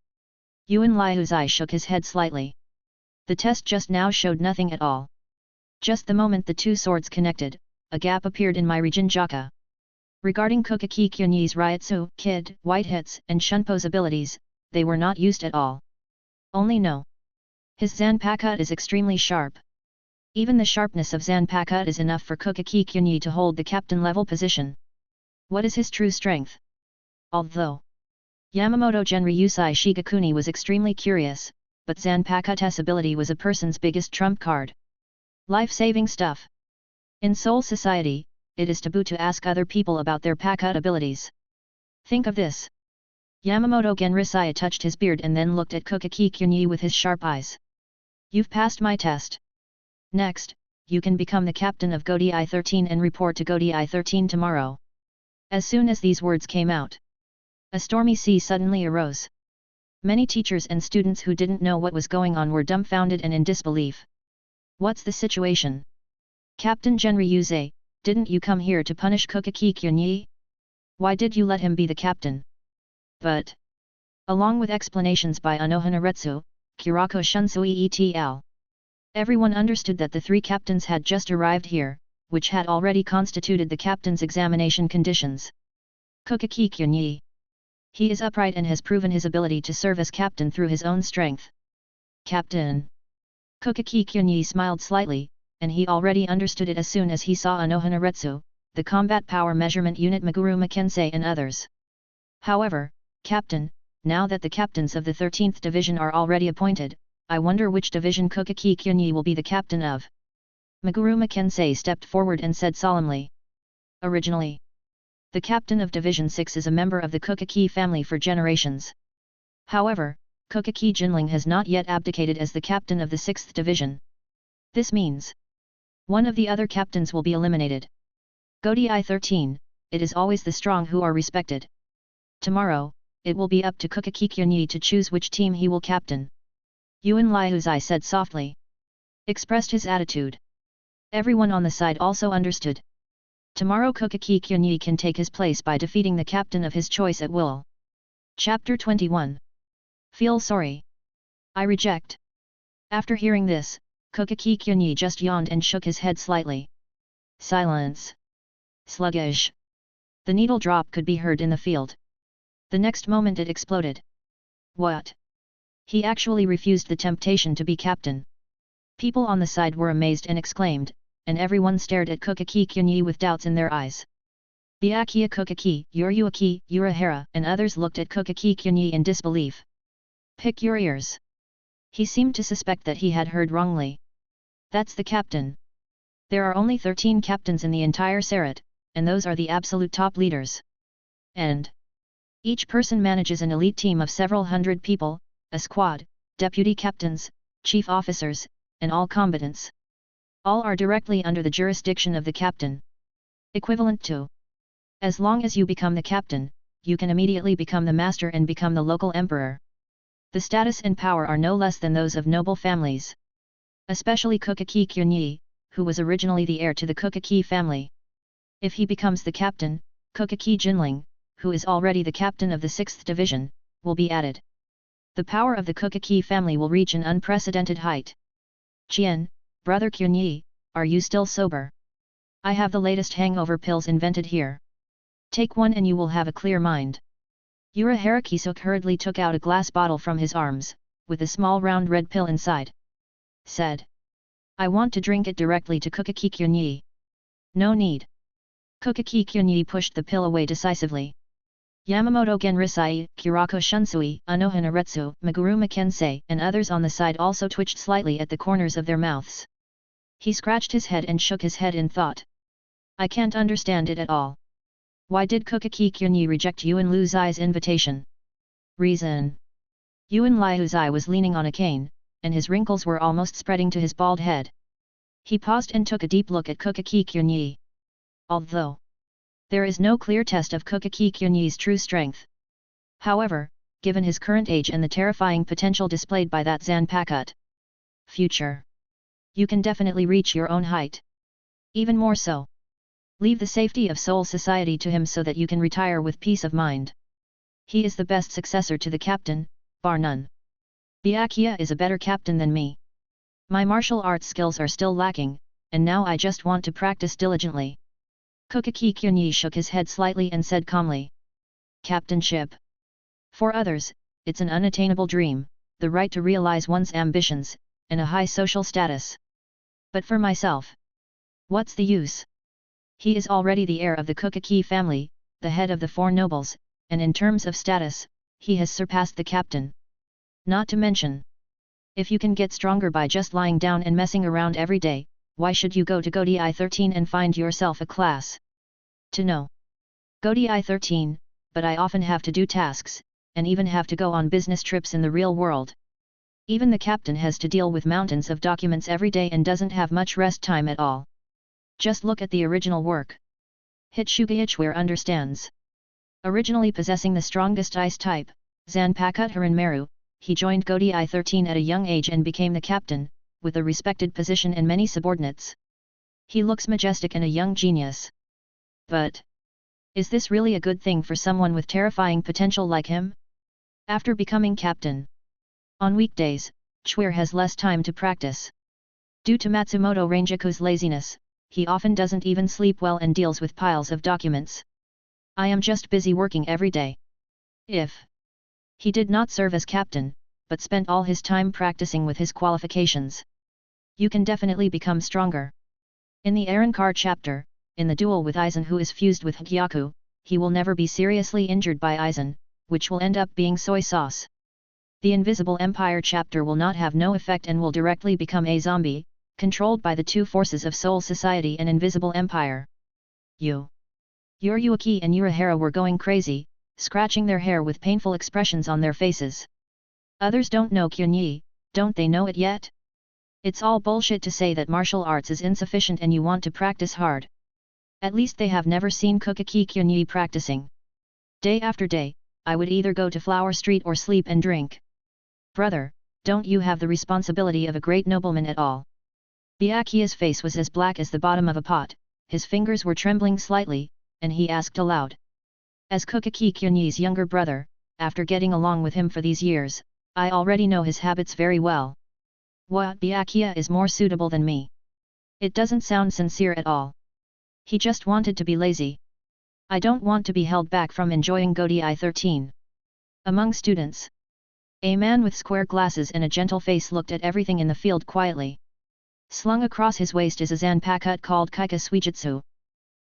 Yuan Liu's eye shook his head slightly. The test just now showed nothing at all. Just the moment the two swords connected, a gap appeared in my Rijinjaka. Regarding Kokaki Kyunyi's Ryutsu, Kid, White Hits, and Shunpo's abilities, they were not used at all. Only no. His Zanpakuto is extremely sharp. Even the sharpness of Zanpakuto is enough for Kokaki Kyunyi to hold the captain-level position. What is his true strength? Although Yamamoto Genryusai Shigakuni was extremely curious, but Zanpakute's ability was a person's biggest trump card. Life-saving stuff. In Soul Society, it is taboo to ask other people about their Pakut abilities. Think of this. Yamamoto Genryusai touched his beard and then looked at Kokaki Kyunyi with his sharp eyes. You've passed my test. Next, you can become the captain of Godi I-13 and report to Godi I-13 tomorrow. As soon as these words came out, a stormy sea suddenly arose. Many teachers and students who didn't know what was going on were dumbfounded and in disbelief. What's the situation? Captain Genryusai, didn't you come here to punish Kokaki Kyunyi? Why did you let him be the captain? But, along with explanations by Anohanaretsu, Kurako Shunsui et. Everyone understood that the three captains had just arrived here, which had already constituted the captain's examination conditions. Kokaki Kyunyi. He is upright and has proven his ability to serve as captain through his own strength. Captain. Kokaki Kyunyi smiled slightly, and he already understood it as soon as he saw Anohanaretsu, the combat power measurement unit Meguruma Kensei and others. However, Captain, now that the captains of the 13th Division are already appointed, I wonder which division Kokaki Kyunyi will be the captain of. Meguruma Kensei stepped forward and said solemnly. Originally, the captain of Division 6 is a member of the Kokaki family for generations. However, Kokaki Jinling has not yet abdicated as the captain of the 6th Division. This means one of the other captains will be eliminated. Godi I-13, it is always the strong who are respected. Tomorrow, it will be up to Kokaki Kyunyi to choose which team he will captain. Yuan Liuzai said softly. Expressed his attitude. Everyone on the side also understood. Tomorrow Kokaki Kyunyi can take his place by defeating the captain of his choice at will. Chapter 21. Feel sorry. I reject. After hearing this, Kokaki Kyunyi just yawned and shook his head slightly. Silence. Sluggish. The needle drop could be heard in the field. The next moment it exploded. What? He actually refused the temptation to be captain. People on the side were amazed and exclaimed, and everyone stared at Kokaki Kyunyi with doubts in their eyes. Byakuya Kokaki, Yuryuaki, Urahara and others looked at Kokaki Kyunyi in disbelief. Pick your ears. He seemed to suspect that he had heard wrongly. That's the captain. There are only 13 captains in the entire Sarat, and those are the absolute top leaders. And each person manages an elite team of several hundred people, a squad, deputy captains, chief officers, and all combatants. All are directly under the jurisdiction of the captain. Equivalent to. As long as you become the captain, you can immediately become the master and become the local emperor. The status and power are no less than those of noble families. Especially Kokaki Kyunyi, who was originally the heir to the Kokaki family. If he becomes the captain, Kokaki Jinling, who is already the captain of the 6th Division, will be added. The power of the Kokaki family will reach an unprecedented height. Chien, Brother Kyunyi, are you still sober? I have the latest hangover pills invented here. Take one and you will have a clear mind. Urahara Kisuk hurriedly took out a glass bottle from his arms, with a small round red pill inside. Said. I want to drink it directly to Kokaki Kyunyi. No need. Kokaki Kyunyi pushed the pill away decisively. Yamamoto Genryusai, Kurako Shunsui, Anohanaretsu, Meguruma Kensei and others on the side also twitched slightly at the corners of their mouths. He scratched his head and shook his head in thought. I can't understand it at all. Why did Kokaki Kyunyi reject Yuan Liuzai's invitation? Reason. Yuan Liuzai was leaning on a cane, and his wrinkles were almost spreading to his bald head. He paused and took a deep look at Kokaki Kyunyi. Although there is no clear test of Kokaki Kyunyi's true strength. However, given his current age and the terrifying potential displayed by that Zanpakutte future, you can definitely reach your own height. Even more so. Leave the safety of Soul Society to him so that you can retire with peace of mind. He is the best successor to the captain, bar none. Byakuya is a better captain than me. My martial arts skills are still lacking, and now I just want to practice diligently. Kokaki Kyunyi shook his head slightly and said calmly. Captainship. For others, it's an unattainable dream, the right to realize one's ambitions, and a high social status. But for myself, what's the use? He is already the heir of the Kokaki family, the head of the four nobles, and in terms of status, he has surpassed the captain. Not to mention, if you can get stronger by just lying down and messing around every day, why should you go to Godi I-13 and find yourself a class? To know. Godi I-13, but I often have to do tasks, and even have to go on business trips in the real world. Even the captain has to deal with mountains of documents every day and doesn't have much rest time at all. Just look at the original work. Hitsuga Ichware understands. Originally possessing the strongest ice type, Zanpakuto Hiranmaru, he joined Godi I-13 at a young age and became the captain, with a respected position and many subordinates. He looks majestic and a young genius. But is this really a good thing for someone with terrifying potential like him? After becoming captain, on weekdays, Chware has less time to practice. Due to Matsumoto Ranjaku's laziness, he often doesn't even sleep well and deals with piles of documents. I am just busy working every day. If he did not serve as captain, but spent all his time practicing with his qualifications, you can definitely become stronger. In the Arankar chapter, in the duel with Aizen who is fused with Hyaku, he will never be seriously injured by Aizen, which will end up being soy sauce. The Invisible Empire chapter will not have no effect and will directly become a zombie, controlled by the two forces of Soul Society and Invisible Empire. Yuruaki and Urahara were going crazy, scratching their hair with painful expressions on their faces. Others don't know Kyunyi, don't they know it yet? It's all bullshit to say that martial arts is insufficient and you want to practice hard. At least they have never seen Kukaki Kyunyi practicing. Day after day, I would either go to Flower Street or sleep and drink. Brother, don't you have the responsibility of a great nobleman at all? Byakuya's face was as black as the bottom of a pot, his fingers were trembling slightly, and he asked aloud. As Kukaki Kyunyi's younger brother, after getting along with him for these years, I already know his habits very well. What Byakuya is more suitable than me? It doesn't sound sincere at all. He just wanted to be lazy. I don't want to be held back from enjoying Godi I-13. Among students, a man with square glasses and a gentle face looked at everything in the field quietly. Slung across his waist is a zanpakuto called Kaika Suijutsu.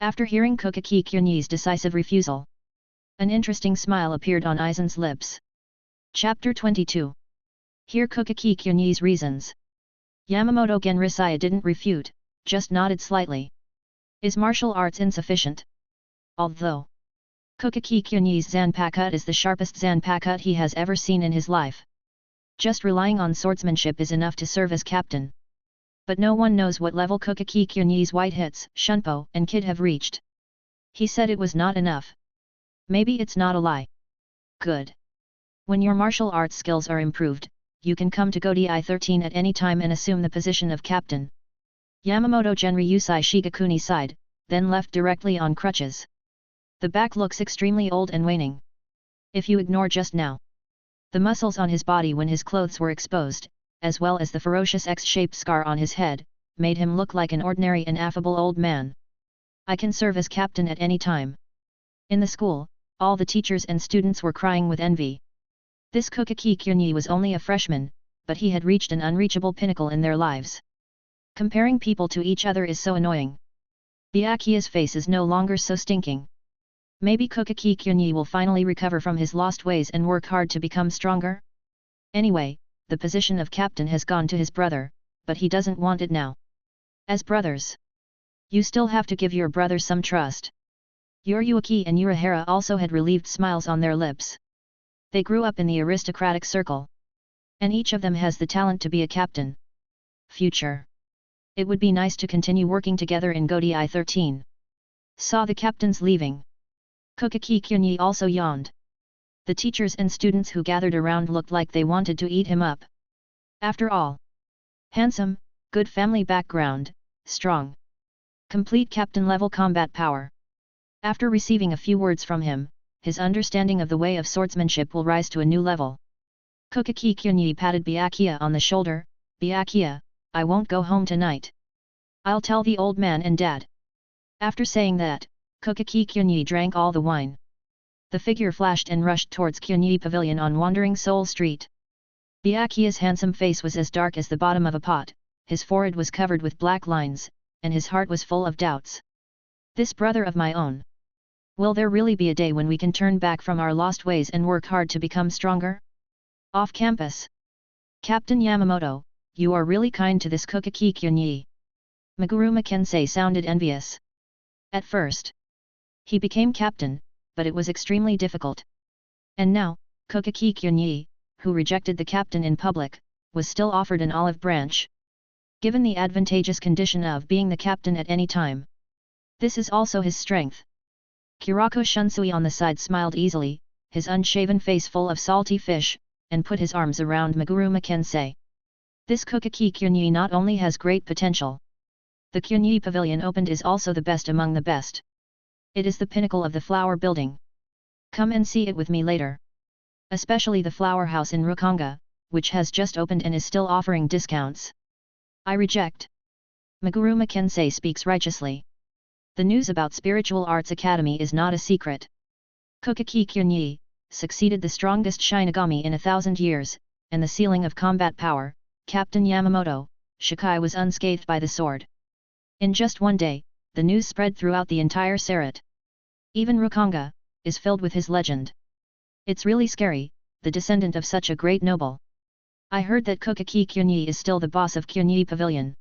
After hearing Kukaki Kyunyi's decisive refusal, an interesting smile appeared on Aizen's lips. Chapter 22. Hear Kukaki Kyunyi's reasons. Yamamoto Genrisaya didn't refute, just nodded slightly. Is martial arts insufficient? Although Kukaki Kyunyi's zanpakuto is the sharpest zanpakuto he has ever seen in his life, just relying on swordsmanship is enough to serve as captain. But no one knows what level Kukaki Kyunyi's white hits, Shunpo and Kid have reached. He said it was not enough. Maybe it's not a lie. Good. When your martial arts skills are improved, you can come to Godi I-13 at any time and assume the position of captain. Yamamoto Genryusai Shigakuni sighed, then left directly on crutches. The back looks extremely old and waning. If you ignore just now the muscles on his body when his clothes were exposed, as well as the ferocious X-shaped scar on his head, made him look like an ordinary and affable old man. I can serve as captain at any time. In the school, all the teachers and students were crying with envy. This Kukaki Kyunyi was only a freshman, but he had reached an unreachable pinnacle in their lives. Comparing people to each other is so annoying. Byakuya's face is no longer so stinking. Maybe Kukaki Kyunyi will finally recover from his lost ways and work hard to become stronger? Anyway, the position of captain has gone to his brother, but he doesn't want it now. As brothers, you still have to give your brother some trust. Yuruaki and Urahara also had relieved smiles on their lips. They grew up in the aristocratic circle. And each of them has the talent to be a captain. Future. It would be nice to continue working together in Godi I-13. Saw the captains leaving. Kukaki Kyunyi also yawned. The teachers and students who gathered around looked like they wanted to eat him up. After all, handsome, good family background, strong, complete captain-level combat power. After receiving a few words from him, his understanding of the way of swordsmanship will rise to a new level. Kukaki Kyunyi patted Byakuya on the shoulder. Byakuya, I won't go home tonight. I'll tell the old man and dad. After saying that, Kukaki Kyunyi drank all the wine. The figure flashed and rushed towards Kyunyi Pavilion on Wandering Soul Street. Byakuya's handsome face was as dark as the bottom of a pot, his forehead was covered with black lines, and his heart was full of doubts. This brother of my own. Will there really be a day when we can turn back from our lost ways and work hard to become stronger? Off campus. Captain Yamamoto, you are really kind to this Kokaki Kyunyi. Meguruma Kensei sounded envious. At first, he became captain, but it was extremely difficult. And now, Kokaki Kyunyi, who rejected the captain in public, was still offered an olive branch. Given the advantageous condition of being the captain at any time. This is also his strength. Kurako Shunsui on the side smiled easily, his unshaven face full of salty fish, and put his arms around Meguruma Kensei. This Kokaki Kyunyi not only has great potential. The Kyunyi Pavilion opened is also the best among the best. It is the pinnacle of the flower building. Come and see it with me later. Especially the flower house in Rukanga, which has just opened and is still offering discounts. I reject. Meguruma Kensei speaks righteously. The news about Spiritual Arts Academy is not a secret. Kokaki Kyunyi succeeded the strongest Shinigami in 1,000 years, and the ceiling of combat power, Captain Yamamoto, Shikai was unscathed by the sword. In just one day, the news spread throughout the entire Sarat. Even Rukanga is filled with his legend. It's really scary, the descendant of such a great noble. I heard that Kokaki Kyunyi is still the boss of Kyunyi Pavilion.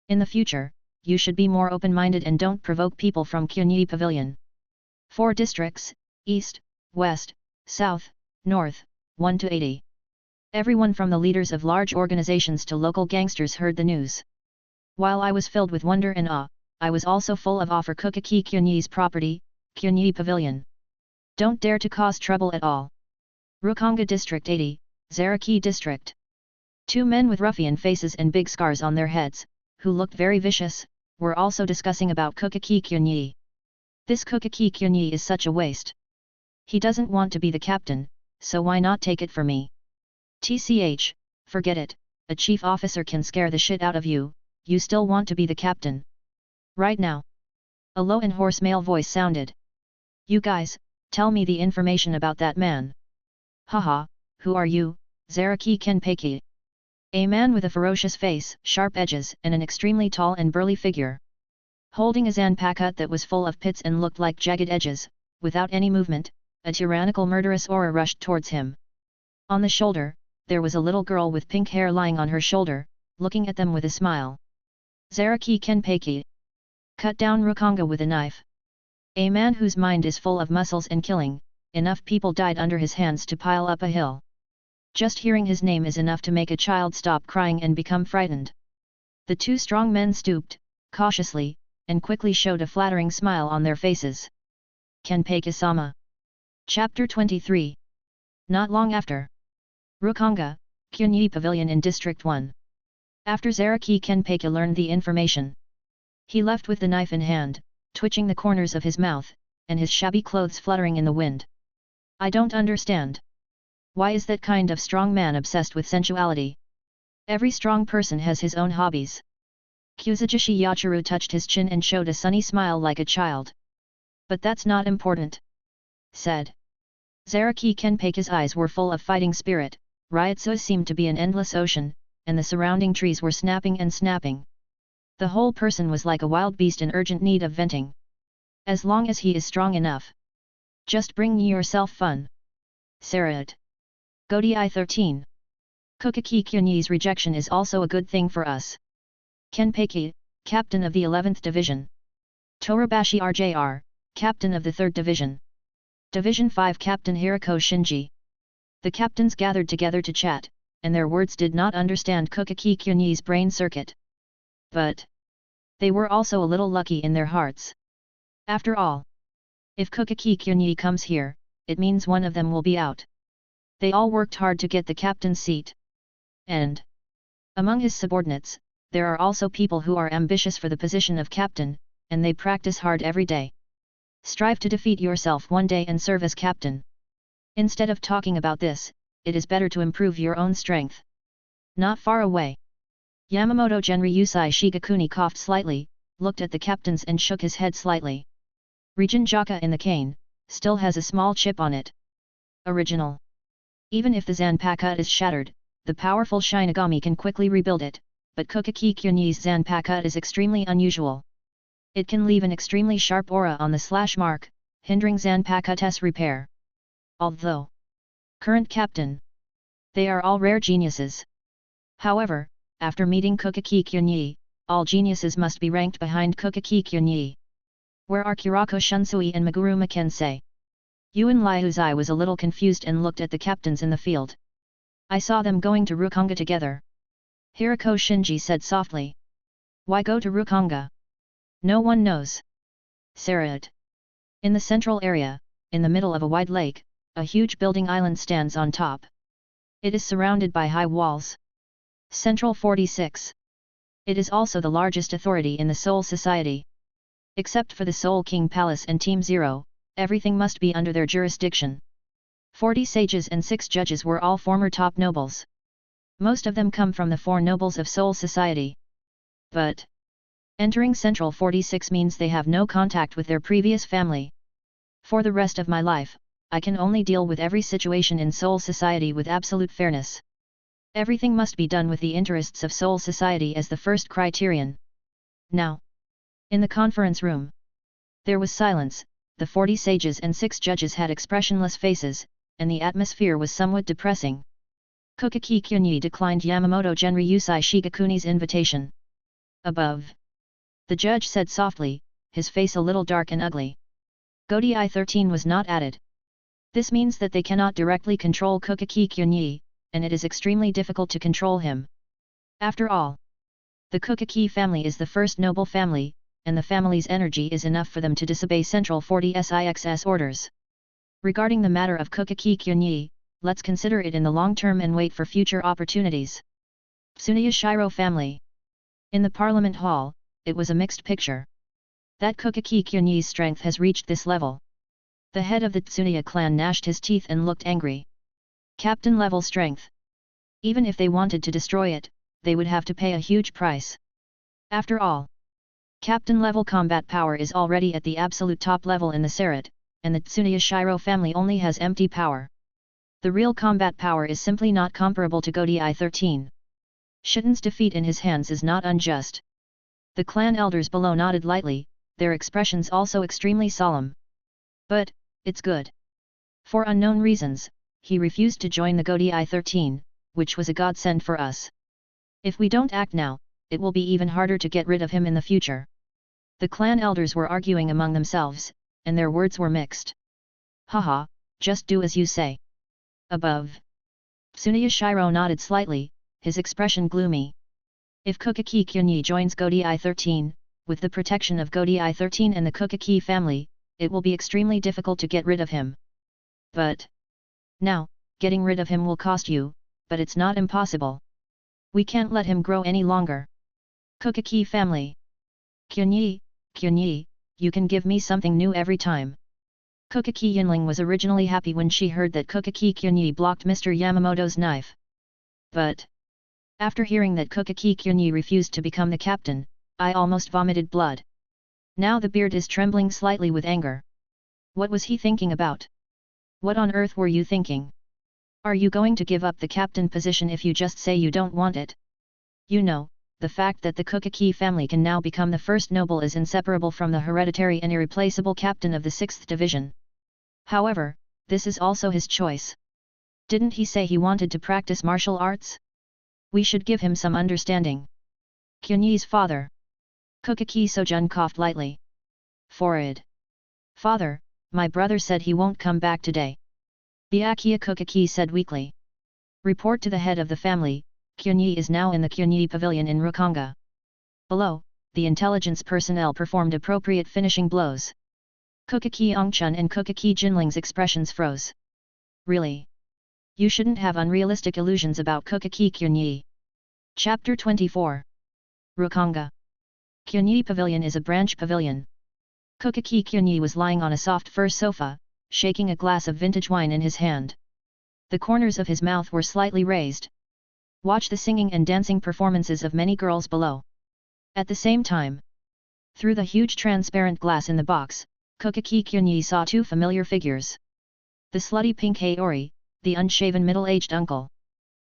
In the future, you should be more open-minded and don't provoke people from Kyunyi Pavilion. 4 districts, East, West, South, North, 1 to 80. Everyone from the leaders of large organizations to local gangsters heard the news. While I was filled with wonder and awe, I was also full of awe for Kokaki Kyunyi's property, Kyunyi Pavilion. Don't dare to cause trouble at all. Rukanga District 80, Zaraki District. 2 men with ruffian faces and big scars on their heads, who looked very vicious, were also discussing about Kokaki Kyunyi. This Kokaki Kyunyi is such a waste. He doesn't want to be the captain, so why not take it for me? TCH, forget it, a chief officer can scare the shit out of you, you still want to be the captain. Right now. A low and hoarse male voice sounded. You guys, tell me the information about that man. Haha, who are you, Zaraki Kenpeki? A man with a ferocious face, sharp edges, and an extremely tall and burly figure. Holding a zanpakut that was full of pits and looked like jagged edges, without any movement, a tyrannical murderous aura rushed towards him. On the shoulder, there was a little girl with pink hair lying on her shoulder, looking at them with a smile. Zaraki Kenpeki. Cut down Rukanga with a knife. A man whose mind is full of muscles and killing, enough people died under his hands to pile up a hill. Just hearing his name is enough to make a child stop crying and become frightened. The 2 strong men stooped, cautiously, and quickly showed a flattering smile on their faces. Kenpeki-sama. Chapter 23. Not long after. Rukanga, Kyunyi Pavilion in District 1. After Zaraki Kenpeki learned the information, he left with the knife in hand, twitching the corners of his mouth, and his shabby clothes fluttering in the wind. I don't understand. Why is that kind of strong man obsessed with sensuality? Every strong person has his own hobbies. Kuzujishi Yachiru touched his chin and showed a sunny smile like a child. But that's not important. Said. Zaraki Kenpeki's eyes were full of fighting spirit, Ryutsu seemed to be an endless ocean, and the surrounding trees were snapping and snapping. The whole person was like a wild beast in urgent need of venting. As long as he is strong enough. Just bring yourself fun. Sarat. Godi I-13. Kokaki Kyunyi's rejection is also a good thing for us. Kenpeki, Captain of the 11th Division. Torabashi RJR, Captain of the 3rd Division. Division 5 Captain Hirako Shinji. The captains gathered together to chat, and their words did not understand Kokaki Kyunyi's brain circuit. But they were also a little lucky in their hearts. After all, if Kokaki Kyunyi comes here, it means one of them will be out. They all worked hard to get the captain's seat. And among his subordinates, there are also people who are ambitious for the position of captain, and they practice hard every day. Strive to defeat yourself one day and serve as captain. Instead of talking about this, it is better to improve your own strength. Not far away. Yamamoto Genryusai Shigakuni coughed slightly, looked at the captains and shook his head slightly. Region Jaka in the cane, still has a small chip on it. Original. Even if the Zanpakut is shattered, the powerful Shinigami can quickly rebuild it, but Kokaki Kyunyi's Zanpakut is extremely unusual. It can leave an extremely sharp aura on the slash mark, hindering Zanpakute's repair. Although current captain, they are all rare geniuses. However, after meeting Kokaki Kyunyi, all geniuses must be ranked behind Kokaki Kyunyi. Where are Kurako Shunsui and Meguru Makensei? Yuan Liuzai was a little confused and looked at the captains in the field. I saw them going to Rukonga together. Hirako Shinji said softly. Why go to Rukonga? No one knows. Sarat. In the central area, in the middle of a wide lake, a huge building island stands on top. It is surrounded by high walls. Central 46. It is also the largest authority in the Soul Society. Except for the Soul King Palace and Team Zero, everything must be under their jurisdiction. 40 sages and 6 judges were all former top nobles. Most of them come from the 4 nobles of Soul Society. But entering Central 46 means they have no contact with their previous family. For the rest of my life, I can only deal with every situation in Soul Society with absolute fairness. Everything must be done with the interests of Soul Society as the first criterion. Now, in the conference room, there was silence. The 40 sages and 6 judges had expressionless faces, and the atmosphere was somewhat depressing. Kokaki Kyunyi declined Yamamoto Genryusai Shigakuni's invitation. Above, the judge said softly, his face a little dark and ugly. Godi I-13 was not added. This means that they cannot directly control Kokaki Kyunyi, and it is extremely difficult to control him. After all, the Kokaki family is the first noble family, and the family's energy is enough for them to disobey Central 46's orders. Regarding the matter of Kokaki Kyunyi, let's consider it in the long term and wait for future opportunities. Tsunoya Shiro family. In the Parliament Hall, it was a mixed picture. That Kokaki Kyunyi's strength has reached this level. The head of the Tsunoya clan gnashed his teeth and looked angry. Captain-level strength. Even if they wanted to destroy it, they would have to pay a huge price. After all, captain-level combat power is already at the absolute top level in the Sarat, and the Tsunoya Shiro family only has empty power. The real combat power is simply not comparable to Godi I-13. Shuten's defeat in his hands is not unjust. The clan elders below nodded lightly, their expressions also extremely solemn. But, it's good. For unknown reasons, he refused to join the Godi I-13, which was a godsend for us. If we don't act now, it will be even harder to get rid of him in the future. The clan elders were arguing among themselves, and their words were mixed. Haha, just do as you say. Above, Tsunoya Shiro nodded slightly, his expression gloomy. If Kokaki Kyunyi joins Godi I-13, with the protection of Godi I-13 and the Kokaki family, it will be extremely difficult to get rid of him. But now, getting rid of him will cost you, but it's not impossible. We can't let him grow any longer. Kokaki family. Kyunyi, you can give me something new every time. Kokaki Yinling was originally happy when she heard that Kokaki Kyunyi blocked Mr. Yamamoto's knife. But after hearing that Kokaki Kyunyi refused to become the captain, I almost vomited blood. Now the beard is trembling slightly with anger. What was he thinking about? What on earth were you thinking? Are you going to give up the captain position if you just say you don't want it? You know, the fact that the Kokaki family can now become the first noble is inseparable from the hereditary and irreplaceable captain of the 6th division. However, this is also his choice. Didn't he say he wanted to practice martial arts? We should give him some understanding. Kyunyi's father. Kokaki Sojun coughed lightly. Forehead. Father, my brother said he won't come back today. Byakuya Kokaki said weakly. Report to the head of the family, Kyunyi is now in the Kyunyi Pavilion in Rukonga. Below, the intelligence personnel performed appropriate finishing blows. Kokaki Ongchun and Kokaki Jinling's expressions froze. Really? You shouldn't have unrealistic illusions about Kokaki Kyunyi. Chapter 24. Rukonga. Kyunyi Pavilion is a branch pavilion. Kokaki Kyunyi was lying on a soft fur sofa, shaking a glass of vintage wine in his hand. The corners of his mouth were slightly raised. Watch the singing and dancing performances of many girls below. At the same time, through the huge transparent glass in the box, Kokaki Kyunyi saw 2 familiar figures. The slutty pink Haori, the unshaven middle-aged uncle.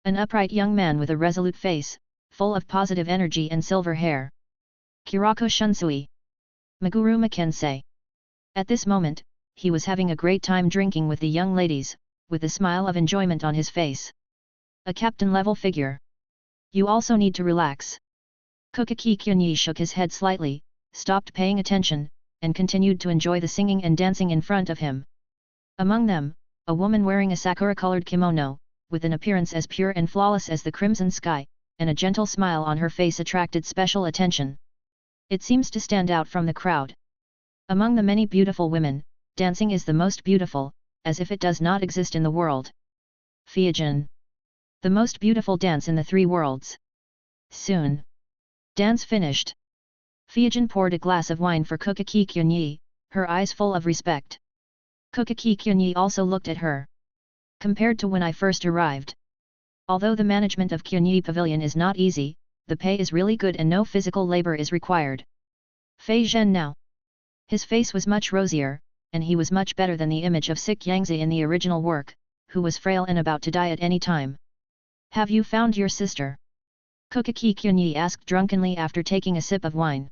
An upright young man with a resolute face, full of positive energy and silver hair. Kurako Shunsui. Meguru Makensei. At this moment, he was having a great time drinking with the young ladies, with a smile of enjoyment on his face. A captain-level figure. You also need to relax. Kokaki Kyunyi shook his head slightly, stopped paying attention, and continued to enjoy the singing and dancing in front of him. Among them, a woman wearing a sakura-colored kimono, with an appearance as pure and flawless as the crimson sky, and a gentle smile on her face attracted special attention. It seems to stand out from the crowd. Among the many beautiful women, dancing is the most beautiful, as if it does not exist in the world. Fanfiction. The most beautiful dance in the three worlds. Soon. Dance finished. Fanfiction poured a glass of wine for Kokaki Kyunyi, her eyes full of respect. Kokaki Kyunyi also looked at her. Compared to when I first arrived. Although the management of Kyunyi Pavilion is not easy, the pay is really good and no physical labor is required. Fei Zhen now. His face was much rosier, and he was much better than the image of Sick Yangzi in the original work, who was frail and about to die at any time. Have you found your sister? Kokaki Kyunyi asked drunkenly after taking a sip of wine.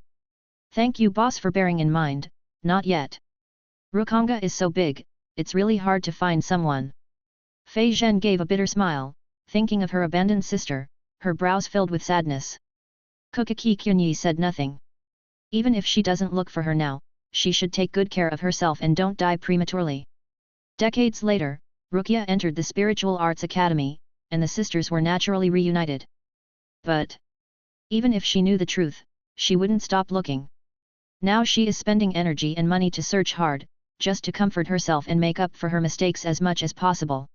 Thank you boss for bearing in mind, not yet. Rukanga is so big, it's really hard to find someone. Fei Zhen gave a bitter smile, thinking of her abandoned sister, her brows filled with sadness. Kokaki Kyunyi said nothing. Even if she doesn't look for her now, she should take good care of herself and don't die prematurely. Decades later, Rukia entered the Spiritual Arts Academy, and the sisters were naturally reunited. But even if she knew the truth, she wouldn't stop looking. Now she is spending energy and money to search hard, just to comfort herself and make up for her mistakes as much as possible.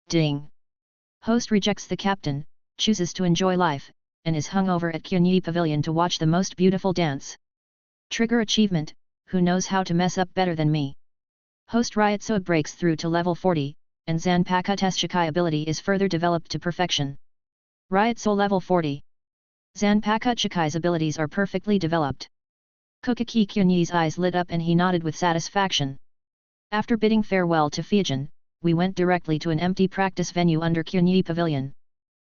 Ding! Host rejects the captain, chooses to enjoy life, and is hung over at Kyunyi Pavilion to watch the most beautiful dance. Trigger achievement, who knows how to mess up better than me? Host Ryotsuh breaks through to level 40, and Zanpakuh Shikai ability is further developed to perfection. Ryotsuh level 40. Zanpakuh Shikai's abilities are perfectly developed. Kokaki Kyunyi's eyes lit up and he nodded with satisfaction. After bidding farewell to Fanfiction, we went directly to an empty practice venue under Kyunyi Pavilion.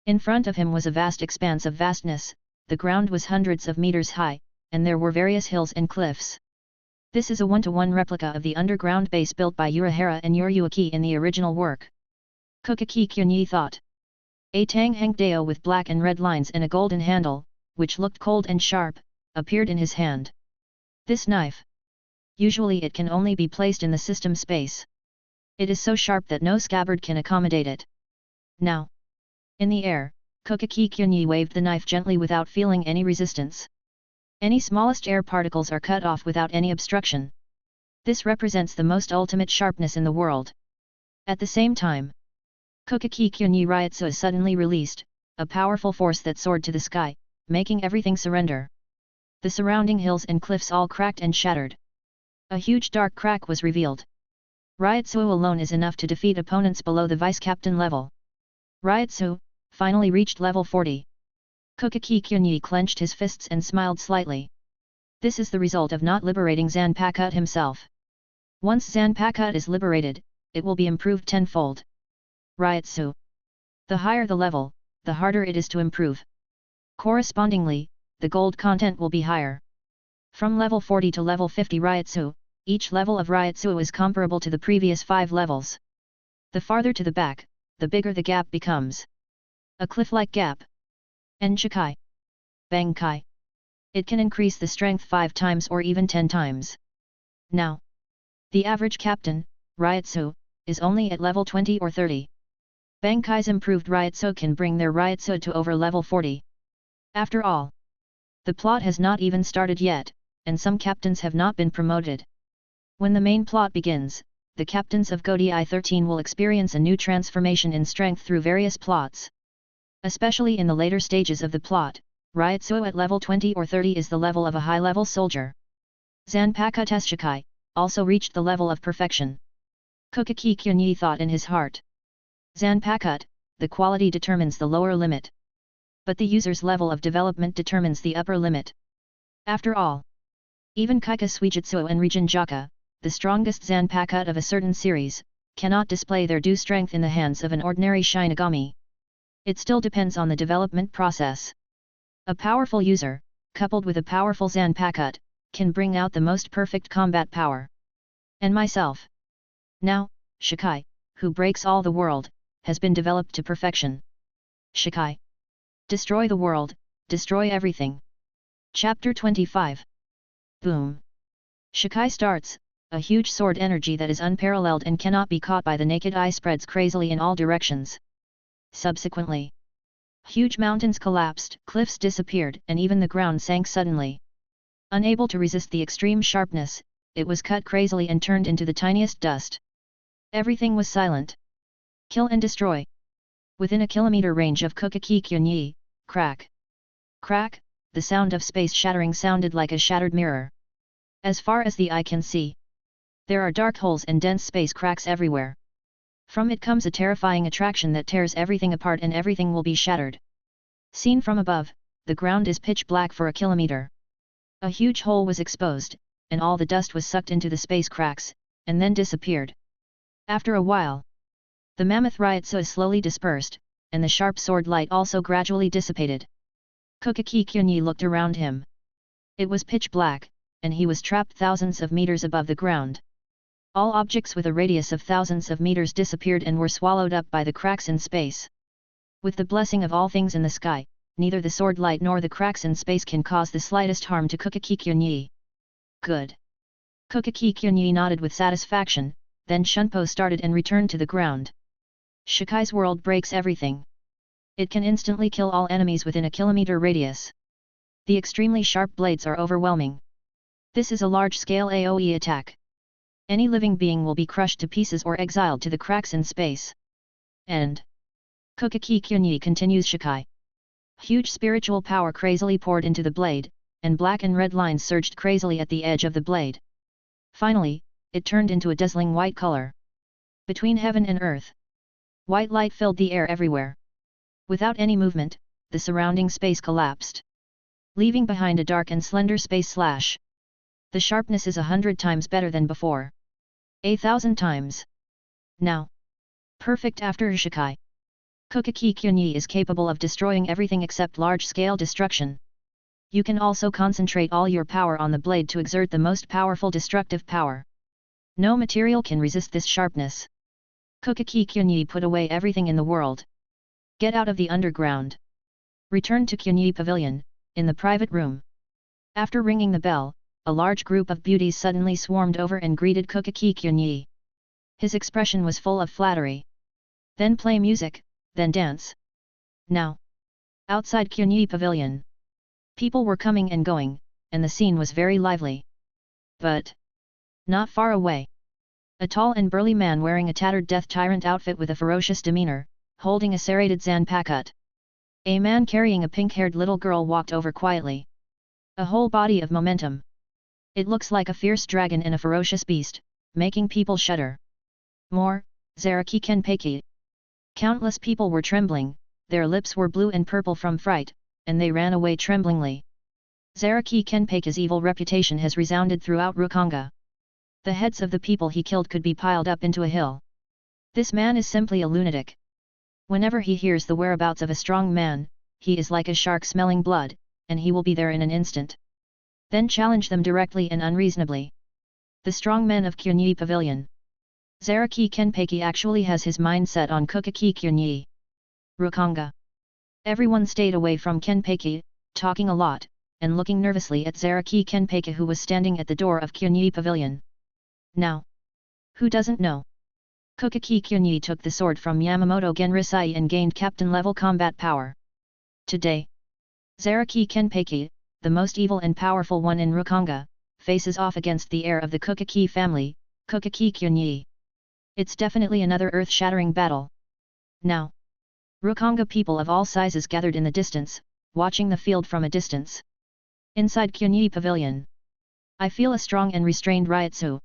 In front of him was a vast expanse of vastness, the ground was hundreds of meters high, and there were various hills and cliffs. This is a one-to-one replica of the underground base built by Urahara and Yuryuaki in the original work. Kokaki Kyunyi thought. A Tang Hang Dao with black and red lines and a golden handle, which looked cold and sharp, appeared in his hand. This knife. Usually it can only be placed in the system space. It is so sharp that no scabbard can accommodate it. Now. In the air, Kokaki Kyunyi waved the knife gently without feeling any resistance. Any smallest air particles are cut off without any obstruction. This represents the most ultimate sharpness in the world. At the same time, Kokaki Kyunyi Ryotsuh suddenly released, a powerful force that soared to the sky, making everything surrender. The surrounding hills and cliffs all cracked and shattered. A huge dark crack was revealed. Ryotsuh alone is enough to defeat opponents below the vice-captain level. Ryotsuh finally reached level 40. Kokaki Kyunyi clenched his fists and smiled slightly. This is the result of not liberating Zanpakuh himself. Once Zanpakuh is liberated, it will be improved tenfold. Ryotsuh. The higher the level, the harder it is to improve. Correspondingly, the gold content will be higher. From level 40 to level 50 Ryotsuh, each level of Ryotsuh is comparable to the previous 5 levels. The farther to the back, the bigger the gap becomes. A cliff-like gap. Enchikai. Bangkai. It can increase the strength 5 times or even 10 times. Now, the average captain, Ryotsuh, is only at level 20 or 30. Bankai's improved Ryotsuh can bring their Ryotsuh to over level 40. After all, the plot has not even started yet, and some captains have not been promoted. When the main plot begins, the captains of Godi I-13 will experience a new transformation in strength through various plots. Especially in the later stages of the plot, Ryotsuh at level 20 or 30 is the level of a high-level soldier. Zanpakuh Shikai also reached the level of perfection. Kokaki Kyunyi thought in his heart. Zanpakuh, the quality determines the lower limit. But the user's level of development determines the upper limit. After all, even Kaika Suijutsu and Rijinjaka, the strongest Zanpakuh of a certain series, cannot display their due strength in the hands of an ordinary Shinigami. It still depends on the development process. A powerful user, coupled with a powerful Zanpakuh, can bring out the most perfect combat power. And myself. Now, Shikai, who breaks all the world, has been developed to perfection. Shikai. Destroy the world, destroy everything. Chapter 25. Boom. Shikai starts, a huge sword energy that is unparalleled and cannot be caught by the naked eye spreads crazily in all directions. Subsequently, huge mountains collapsed, cliffs disappeared, and even the ground sank suddenly. Unable to resist the extreme sharpness, it was cut crazily and turned into the tiniest dust. Everything was silent. Kill and destroy. Within a kilometer range of Kukaki Kyunyi, crack. Crack, the sound of space shattering sounded like a shattered mirror. As far as the eye can see, there are dark holes and dense space cracks everywhere. From it comes a terrifying attraction that tears everything apart and everything will be shattered. Seen from above, the ground is pitch black for a kilometer. A huge hole was exposed, and all the dust was sucked into the space cracks, and then disappeared. After a while, the mammoth ryotsu slowly dispersed, and the sharp sword light also gradually dissipated. Kukaki Kyunyi looked around him. It was pitch black, and he was trapped thousands of meters above the ground. All objects with a radius of thousands of meters disappeared and were swallowed up by the cracks in space. With the blessing of all things in the sky, neither the sword light nor the cracks in space can cause the slightest harm to Kukaki Kyunyi. Good. Kukaki Kyunyi nodded with satisfaction, then Shunpo started and returned to the ground. Shikai's world breaks everything. It can instantly kill all enemies within a kilometer radius. The extremely sharp blades are overwhelming. This is a large-scale AoE attack. Any living being will be crushed to pieces or exiled to the cracks in space. End. Kukaki Kyunyi continues. Shikai. Huge spiritual power crazily poured into the blade, and black and red lines surged crazily at the edge of the blade. Finally, it turned into a dazzling white color. Between heaven and earth, white light filled the air everywhere. Without any movement, the surrounding space collapsed, leaving behind a dark and slender space slash. The sharpness is 100 times better than before. 1,000 times. Now, perfect after Shikai. Kukaki Kyunyi is capable of destroying everything except large-scale destruction. You can also concentrate all your power on the blade to exert the most powerful destructive power. No material can resist this sharpness. Kukaki Kyunyi put away everything in the world. Get out of the underground. Return to Kyunyi Pavilion, in the private room. After ringing the bell, a large group of beauties suddenly swarmed over and greeted Kukaki Kyunyi. His expression was full of flattery. Then play music, then dance. Now, outside Kyunyi Pavilion, people were coming and going, and the scene was very lively. But, not far away, a tall and burly man wearing a tattered death tyrant outfit with a ferocious demeanor, holding a serrated zanpakut. A man carrying a pink-haired little girl walked over quietly. A whole body of momentum. It looks like a fierce dragon and a ferocious beast, making people shudder. More, Zaraki Kenpeki. Countless people were trembling, their lips were blue and purple from fright, and they ran away tremblingly. Zaraki Kenpeki's evil reputation has resounded throughout Rukanga. The heads of the people he killed could be piled up into a hill. This man is simply a lunatic. Whenever he hears the whereabouts of a strong man, he is like a shark smelling blood, and he will be there in an instant. Then challenge them directly and unreasonably. The strong men of Kyunyi Pavilion. Zaraki Kenpeki actually has his mind set on Kukaki Kyunyi. Rukanga. Everyone stayed away from Kenpeki, talking a lot, and looking nervously at Zaraki Kenpeki who was standing at the door of Kyunyi Pavilion. Now, who doesn't know? Kukaki Kyunyi took the sword from Yamamoto Genrisai and gained captain-level combat power. Today, Zaraki Kenpeki, the most evil and powerful one in Rukanga, faces off against the heir of the Kukaki family, Kukaki Kyunyi. It's definitely another earth-shattering battle. Now, Rukanga people of all sizes gathered in the distance, watching the field from a distance. Inside Kyunyi Pavilion, I feel a strong and restrained Ryotsu.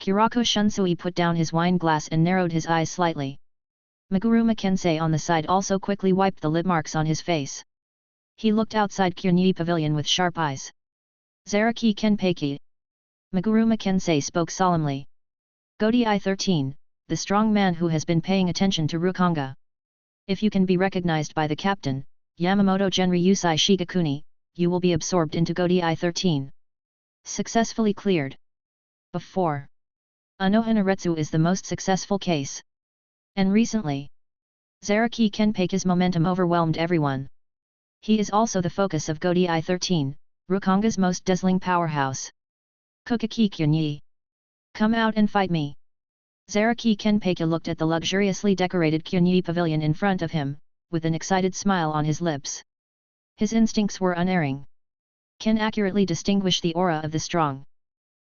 Kurako Shunsui put down his wine glass and narrowed his eyes slightly. Meguruma Kensei on the side also quickly wiped the lip marks on his face. He looked outside Kyunyi Pavilion with sharp eyes. Zaraki Kenpeki. Meguruma Kensei spoke solemnly. Godi I-13, the strong man who has been paying attention to Rukanga. If you can be recognized by the captain, Yamamoto Genri Yusai Shigakuni, you will be absorbed into Godi I-13. Successfully cleared. Before. Anohanaretsu is the most successful case. And recently, Zaraki Kenpaku's momentum overwhelmed everyone. He is also the focus of Godi I-13, Rukonga's most dazzling powerhouse. Kokaki Kyunyi. Come out and fight me. Zaraki Kenpaku looked at the luxuriously decorated Kyunyi pavilion in front of him, with an excited smile on his lips. His instincts were unerring. Ken accurately distinguished the aura of the strong.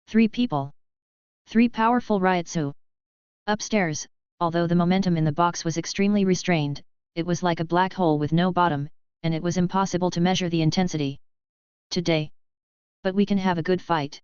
3 people. 3 powerful Ryotsu. Upstairs, although the momentum in the box was extremely restrained, it was like a black hole with no bottom, and it was impossible to measure the intensity. Today. But we can have a good fight.